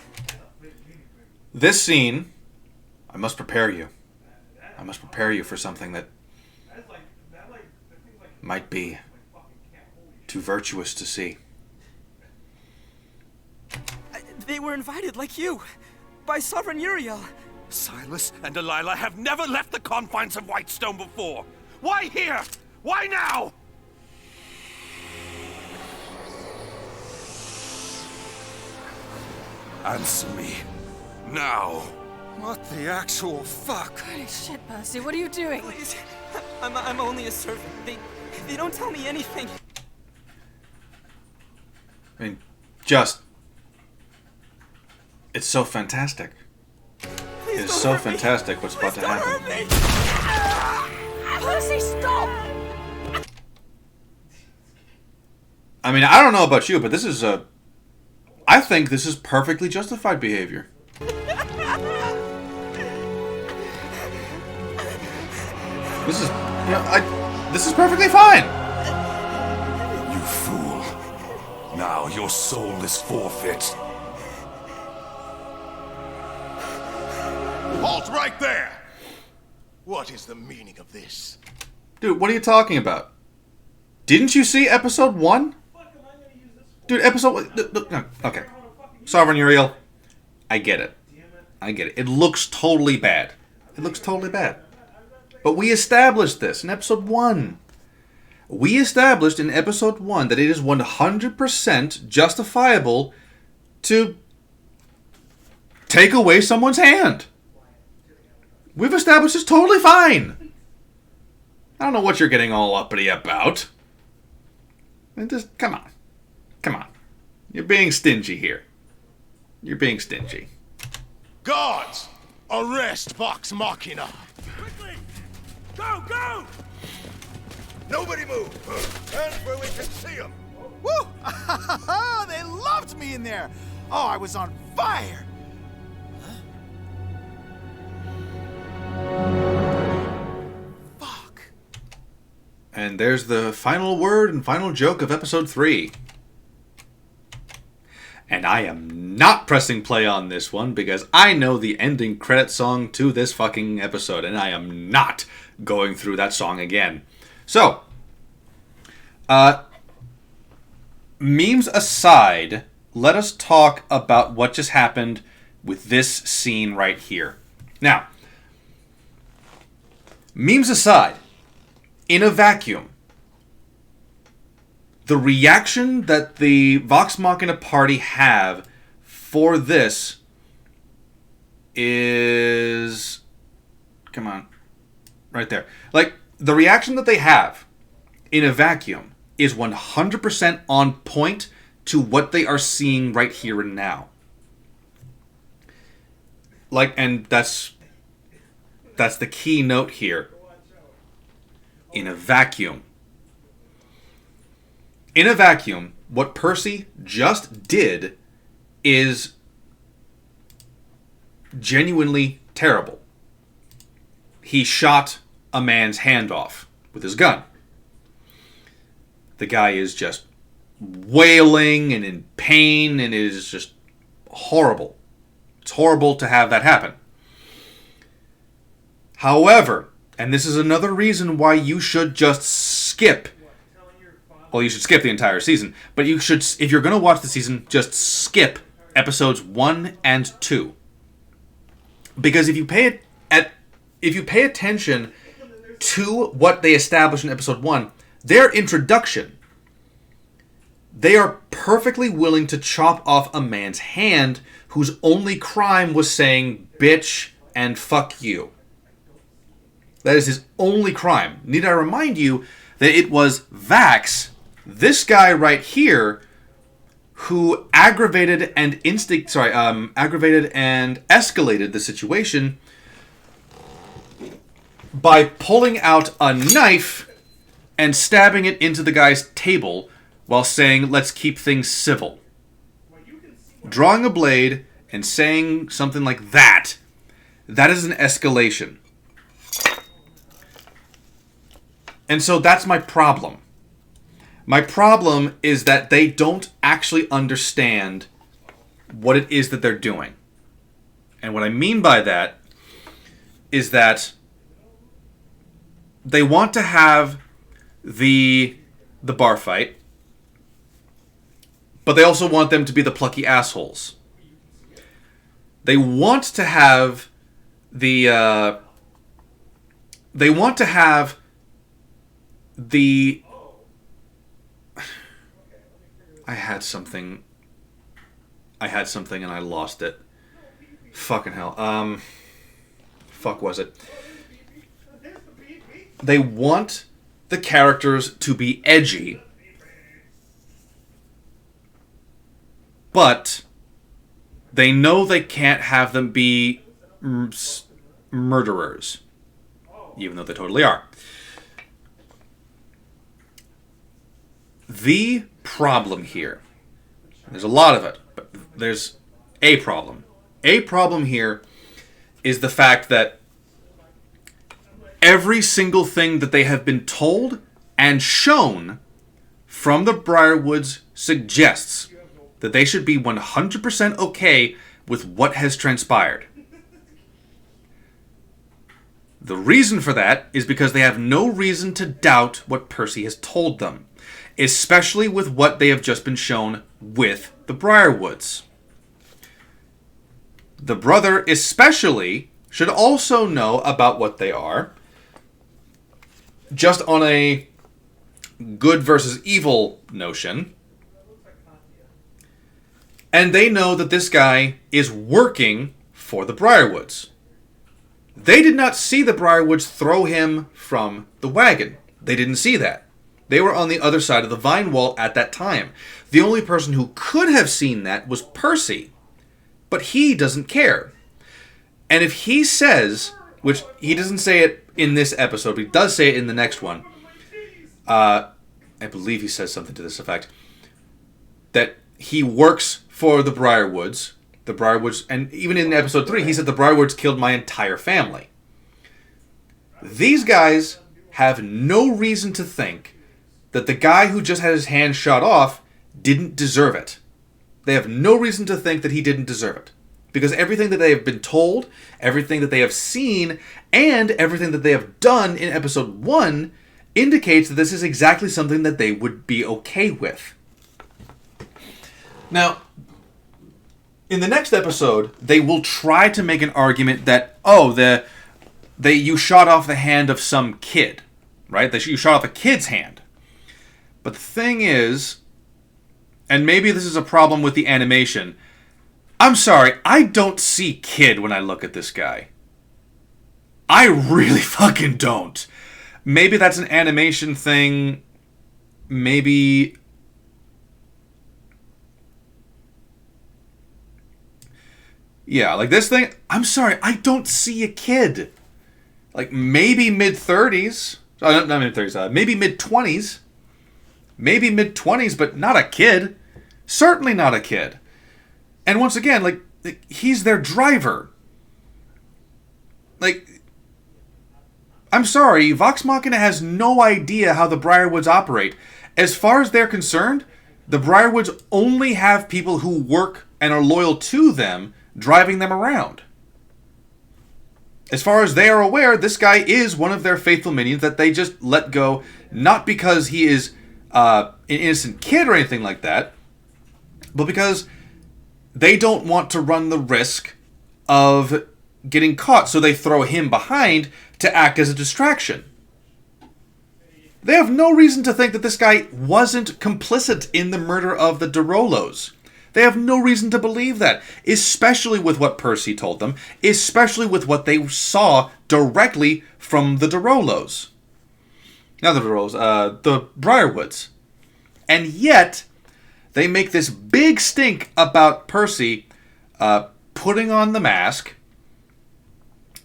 This scene, I must prepare you. I must prepare you for something that might be too virtuous to see. They were invited like you, by Sovereign Uriel. Silas and Delilah have never left the confines of Whitestone before. Why here? Why now? Answer me. Now. What the actual fuck? Holy shit, Percy, what are you doing? Please. I'm only a servant. They don't tell me anything. I mean, just... It's so fantastic. It's so fantastic what's about to happen. Percy, stop! I mean, I don't know about you, but this is a... I think this is perfectly justified behavior. This is... You know, this is perfectly fine. You fool. Now your soul is forfeit. Halt right there! What is the meaning of this? Dude, what are you talking about? Didn't you see episode 1? Dude, no, okay. Sovereign Uriel, I get it. I get it. It looks totally bad. It looks totally bad. But we established this in episode 1. We established in episode 1 that it is 100% justifiable to take away someone's hand. We've established it's totally fine. I don't know what you're getting all uppity about. And just, come on. Come on. You're being stingy here. You're being stingy. Guards! Arrest Vox Machina! Quickly! Go, go! Nobody move! Hands where we can see them! Woo! They loved me in there! Oh, I was on fire! Fuck. And there's the final word and final joke of episode 3. And I am not pressing play on this one because I know the ending credit song to this fucking episode, and I am not going through that song again. So, memes aside, let us talk about what just happened with this scene right here. Now, memes aside, in a vacuum, the reaction that the Vox Machina party have for this is... Come on. Right there. Like, the reaction that they have in a vacuum is 100% on point to what they are seeing right here and now. Like, and that's the key note here. In a vacuum. In a vacuum, what Percy just did is genuinely terrible. He shot a man's hand off with his gun. The guy is just wailing and in pain, and it is just horrible. It's horrible to have that happen. However, and this is another reason why you should just skip. Well, you should skip the entire season, but you should, if you're going to watch the season, just skip episodes 1 and 2. Because if you pay attention to what they establish in episode 1, their introduction, they are perfectly willing to chop off a man's hand whose only crime was saying bitch and fuck you. That is his only crime. Need I remind you that it was Vax, this guy right here, who aggravated and escalated the situation by pulling out a knife and stabbing it into the guy's table while saying, "Let's keep things civil." Drawing a blade and saying something like that, that is an escalation. And so that's my problem. My problem is that they don't actually understand what it is that they're doing. And what I mean by that is that they want to have the bar fight, but they also want them to be the plucky assholes. They want to have the I had something and I lost it. Fucking hell. Fuck was it? They want the characters to be edgy, but they know they can't have them be murderers, even though they totally are. The problem here, there's a lot of it, but there's a problem. A problem here is the fact that every single thing that they have been told and shown from the Briarwoods suggests that they should be 100% okay with what has transpired. The reason for that is because they have no reason to doubt what Percy has told them, especially with what they have just been shown with the Briarwoods. The brother especially should also know about what they are, just on a good versus evil notion. And they know that this guy is working for the Briarwoods. They did not see the Briarwoods throw him from the wagon. They didn't see that. They were on the other side of the vine wall at that time. The only person who could have seen that was Percy. But he doesn't care. And if he says, which he doesn't say it in this episode, but he does say it in the next one, I believe he says something to this effect, that he works for the Briarwoods, and even in episode 3, he said the Briarwoods killed my entire family. These guys have no reason to think that the guy who just had his hand shot off didn't deserve it. They have no reason to think that he didn't deserve it. Because everything that they have been told, everything that they have seen, and everything that they have done in episode 1 indicates that this is exactly something that they would be okay with. Now, in the next episode, they will try to make an argument that, you shot off the hand of some kid, right? You shot off a kid's hand. But the thing is, and maybe this is a problem with the animation, I'm sorry, I don't see kid when I look at this guy. I really fucking don't. Maybe that's an animation thing. Maybe... Yeah, like this thing, I'm sorry, I don't see a kid. Like, maybe mid-30s. Not mid-30s, maybe mid-20s. Maybe mid-20s, but not a kid. Certainly not a kid. And once again, like, he's their driver. Like, I'm sorry, Vox Machina has no idea how the Briarwoods operate. As far as they're concerned, the Briarwoods only have people who work and are loyal to them driving them around. As far as they are aware, this guy is one of their faithful minions that they just let go, not because he is an innocent kid or anything like that, but because they don't want to run the risk of getting caught, so they throw him behind to act as a distraction. They have no reason to think that this guy wasn't complicit in the murder of the Derolos. They have no reason to believe that, especially with what Percy told them, especially with what they saw directly from the Derolos. Not the Derolos, the Briarwoods. And yet, they make this big stink about Percy putting on the mask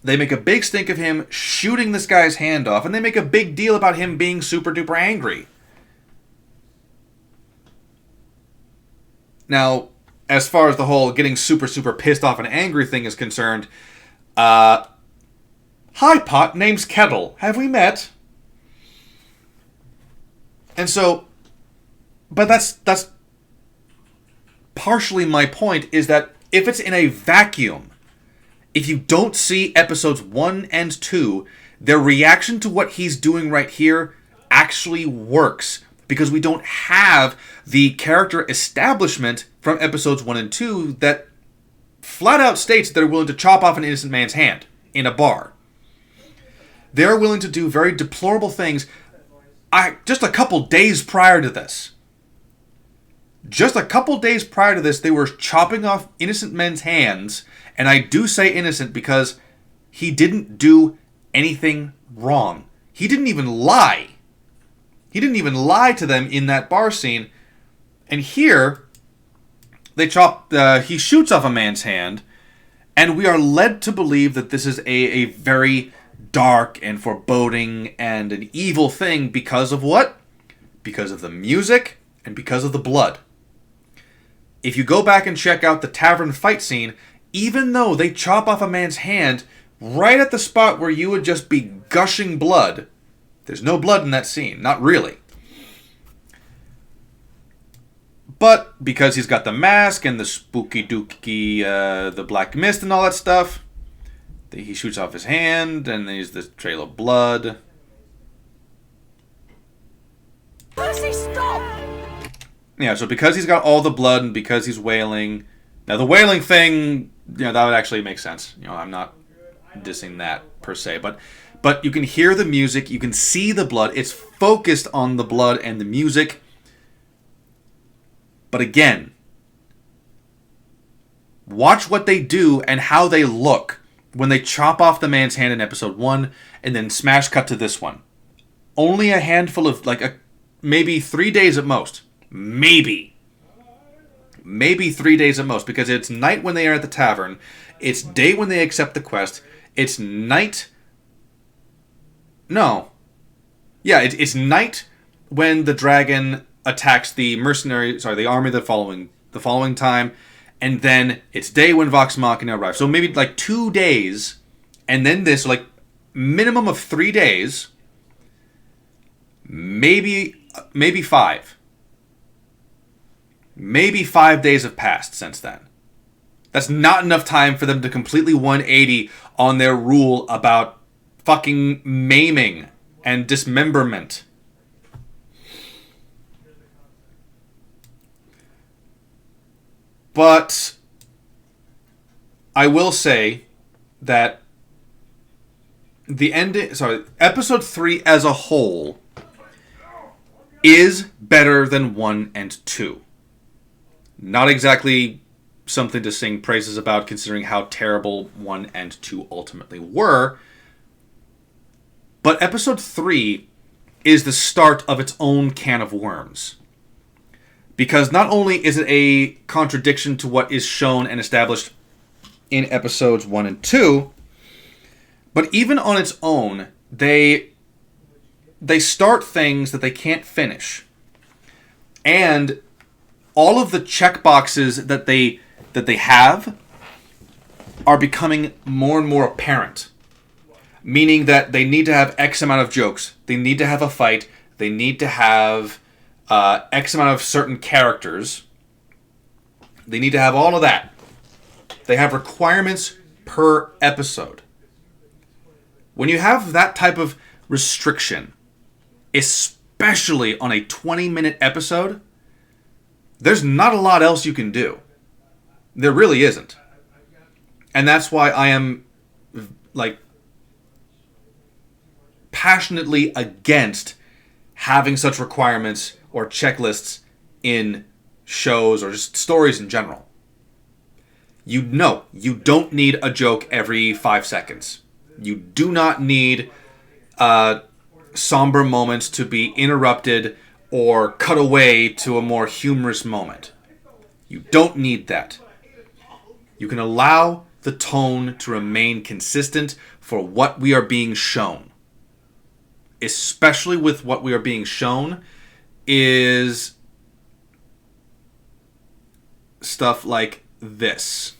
They make a big stink of him shooting this guy's hand off, and they make a big deal about him being super duper angry. Now, as far as the whole getting super super pissed off and angry thing is concerned, hi pot, name's Kettle. Have we met? And so, but that's partially my point, is that if it's in a vacuum, if you don't see episodes 1 and 2, their reaction to what he's doing right here actually works. Because we don't have the character establishment from episodes 1 and 2 that flat out states that they're willing to chop off an innocent man's hand in a bar. They're willing to do very deplorable things just a couple days prior to this. Just a couple days prior to this, they were chopping off innocent men's hands. And I do say innocent because he didn't do anything wrong. He didn't even lie. He didn't even lie to them in that bar scene. And here, he shoots off a man's hand. And we are led to believe that this is a very dark and foreboding and an evil thing because of what? Because of the music and because of the blood. If you go back and check out the tavern fight scene, even though they chop off a man's hand right at the spot where you would just be gushing blood, there's no blood in that scene. Not really. But because he's got the mask and the spooky dooky, the black mist and all that stuff, he shoots off his hand and there's this trail of blood. Percy, stop! Yeah, so because he's got all the blood and because he's wailing... Now, the wailing thing, that would actually make sense. I'm not dissing that per se. But you can hear the music, you can see the blood. It's focused on the blood and the music. But again, watch what they do and how they look when they chop off the man's hand in episode 1 and then smash cut to this one. Only a handful of, maybe 3 days at most. Maybe 3 days at most, because it's night when they are at the tavern, it's day when they accept the quest, it's night... No. Yeah, it's night when the dragon attacks the the army the following time, and then it's day when Vox Machina arrives. So maybe 2 days, and then this, minimum of 3 days, maybe 5. Maybe 5 days have passed since then. That's not enough time for them to completely 180 on their rule about fucking maiming and dismemberment. But I will say that episode 3 as a whole is better than 1 and 2. Not exactly something to sing praises about, considering how terrible 1 and 2 ultimately were. But episode 3 is the start of its own can of worms. Because not only is it a contradiction to what is shown and established in episodes 1 and 2, but even on its own, they start things that they can't finish. And all of the checkboxes that they have are becoming more and more apparent. Meaning that they need to have X amount of jokes. They need to have a fight. They need to have X amount of certain characters. They need to have all of that. They have requirements per episode. When you have that type of restriction, especially on a 20-minute episode, there's not a lot else you can do. There really isn't. And that's why I am, passionately against having such requirements or checklists in shows or just stories in general. You don't need a joke every 5 seconds. You do not need somber moments to be interrupted or cut away to a more humorous moment. You don't need that. You can allow the tone to remain consistent for what we are being shown. Especially with what we are being shown is stuff like this.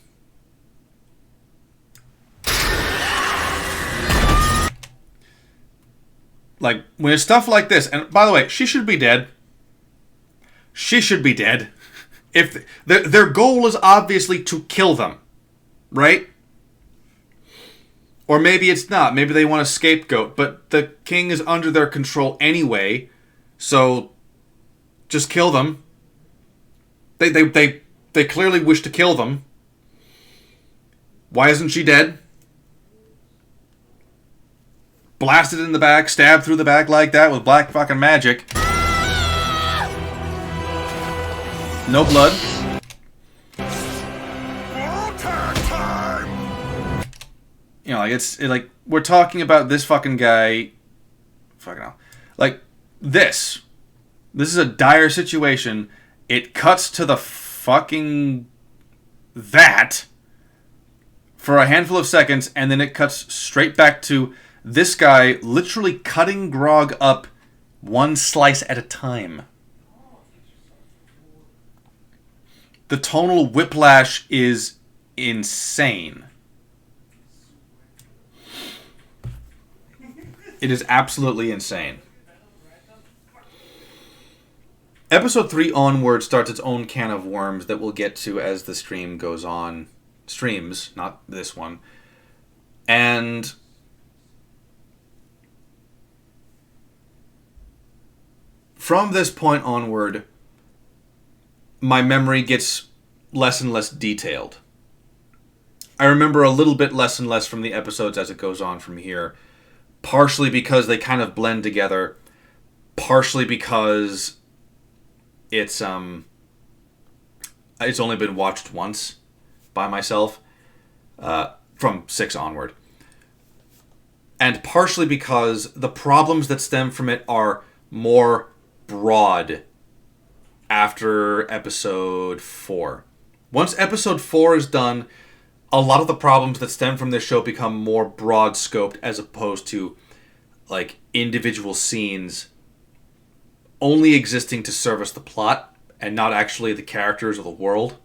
Like, when it's stuff like this, and by the way, she should be dead. She should be dead. If their goal is obviously to kill them, right? Or maybe it's not. Maybe they want a scapegoat, but the king is under their control anyway, so just kill them. They clearly wish to kill them. Why isn't she dead? Blasted in the back, stabbed through the back like that with black fucking magic. No blood. You know, like we're talking about this fucking guy. Fucking hell. Like this. This is a dire situation. It cuts to the fucking that for a handful of seconds, and then it cuts straight back to this guy literally cutting Grog up one slice at a time. The tonal whiplash is insane. It is absolutely insane. Episode 3 onward starts its own can of worms that we'll get to as the stream goes on. Streams, not this one. And from this point onward, my memory gets less and less detailed. I remember a little bit less and less from the episodes as it goes on from here. Partially because they kind of blend together. Partially because it's only been watched once by myself. From 6 onward. And partially because the problems that stem from it are more broad after episode 4. Once episode 4 is done, a lot of the problems that stem from this show become more broad scoped as opposed to like individual scenes only existing to service the plot and not actually the characters or the world.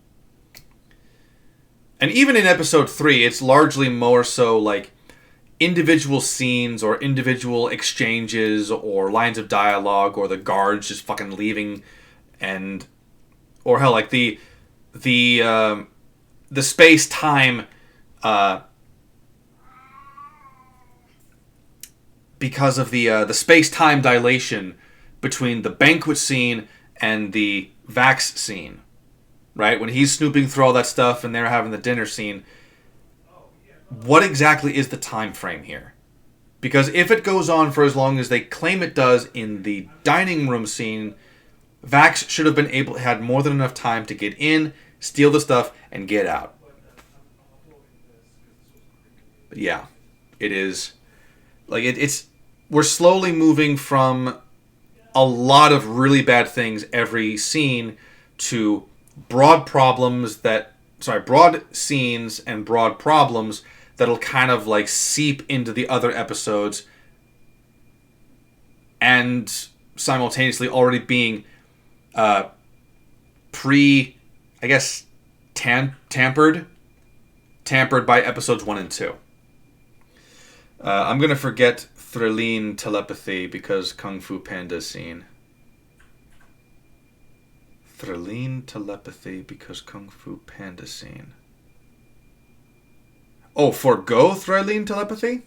And even in episode 3, it's largely more so like individual scenes or individual exchanges or lines of dialogue or the guards just fucking leaving, and or hell, like the space-time because of the space-time dilation between the banquet scene and the Vax scene, right? When he's snooping through all that stuff and they're having the dinner scene, what exactly is the time frame here? Because if it goes on for as long as they claim it does in the dining room scene, Vax should have had more than enough time to get in, steal the stuff, and get out. But yeah, it is like it's we're slowly moving from a lot of really bad things every scene to broad scenes and broad problems that'll kind of like seep into the other episodes and simultaneously already being tampered by episodes 1 and 2. I'm going to forget Thrilline telepathy because Kung Fu Panda scene. Thrilline telepathy because Kung Fu Panda scene. Oh, forgo Thrilline telepathy?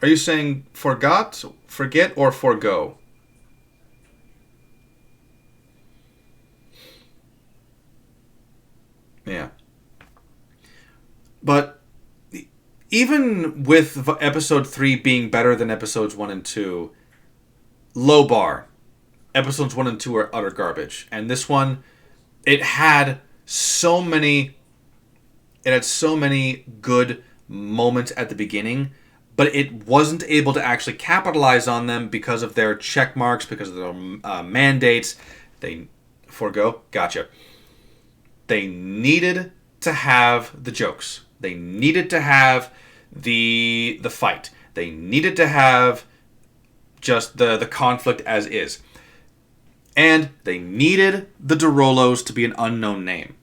Are you saying forget, or forgo? Yeah. But even with episode 3 being better than episodes 1 and 2, low bar. Episodes 1 and 2 are utter garbage. And this one, it had so many good moments at the beginning, but it wasn't able to actually capitalize on them because of their check marks, because of their mandates. They forgo. Gotcha. They needed to have the jokes. They needed to have the fight. They needed to have just the conflict as is. And they needed the Derolos to be an unknown name.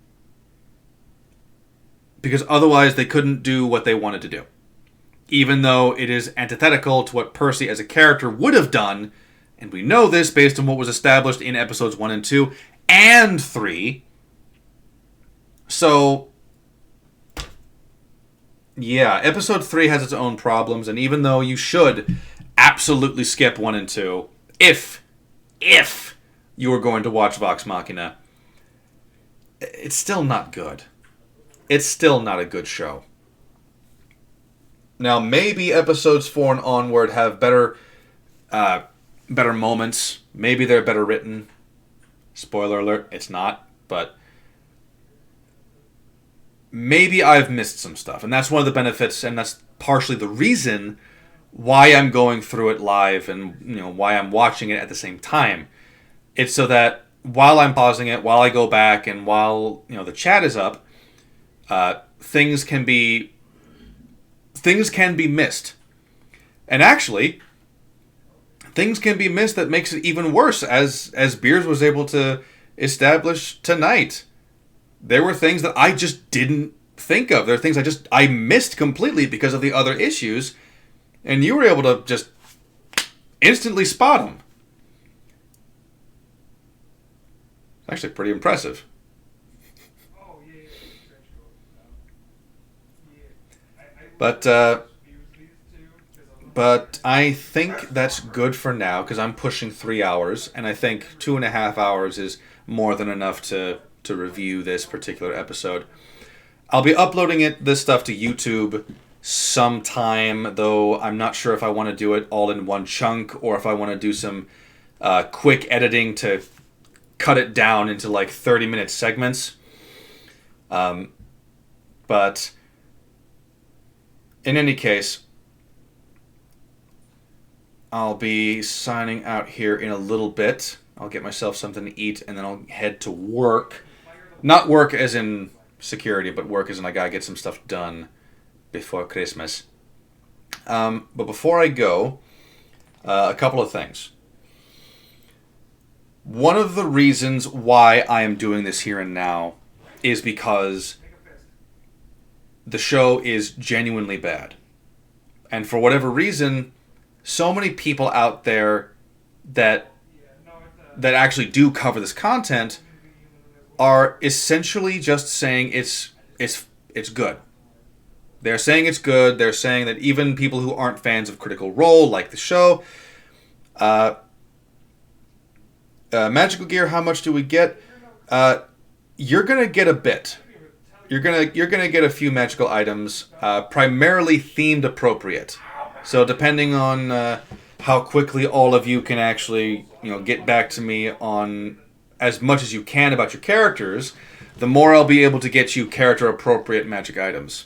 Because otherwise they couldn't do what they wanted to do. Even though it is antithetical to what Percy as a character would have done, and we know this based on what was established in episodes 1 and 2 and 3. So, yeah, episode 3 has its own problems, and even though you should absolutely skip 1 and 2, if you were going to watch Vox Machina, it's still not good. It's still not a good show. Now, maybe episodes 4 and onward have better moments. Maybe they're better written. Spoiler alert, it's not. But maybe I've missed some stuff. And that's one of the benefits, and that's partially the reason why I'm going through it live and why I'm watching it at the same time. It's so that while I'm pausing it, while I go back, and while the chat is up, things can be missed. And actually, things can be missed that makes it even worse, as Beers was able to establish tonight. There were things that I just didn't think of. There are things I missed completely because of the other issues, and you were able to just instantly spot them. Actually, pretty impressive. But I think that's good for now, because I'm pushing 3 hours, and I think 2.5 hours is more than enough to review this particular episode. I'll be uploading this stuff to YouTube sometime, though I'm not sure if I want to do it all in one chunk, or if I want to do some quick editing to cut it down into like 30-minute segments. But in any case, I'll be signing out here in a little bit. I'll get myself something to eat, and then I'll head to work. Not work as in security, but work as in I gotta get some stuff done before Christmas. But before I go, a couple of things. One of the reasons why I am doing this here and now is because the show is genuinely bad. And for whatever reason, so many people out there that actually do cover this content are essentially just saying it's good. They're saying it's good. They're saying that even people who aren't fans of Critical Role like the show. Magical Gear, how much do we get? You're gonna get a bit. You're gonna get a few magical items, primarily themed appropriate. So depending on how quickly all of you can actually get back to me on as much as you can about your characters, the more I'll be able to get you character appropriate magic items.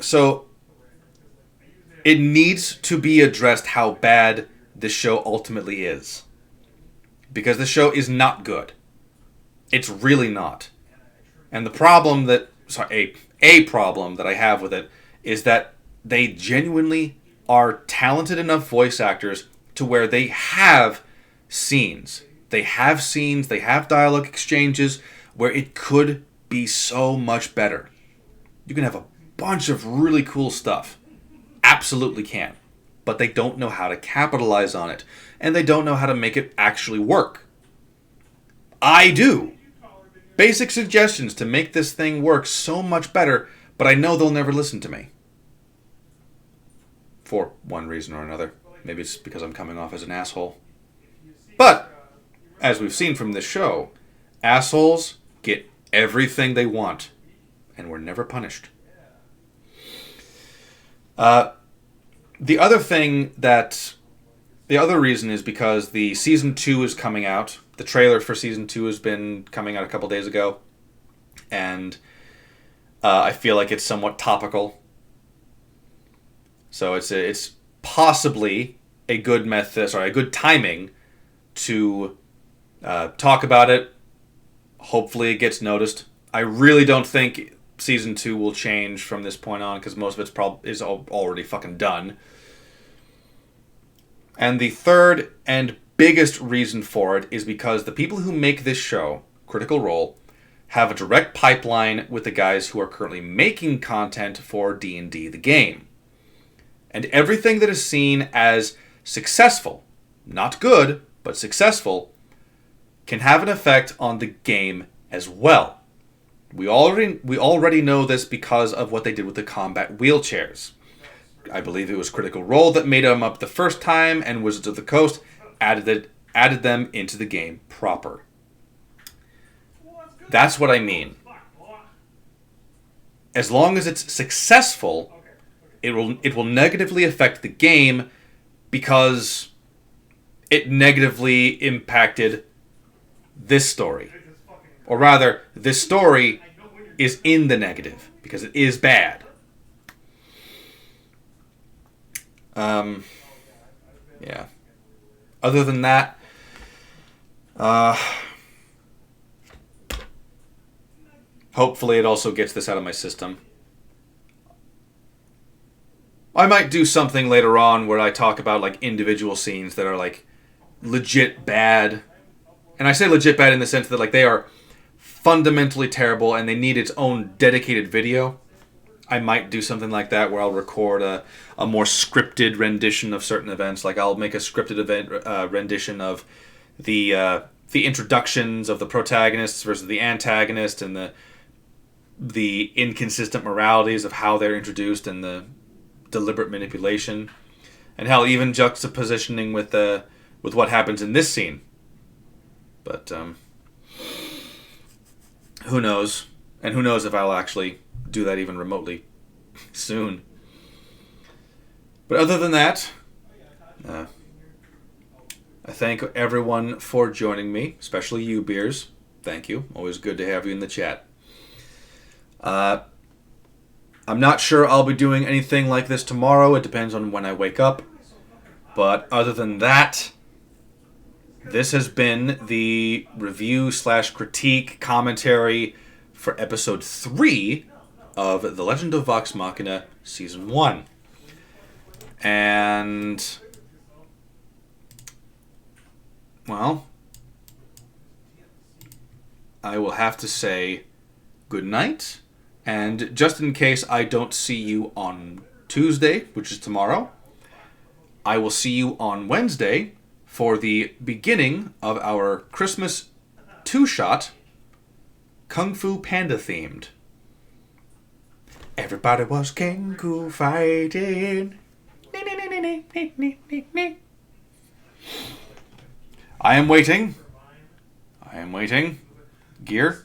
So it needs to be addressed how bad this show ultimately is. Because the show is not good. It's really not. And the problem that... a problem that I have with it is that they genuinely are talented enough voice actors to where they have scenes. They have scenes, they have dialogue exchanges where it could be so much better. You can have a bunch of really cool stuff. Absolutely can. But they don't know how to capitalize on it. And they don't know how to make it actually work. I do. Basic suggestions to make this thing work so much better, but I know they'll never listen to me. For one reason or another. Maybe it's because I'm coming off as an asshole. But, as we've seen from this show, assholes get everything they want, and we're never punished. The other reason is because the Season 2 is coming out. The trailer for Season 2 has been coming out a couple days ago. And I feel like it's somewhat topical. So it's possibly a good method, a good timing to talk about it Hopefully it gets noticed. I really don't think Season 2 will change from this point on, because most of it's is already fucking done. And the third and biggest reason for it is because the people who make this show, Critical Role, have a direct pipeline with the guys who are currently making content for D&D the game. And everything that is seen as successful, not good, but successful, can have an effect on the game as well. We already know this because of what they did with the combat wheelchairs. I believe it was Critical Role that made them up the first time, and Wizards of the Coast added them into the game proper. That's what I mean. As long as it's successful, it will negatively affect the game because it negatively impacted this story. Or rather, this story is in the negative because it is bad. Yeah. Other than that, hopefully it also gets this out of my system. I might do something later on where I talk about like individual scenes that are like legit bad. And I say legit bad in the sense that like they are fundamentally terrible and they need its own dedicated video. I might do something like that where I'll record a more scripted rendition of certain events. Like I'll make a scripted rendition of the introductions of the protagonists versus the antagonist and the inconsistent moralities of how they're introduced and the deliberate manipulation, and hell, even juxtapositioning with what happens in this scene. But who knows? And who knows if I'll actually do that even remotely soon. But other than that, I thank everyone for joining me, especially you, Beers. Thank you. Always good to have you in the chat. I'm not sure I'll be doing anything like this tomorrow. It depends on when I wake up. But other than that, this has been the review/critique commentary for episode 3 of The Legend of Vox Machina Season 1. And, well, I will have to say good night. And just in case I don't see you on Tuesday, which is tomorrow, I will see you on Wednesday for the beginning of our Christmas 2-shot, Kung Fu Panda themed. Everybody was Kenku fighting. I am waiting. Gear.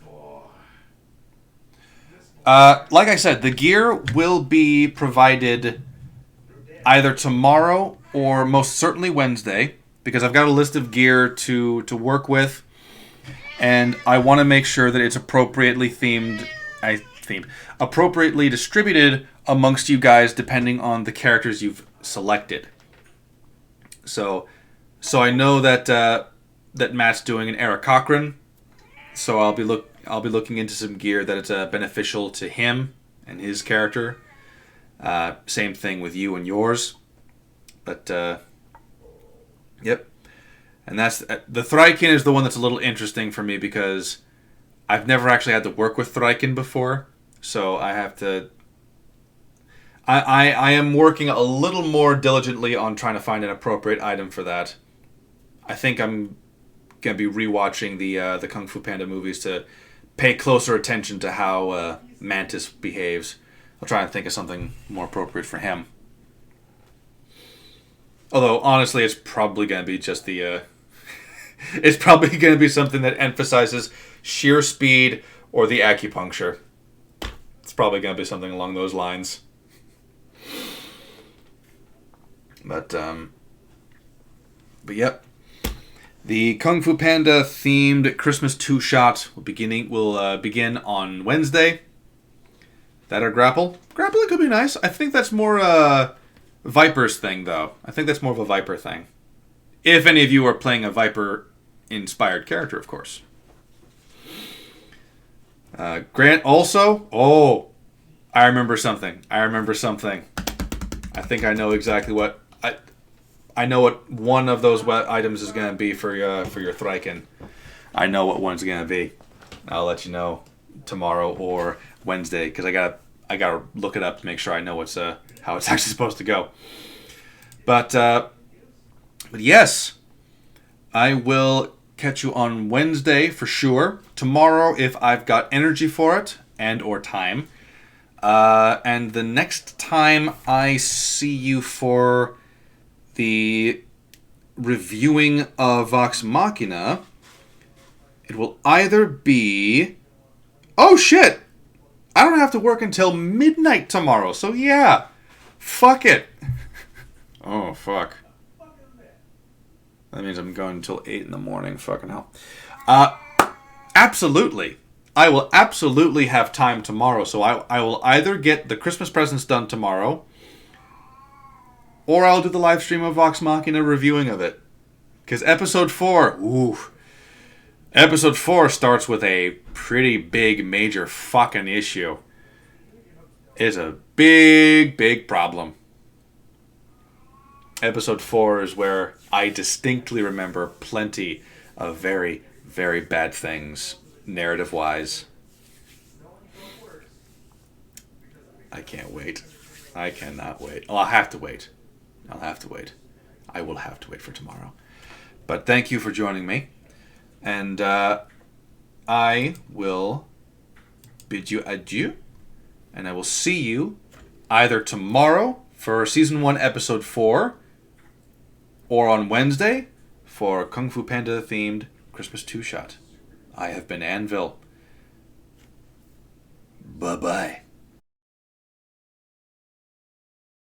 Like I said, the gear will be provided either tomorrow or most certainly Wednesday, because I've got a list of gear to work with, and I want to make sure that it's appropriately appropriately distributed amongst you guys depending on the characters you've selected. So I know that that Matt's doing an Eric Cochran, so I'll be looking into some gear that is beneficial to him and his character. Same thing with you and yours. But yep. And that's the Thrykin is the one that's a little interesting for me because I've never actually had to work with Thrykin before, so I have to. I am working a little more diligently on trying to find an appropriate item for that. I think I'm gonna be rewatching the Kung Fu Panda movies to pay closer attention to how Mantis behaves. I'll try and think of something more appropriate for him. Although honestly, it's probably gonna be just the. It's probably gonna be something that emphasizes sheer speed or the acupuncture. It's probably gonna be something along those lines. But yep. The Kung Fu Panda themed Christmas 2-shot will begin on Wednesday. That or grapple? Grappling could be nice. I think that's more Viper's thing, though. I think that's more of a Viper thing. If any of you are playing a Viper-inspired character, of course. Grant also. Oh, I remember something. I think I know exactly what I know what one of those items is gonna be for your Thryken. I know what one's gonna be. I'll let you know tomorrow or Wednesday because I gotta look it up to make sure I know how it's actually supposed to go. But yes, I will catch you on Wednesday for sure. Tomorrow, if I've got energy for it and or time. And the next time I see you for the reviewing of Vox Machina, it will either be... Oh, shit! I don't have to work until midnight tomorrow, so yeah. Fuck it. Oh, fuck. That means I'm going until 8 in the morning. Fucking hell. Absolutely. I will absolutely have time tomorrow, so I will either get the Christmas presents done tomorrow, or I'll do the live stream of Vox Machina reviewing of it. Because Episode 4, Episode 4 starts with a pretty big, major fucking issue. It's a big, big problem. Episode 4 is where I distinctly remember plenty of very, very bad things, narrative-wise. I can't wait. I cannot wait. I'll have to wait. I will have to wait for tomorrow. But thank you for joining me. And I will bid you adieu. And I will see you either tomorrow for Season 1, Episode 4, or on Wednesday for Kung Fu Panda-themed Christmas 2-shot. I have been Anvil. Bye-bye.